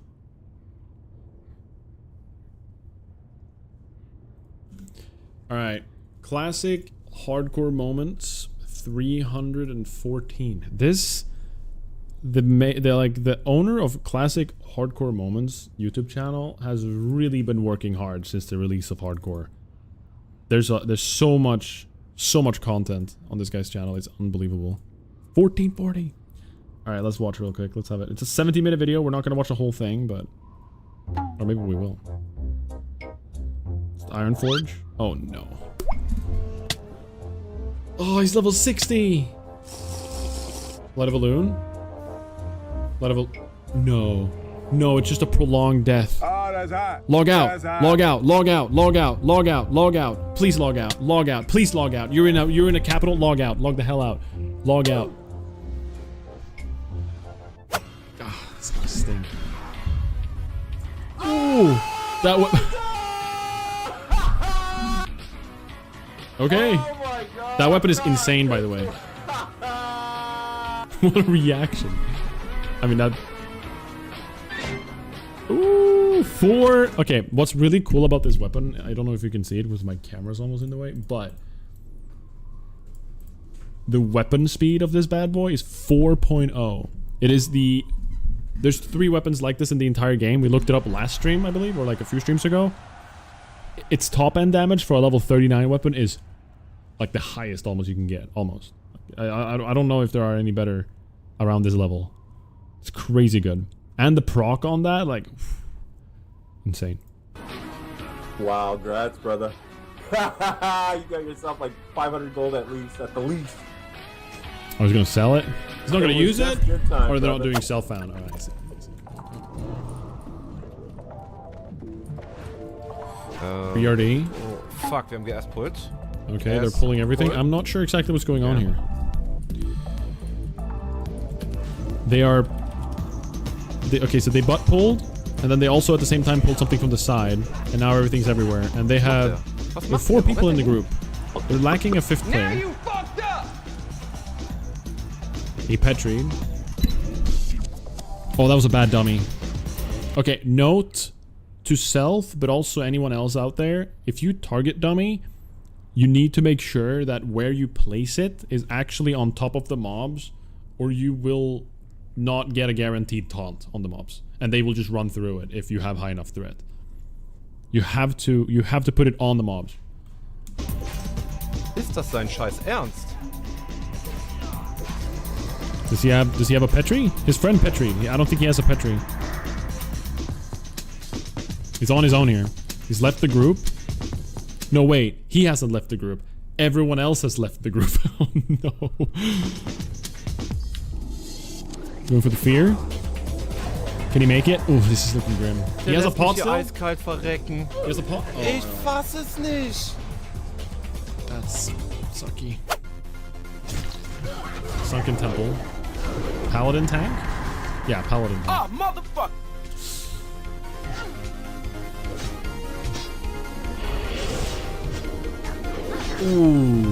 Alright. Classic hardcore moments 314. This... The owner of Classic Hardcore Moments YouTube channel has really been working hard since the release of hardcore. There's so much content on this guy's channel. It's unbelievable. 1440. All right, let's watch real quick. Let's have it. It's a 70-minute video. We're not gonna watch the whole thing, but or maybe we will. It's Iron Forge. Oh no. Oh, he's level 60. Light of a Loon. No. No, it's just a prolonged death. Oh, that's hot. Log out. That's hot. Log out. Log out. Log out. Log out. Log out. Please log out. Log out. Please log out. You're in a capital. Log out. Log the hell out. Log out. Ah, it's gonna stink. Ooh. That okay. Oh my God. That weapon is insane, by the way. What a reaction. I mean, that... Ooh, 4... Okay, what's really cool about this weapon, I don't know if you can see it because my camera's almost in the way, but... The weapon speed of this bad boy is 4.0. It is the... There's 3 weapons like this in the entire game. We looked it up last stream, I believe, or like a few streams ago. Its top end damage for a level 39 weapon is... like the highest almost you can get, almost. I don't know if there are any better around this level. It's crazy good. And the proc on that, like, insane. Wow, grats, brother. You got yourself like 500 gold at least, at the least. I was gonna sell it. He's not gonna use it? Your time, Or they're not brother. doing self-found. Alright, I see. BRD. Oh, fuck, wir haben erst put. Okay, Yes. they're pulling everything. Pull. I'm not sure exactly what's going on here. They are... okay, so they butt pulled, and then they also at the same time pulled something from the side, and now everything's everywhere. And they have... There are 4 people in the group. They're lacking a 5th player. Now you fucked up. A Petri. Oh, that was a bad dummy. Okay, note to self, but also anyone else out there, if you target dummy, you need to make sure that where you place it is actually on top of the mobs, or you will not get a guaranteed taunt on the mobs, and they will just run through it if you have high enough threat. You have to put it on the mobs. Ist das sein Scheiß Ernst? Does he have a Petri? His friend Petri. I don't think he has a Petri. He's on his own here. He's left the group. No, wait. He hasn't left the group. Everyone else has left the group. Oh no. Going for the fear. Can he make it? Oh, this is looking grim. He has a pot still? Eiskalt verrecken. He has a pot? Oh, Ich no. fass es nicht. That's sucky. Sunken Temple. Paladin tank? Yeah, Paladin tank. Ah, motherfucker. Ooh.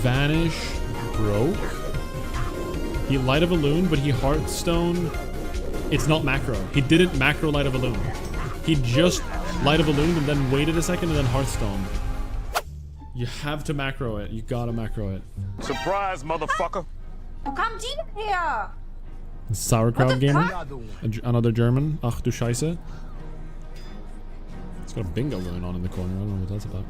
Vanish. Broke. He Light of a Loon, but he Hearthstone. It's not macro. He didn't macro Light of a Loon. He just Light of a Loon and then waited a second and then Hearthstone. You have to macro it. You gotta macro it. Surprise, motherfucker. Come here! Sauerkraut gamer. Another German. Ach du Scheiße. It's got a bingo going on in the corner. I don't know what that's about.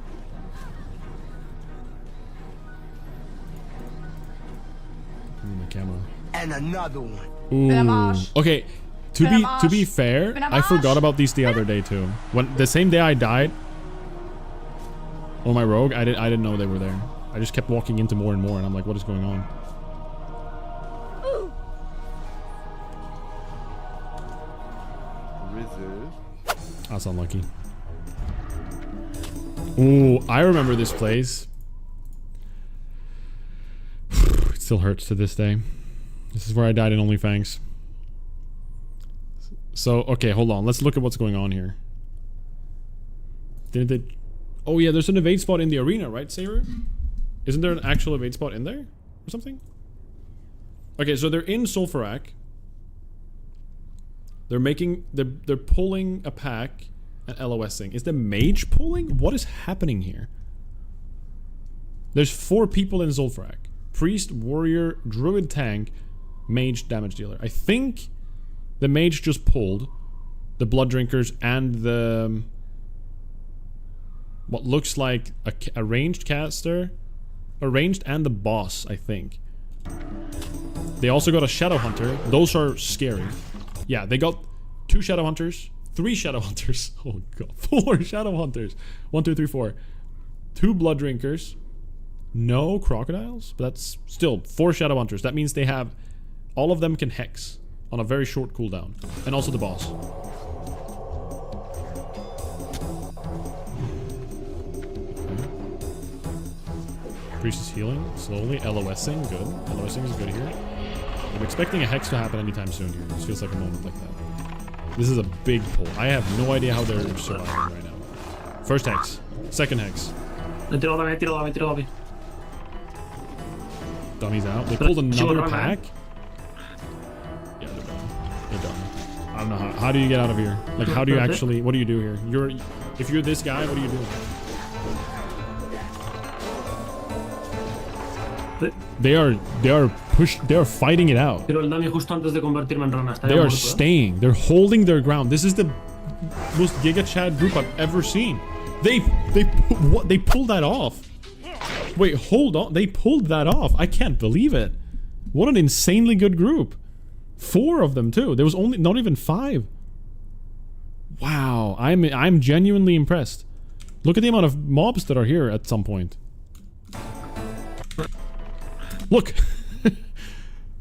In the camera. And another one. Ooh. Okay. To be fair, I forgot about these the other day too. When the same day I died. Oh, my rogue. I didn't know they were there. I just kept walking into more and more, and I'm like, what is going on? That's unlucky. Ooh, I remember this place. It still hurts to this day. This is where I died in Onlyfangs. So, okay, hold on. Let's look at what's going on here. Didn't they... Oh yeah, there's an evade spot in the arena, right, Saber? Isn't there an actual evade spot in there? Or something? Okay, so they're in Sulfurak. They're making... They're pulling a pack and LOSing. Is the mage pulling? What is happening here? There's 4 people in Sulfurak. Priest, warrior, druid tank, mage, damage dealer. I think the mage just pulled the blood drinkers and the... what looks like a ranged caster. A ranged and the boss, I think. They also got a shadow hunter. Those are scary. Yeah, they got 2 shadow hunters, 3 shadow hunters. Oh god, 4 shadow hunters. 1, 2, 3, 4. 2 blood drinkers. No crocodiles, but that's still 4 shadow hunters. That means they have... all of them can hex on a very short cooldown. And also the boss. Priest is healing slowly. LOSing, good. LOSing is good here. I'm expecting a hex to happen anytime soon here. This feels like a moment like that. This is a big pull. I have no idea how they're surviving right now. First hex. Second hex. Dummy's out. They pulled another pack. Yeah, they're done. They're done. I don't know how do you get out of here? Like, how do you actually... what do you do here? If you're this guy, what do you do? They are fighting it out. They are staying. They're holding their ground. This is the most Giga Chad group I've ever seen. They pulled that off. Wait, hold on. They pulled that off. I can't believe it. What an insanely good group. 4 of them too. There was only not even 5. Wow, I'm genuinely impressed. Look at the amount of mobs that are here at some point. Look.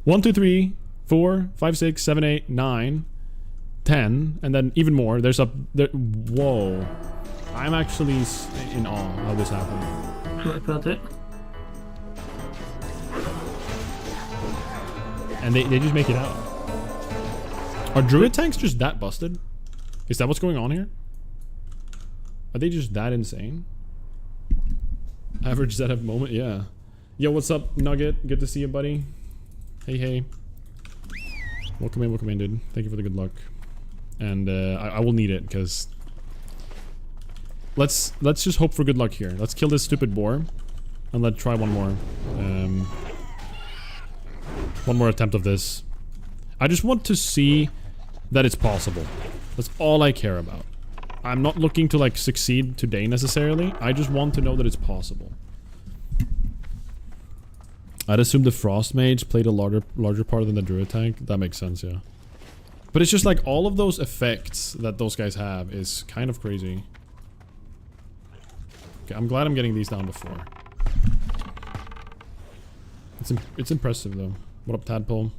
1, 2, 3, 4, 5, 6, 7, 8, 9, 10, and then even more. There's a whoa. I'm actually in awe how this happened. And they just make it out. Are druid tanks just that busted? Is that what's going on here? Are they just that insane? Average ZF moment, yeah. Yo, what's up, Nugget? Good to see you, buddy. Hey, hey. Welcome in, dude. Thank you for the good luck. And I will need it, because... Let's just hope for good luck here. Let's kill this stupid boar. And let's try one more. One more attempt of this. I just want to see that it's possible. That's all I care about. I'm not looking to, like, succeed today, necessarily. I just want to know that it's possible. I'd assume the Frost Mage played a larger part than the Druid tank. That makes sense, yeah. But it's just like all of those effects that those guys have is kind of crazy. Okay, I'm glad I'm getting these down before. It's impressive though. What up, Tadpole?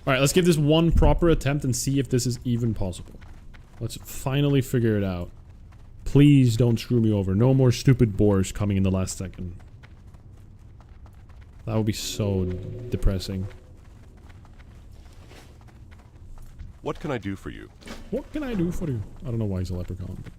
Alright, let's give this one proper attempt and see if this is even possible. Let's finally figure it out. Please don't screw me over. No more stupid boars coming in the last second. That would be so depressing. What can I do for you? What can I do for you? I don't know why he's a leprechaun. But...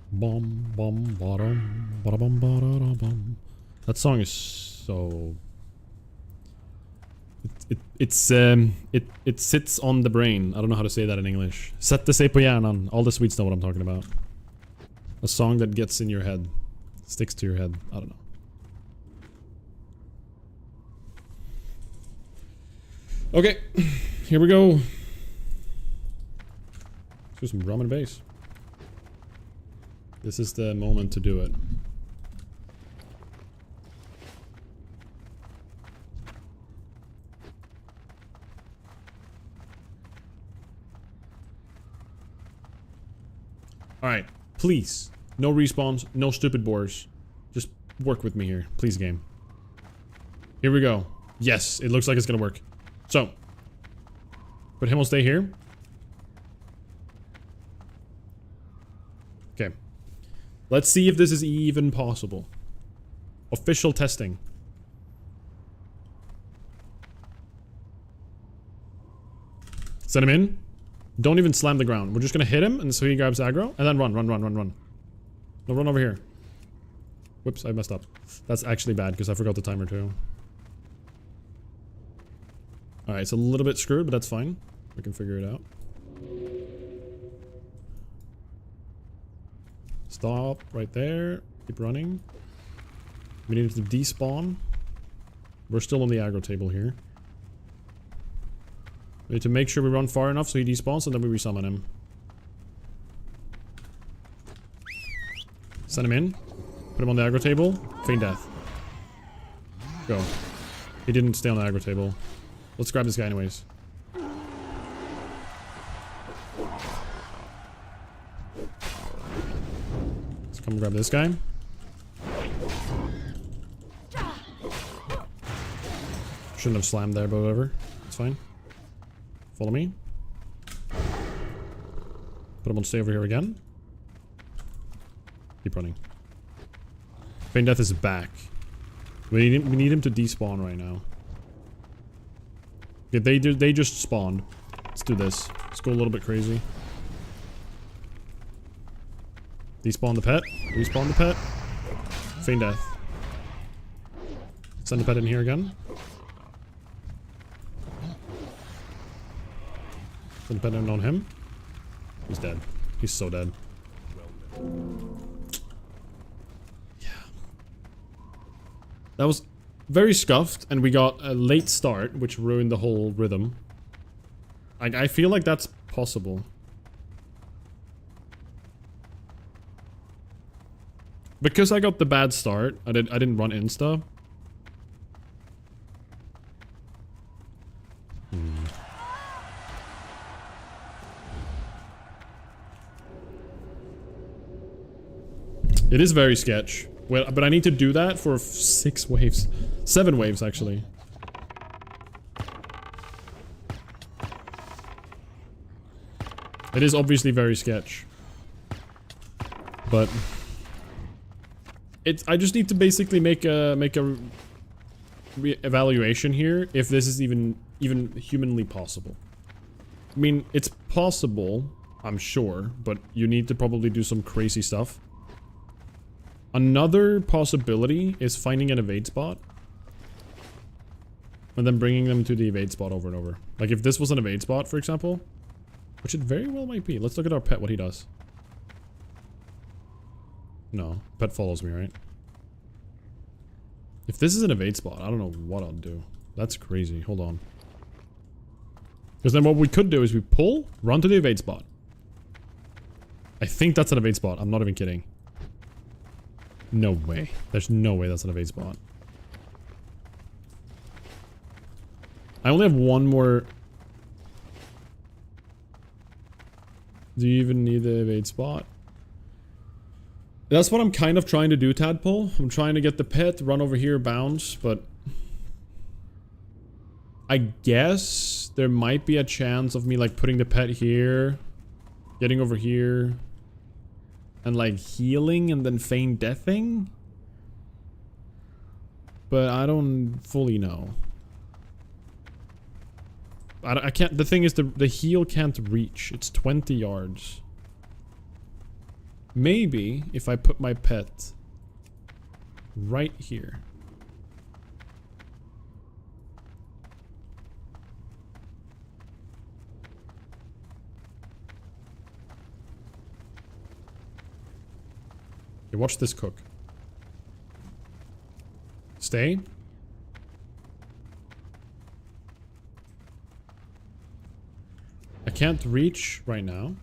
Bum bum bottom bum bum. That song is so. It sits on the brain. I don't know how to say that in English. Sätter sig på hjärnan. All the Swedes know what I'm talking about. A song that gets in your head, sticks to your head. I don't know. Okay, here we go. Let's do some drum and bass. This is the moment to do it. Alright, please. No respawns, no stupid boars. Just work with me here. Please, game. Here we go. Yes, it looks like it's gonna work. So, but him will stay here. Okay. Let's see if this is even possible. Official testing. Send him in. Don't even slam the ground. We're just gonna hit him and so he grabs aggro. And then run. No, run over here. Whoops, I messed up. That's actually bad because I forgot the timer too. Alright, it's a little bit screwed, but that's fine. We can figure it out. Stop right there. Keep running. We need to despawn. We're still on the aggro table here. We need to make sure we run far enough so he despawns and then we resummon him. Send him in. Put him on the aggro table. Feign death. Go. He didn't stay on the aggro table. Let's grab this guy anyways. Let's come grab this guy. Shouldn't have slammed there, but whatever. It's fine. Follow me. Put him on stay over here again. Keep running. Feign death is back. We need him to despawn right now. Yeah, they just spawned. Let's do this. Let's go a little bit crazy. Despawn the pet. Respawn the pet. Feign death. Send the pet in here again. Send the pet in on him. He's dead. He's so dead. Yeah. That was very scuffed, and we got a late start, which ruined the whole rhythm. I feel like that's possible. Because I got the bad start, I didn't run insta. It is very sketch. Well, but I need to do that for 6 waves. 7 waves, actually. It is obviously very sketch. But... I just need to basically make a evaluation here if this is even humanly possible. I mean, it's possible, I'm sure, but you need to probably do some crazy stuff. Another possibility is finding an evade spot. And then bringing them to the evade spot over and over. Like if this was an evade spot, for example. Which it very well might be. Let's look at our pet, what he does. No, pet follows me, right? If this is an evade spot, I don't know what I'll do. That's crazy. Hold on. Because then what we could do is we pull, run to the evade spot. I think that's an evade spot. I'm not even kidding. No way. There's no way that's an evade spot. I only have one more. Do you even need the evade spot? That's what I'm kind of trying to do, Tadpole. I'm trying to get the pet, run over here, bounce, but... I guess there might be a chance of me, like, putting the pet here, getting over here, and, like, healing and then feign deathing? But I don't fully know. I can't... The thing is, the heal can't reach. It's 20 yards. Maybe if I put my pet right here. Okay, watch this cook. Stay. I can't reach right now.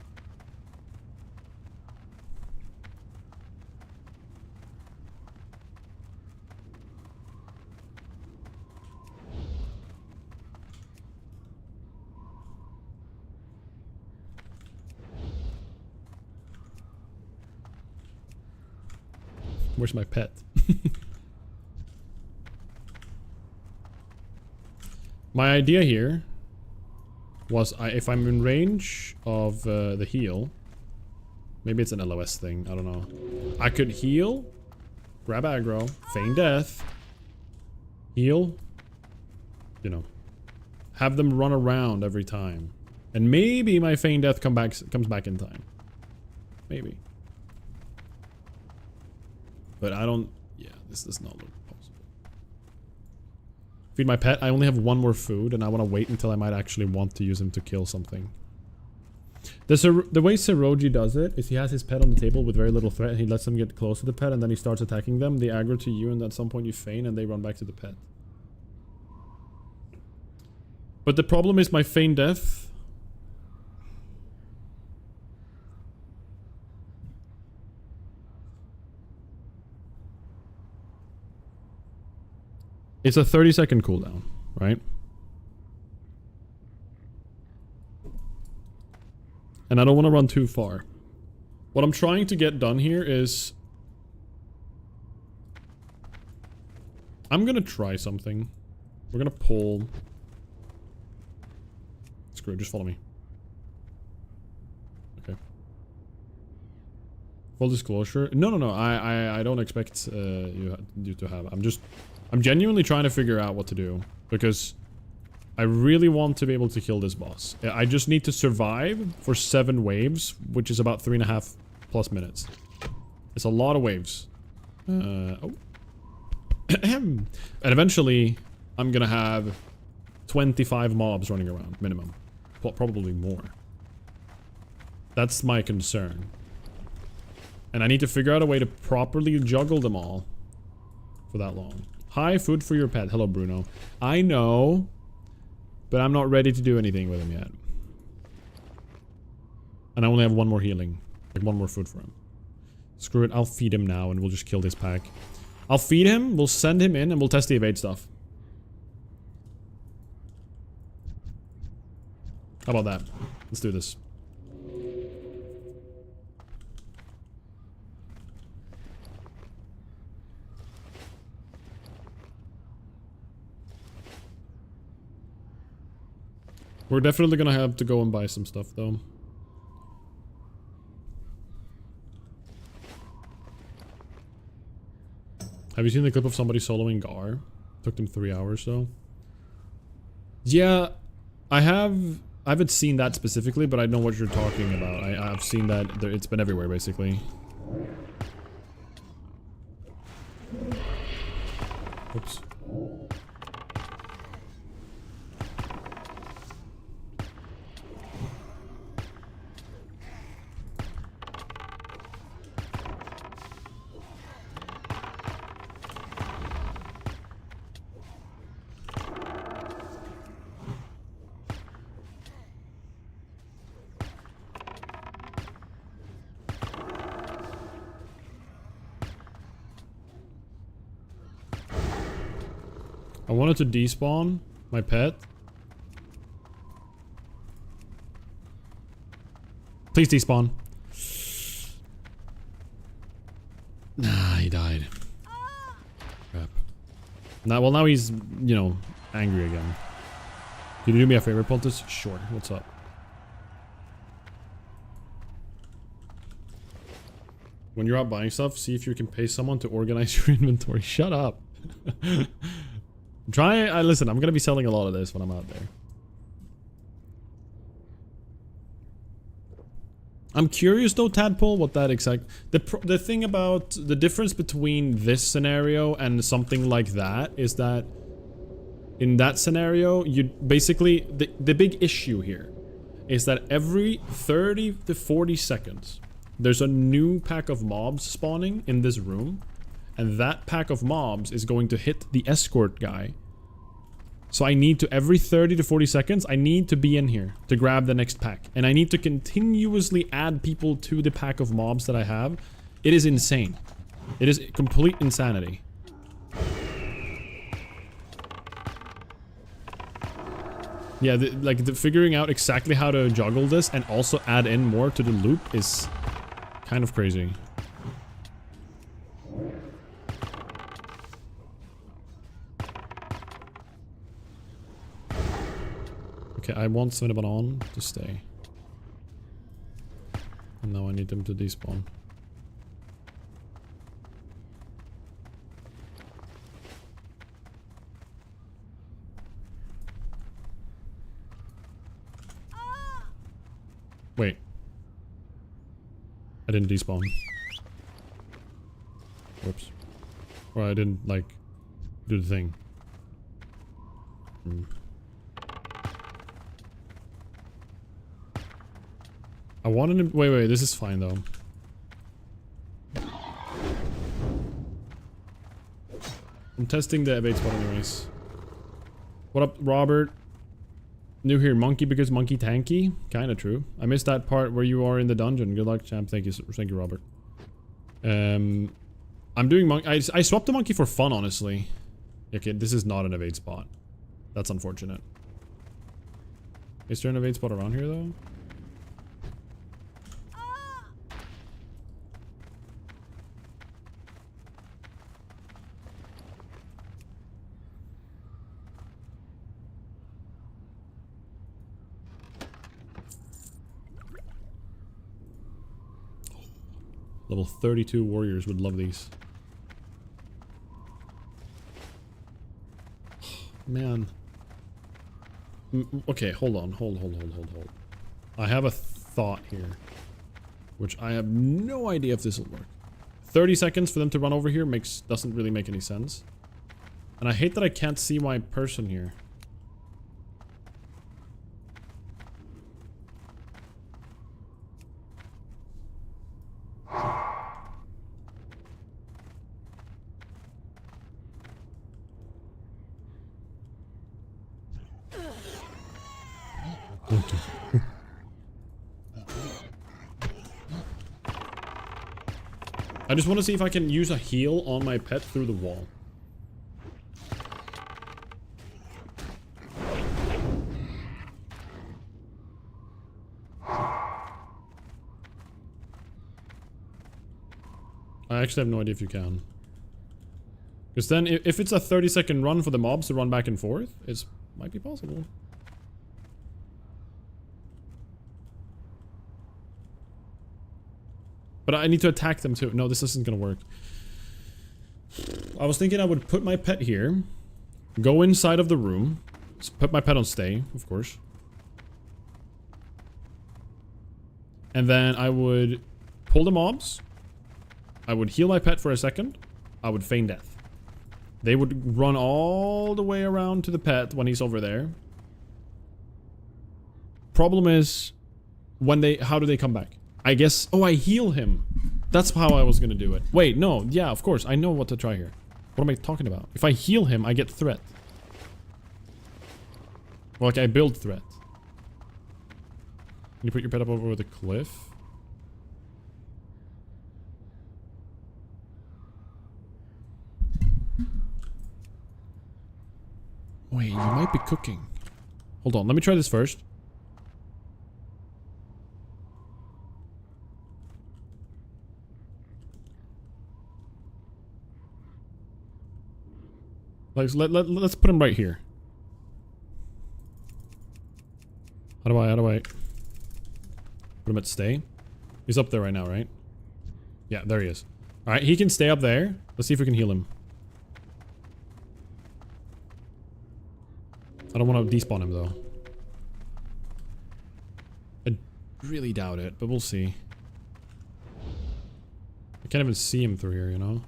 Where's my pet? My idea here was if I'm in range of the heal, maybe it's an LOS thing, I don't know. I could heal, grab aggro, feign death, heal, you know, have them run around every time. And maybe my feign death comes back in time. Maybe. But I don't... Yeah, this does not look possible. Feed my pet. I only have one more food, and I want to wait until I might actually want to use him to kill something. The way Seroji does it is he has his pet on the table with very little threat, and he lets them get close to the pet, and then he starts attacking them. They aggro to you, and at some point you feign, and they run back to the pet. But the problem is my feign death... It's a 30-second cooldown, right? And I don't want to run too far. What I'm trying to get done here is... I'm gonna try something. We're gonna pull... Screw it, just follow me. Okay. Full disclosure. No. I don't expect you to have. I'm genuinely trying to figure out what to do, because I really want to be able to kill this boss. I just need to survive for 7 waves, which is about 3.5+ minutes. It's a lot of waves. Oh. And eventually, I'm gonna have 25 mobs running around, minimum. Probably more. That's my concern. And I need to figure out a way to properly juggle them all for that long. Hi, food for your pet. Hello, Bruno. I know, but I'm not ready to do anything with him yet. And I only have one more healing. Like, one more food for him. Screw it, I'll feed him now and we'll just kill this pack. I'll feed him, we'll send him in, and we'll test the evade stuff. How about that? Let's do this. We're definitely gonna have to go and buy some stuff, though. Have you seen the clip of somebody soloing Gar? Took them 3 hours, though. Yeah, I haven't seen that specifically, but I know what you're talking about. I've seen that. It's been everywhere, basically. Oops. I wanted to despawn my pet. Please despawn. Now, well, now he's, you know, angry again. Can you do me a favor, Pontus? Sure. What's up? When you're out buying stuff, see if you can pay someone to organize your inventory. Shut up. Listen, I'm gonna be selling a lot of this when I'm out there. I'm curious though, Tadpole, what that the thing about the difference between this scenario and something like that is that in that scenario, you basically the big issue here is that every 30 to 40 seconds there's a new pack of mobs spawning in this room, and that pack of mobs is going to hit the escort guy. So I need to, every 30 to 40 seconds, I need to be in here to grab the next pack. And I need to continuously add people to the pack of mobs that I have. It is insane. It is complete insanity. Yeah, figuring out exactly how to juggle this and also add in more to the loop is kind of crazy. Okay, I want Cinnabon on to stay. And now I need them to despawn. Wait. I didn't despawn. Whoops. Or I didn't, like, do the thing. I wanted him. Wait, this is fine though. I'm testing the evade spot anyways. What up, Robert? New here, monkey because monkey tanky? Kinda true. I missed that part where you are in the dungeon. Good luck, champ. Thank you, Robert. I'm doing monkey. I swapped the monkey for fun, honestly. Okay, this is not an evade spot. That's unfortunate. Is there an evade spot around here though? Level 32 warriors would love these. Man. Okay, hold on. Hold. I have a thought here. Which I have no idea if this will work. 30 seconds for them to run over here doesn't really make any sense. And I hate that I can't see my person here. I just want to see if I can use a heal on my pet through the wall. I actually have no idea if you can. Because then if it's a 30-second run for the mobs to run back and forth, it might be possible. But I need to attack them too. No, this isn't gonna work. I was thinking I would put my pet here. Go inside of the room. Put my pet on stay, of course. And then I would pull the mobs. I would heal my pet for a second. I would feign death. They would run all the way around to the pet when he's over there. Problem is, how do they come back? I guess, oh, I heal him. That's how I was gonna do it. Wait, no, yeah, of course, I know what to try here. What am I talking about? If I heal him, I get threat. Well, like, I build threat. Can you put your pet up over the cliff? Wait, you might be cooking. Hold on, let me try this first. Like, let's put him right here. How do I put him at stay? He's up there right now, right? Yeah, there he is. Alright, he can stay up there. Let's see if we can heal him. I don't want to despawn him though. I really doubt it, but we'll see. I can't even see him through here, you know?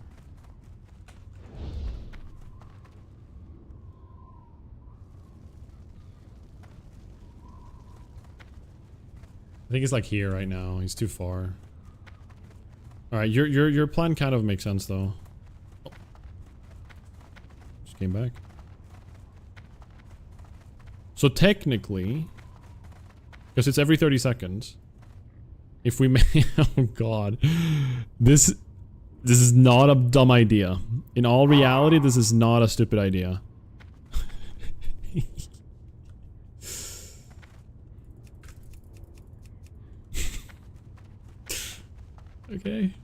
I think he's like here right now. He's too far. All right, your plan kind of makes sense though. Oh. Just came back. So technically, because it's every 30 seconds, if we make oh god, this is not a dumb idea. In all reality, this is not a stupid idea. Okay.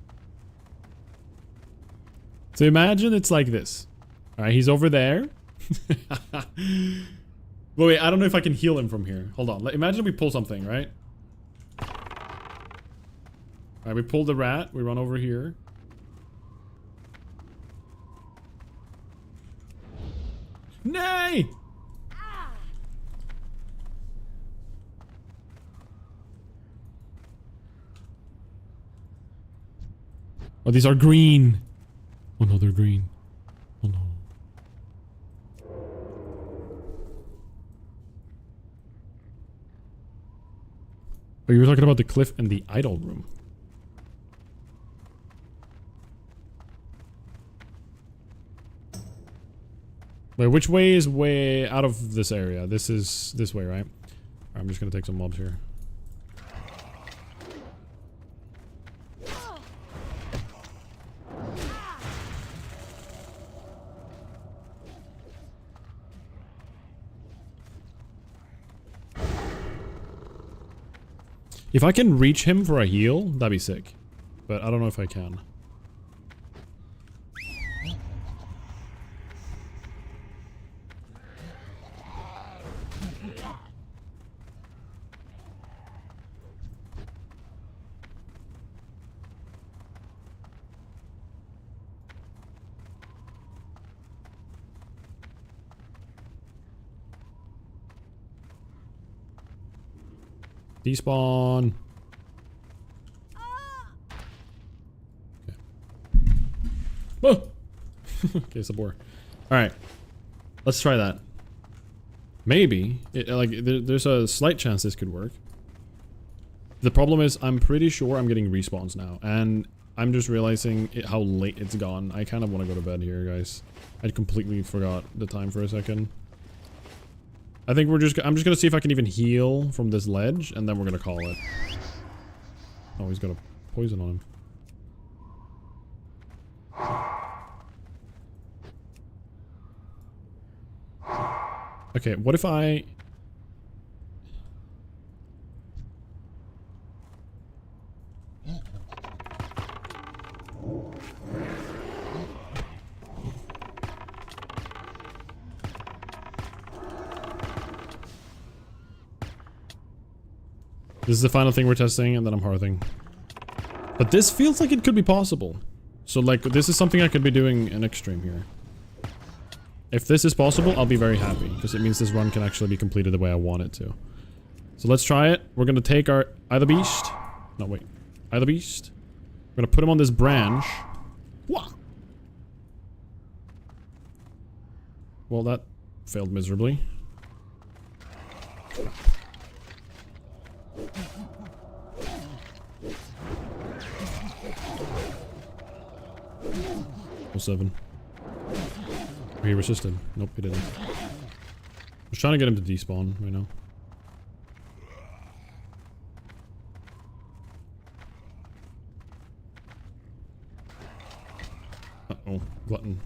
So imagine it's like this. Alright, he's over there. But wait, I don't know if I can heal him from here. Hold on. Imagine we pull something, right? Alright, we pull the rat. We run over here. Nay! Oh, these are green. Oh no, they're green. Oh no. Oh, you were talking about the cliff and the idol room. Wait, which way is way out of this area? This is this way, right? I'm just gonna take some mobs here. If I can reach him for a heal, that'd be sick. But I don't know if I can. Despawn. Okay. Whoa. Okay, Sabor. All right, let's try that. Maybe there's a slight chance this could work. The problem is I'm pretty sure I'm getting respawns now, and I'm just realizing how late it's gone. I kind of want to go to bed here, guys. I completely forgot the time for a second. I think I'm just gonna see if I can even heal from this ledge, and then we're gonna call it. Oh, he's got a poison on him. Okay, what if I... This is the final thing we're testing, and then I'm hearthing. But this feels like it could be possible. So, like, this is something I could be doing in next stream here. If this is possible, I'll be very happy, because it means this run can actually be completed the way I want it to. So let's try it. We're gonna take our Either Beast. No, wait. Either Beast. We're gonna put him on this branch. Wah! Well, that failed miserably. Oh, 7. He resisted. Nope, he didn't. I was trying to get him to despawn right now. Uh-oh, glutton.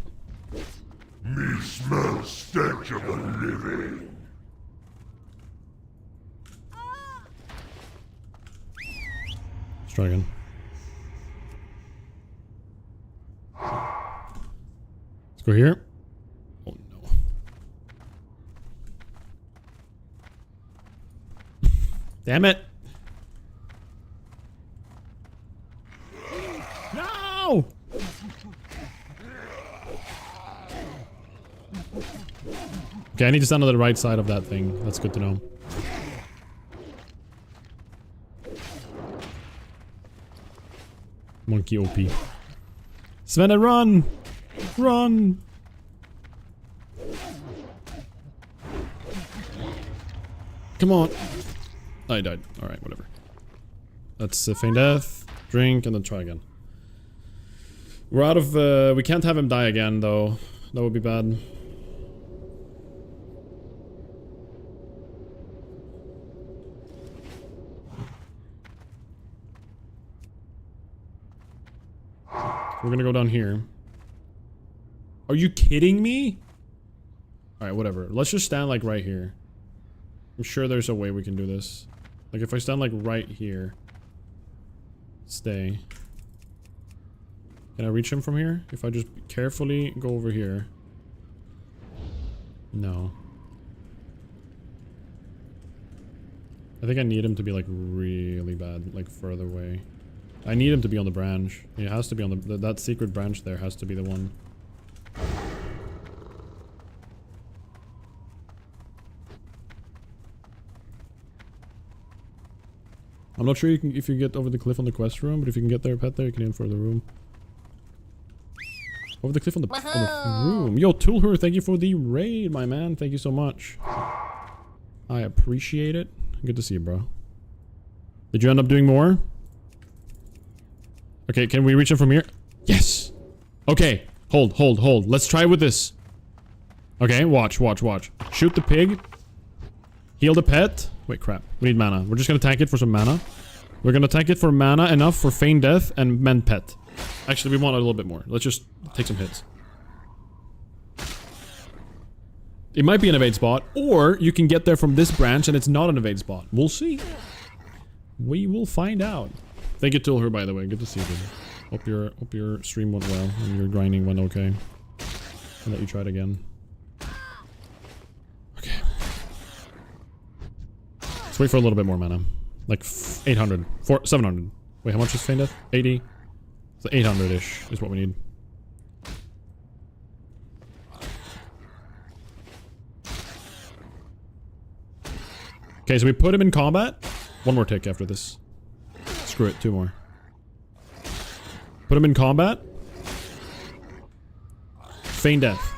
Me smell stench of the living. Let's try again. Let's go here. Oh Damn it. No! Okay, I need to stand on the right side of that thing. That's good to know. Monkey OP. Svenna, run! Run! Come on. I died. Alright, whatever. Let's feign death, drink, and then try again. We're out of... we can't have him die again, though. That would be bad. We're gonna go down here. Are you kidding me? Alright, whatever. Let's just stand like right here. I'm sure there's a way we can do this. Like if I stand like right here. Stay. Can I reach him from here? If I just carefully go over here. No. I think I need him to be like really bad, like further away. I need him to be on the branch. It has to be on the that secret branch there has to be the one. I'm not sure you can, if you get over the cliff on the quest room, but if you can get there, pet there, you can aim for the room. Over the cliff on the room. Yo, Toolher, thank you for the raid, my man. Thank you so much. I appreciate it. Good to see you, bro. Did you end up doing more? Okay, can we reach him from here? Yes! Okay, hold. Let's try with this. Okay, watch. Shoot the pig. Heal the pet. Wait, crap. We need mana. We're just gonna tank it for some mana. We're gonna tank it for mana enough for feign death and mend pet. Actually, we want a little bit more. Let's just take some hits. It might be an evade spot, or you can get there from this branch and it's not an evade spot. We'll see. We will find out. Thank you, Toolher, by the way. Good to see you. Hope your stream went well and your grinding went okay. I'll let you try it again. Okay. Let's wait for a little bit more mana. Like 800. 700. Wait, how much is feign death? 80. So 800-ish is what we need. Okay, so we put him in combat. One more tick after this. Screw it, 2 more. Put him in combat. Feign death.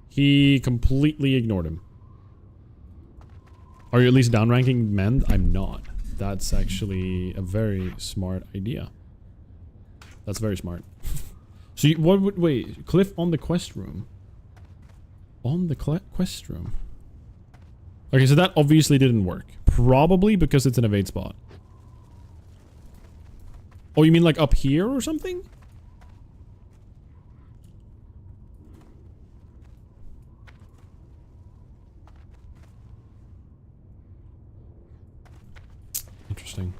He completely ignored him. Are you at least downranking mend? I'm not. That's actually a very smart idea. That's very smart. So you, what would... Wait, cliff on the quest room. On the quest room. Okay, so that obviously didn't work. Probably because it's an evade spot. Oh, you mean like up here or something? Interesting.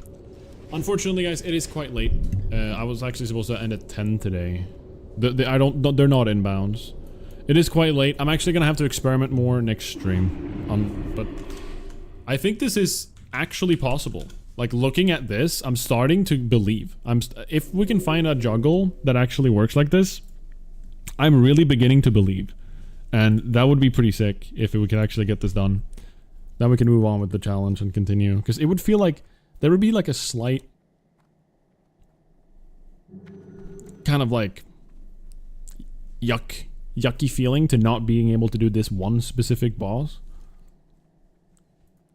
Unfortunately, guys, it is quite late. I was actually supposed to end at 10 today. They're not inbounds. It is quite late. I'm actually gonna have to experiment more next stream. But I think this is actually possible. Like, looking at this, I'm starting to believe. If we can find a juggle that actually works like this, I'm really beginning to believe. And that would be pretty sick if we could actually get this done. Then we can move on with the challenge and continue. Because it would feel like there would be like a slight kind of like yucky feeling to not being able to do this one specific boss.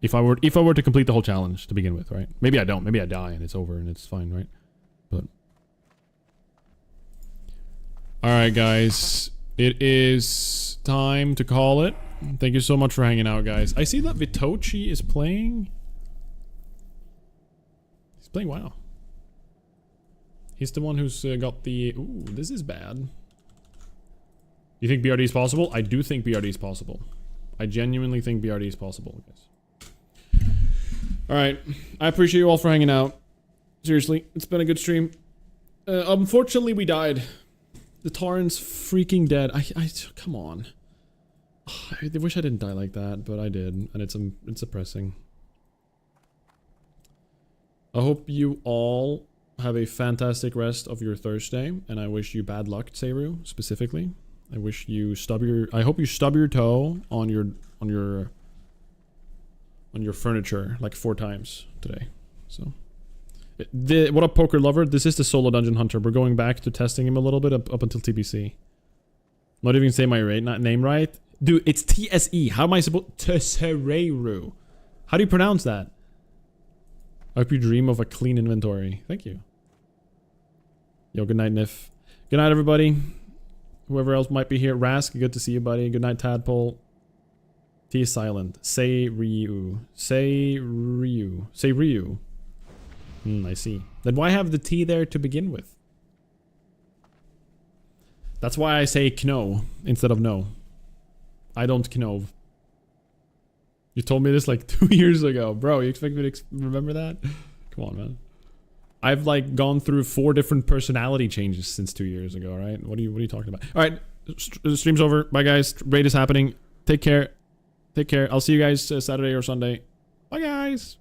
If I were to complete the whole challenge to begin with, right? Maybe I don't. Maybe I die and it's over and it's fine, right? But all right, guys, it is time to call it. Thank you so much for hanging out, guys. I see that Vitochi is playing. He's playing WoW. He's the one who's got the... Ooh, this is bad. You think BRD is possible? I do think BRD is possible. I genuinely think BRD is possible, guys. Alright. I appreciate you all for hanging out. Seriously, it's been a good stream. Unfortunately, we died. The Tauren's freaking dead. Come on. I wish I didn't die like that, but I did, and it's depressing. I hope you all have a fantastic rest of your Thursday, and I wish you bad luck, Seru, specifically. I wish you I hope you stub your toe on your furniture like 4 times today. So, what up, poker lover? This is the solo dungeon hunter. We're going back to testing him a little bit up until TBC. Not even say my name right, dude. It's TSE. How am I supposed Tessereru? How do you pronounce that? I hope you dream of a clean inventory. Thank you. Yo, good night, Nif. Good night, everybody. Whoever else might be here. Rask, good to see you, buddy. Good night, Tadpole. T is silent. Say Ryu. Say Ryu. Say Ryu. I see. Then why have the T there to begin with? That's why I say Kno instead of no. I don't Kno. You told me this like 2 years ago. Bro, you expect me to remember that? Come on, man. I've like gone through 4 different personality changes since 2 years ago, right? What are you talking about? All right, stream's over. Bye, guys. Raid is happening. Take care. Take care. I'll see you guys Saturday or Sunday. Bye, guys.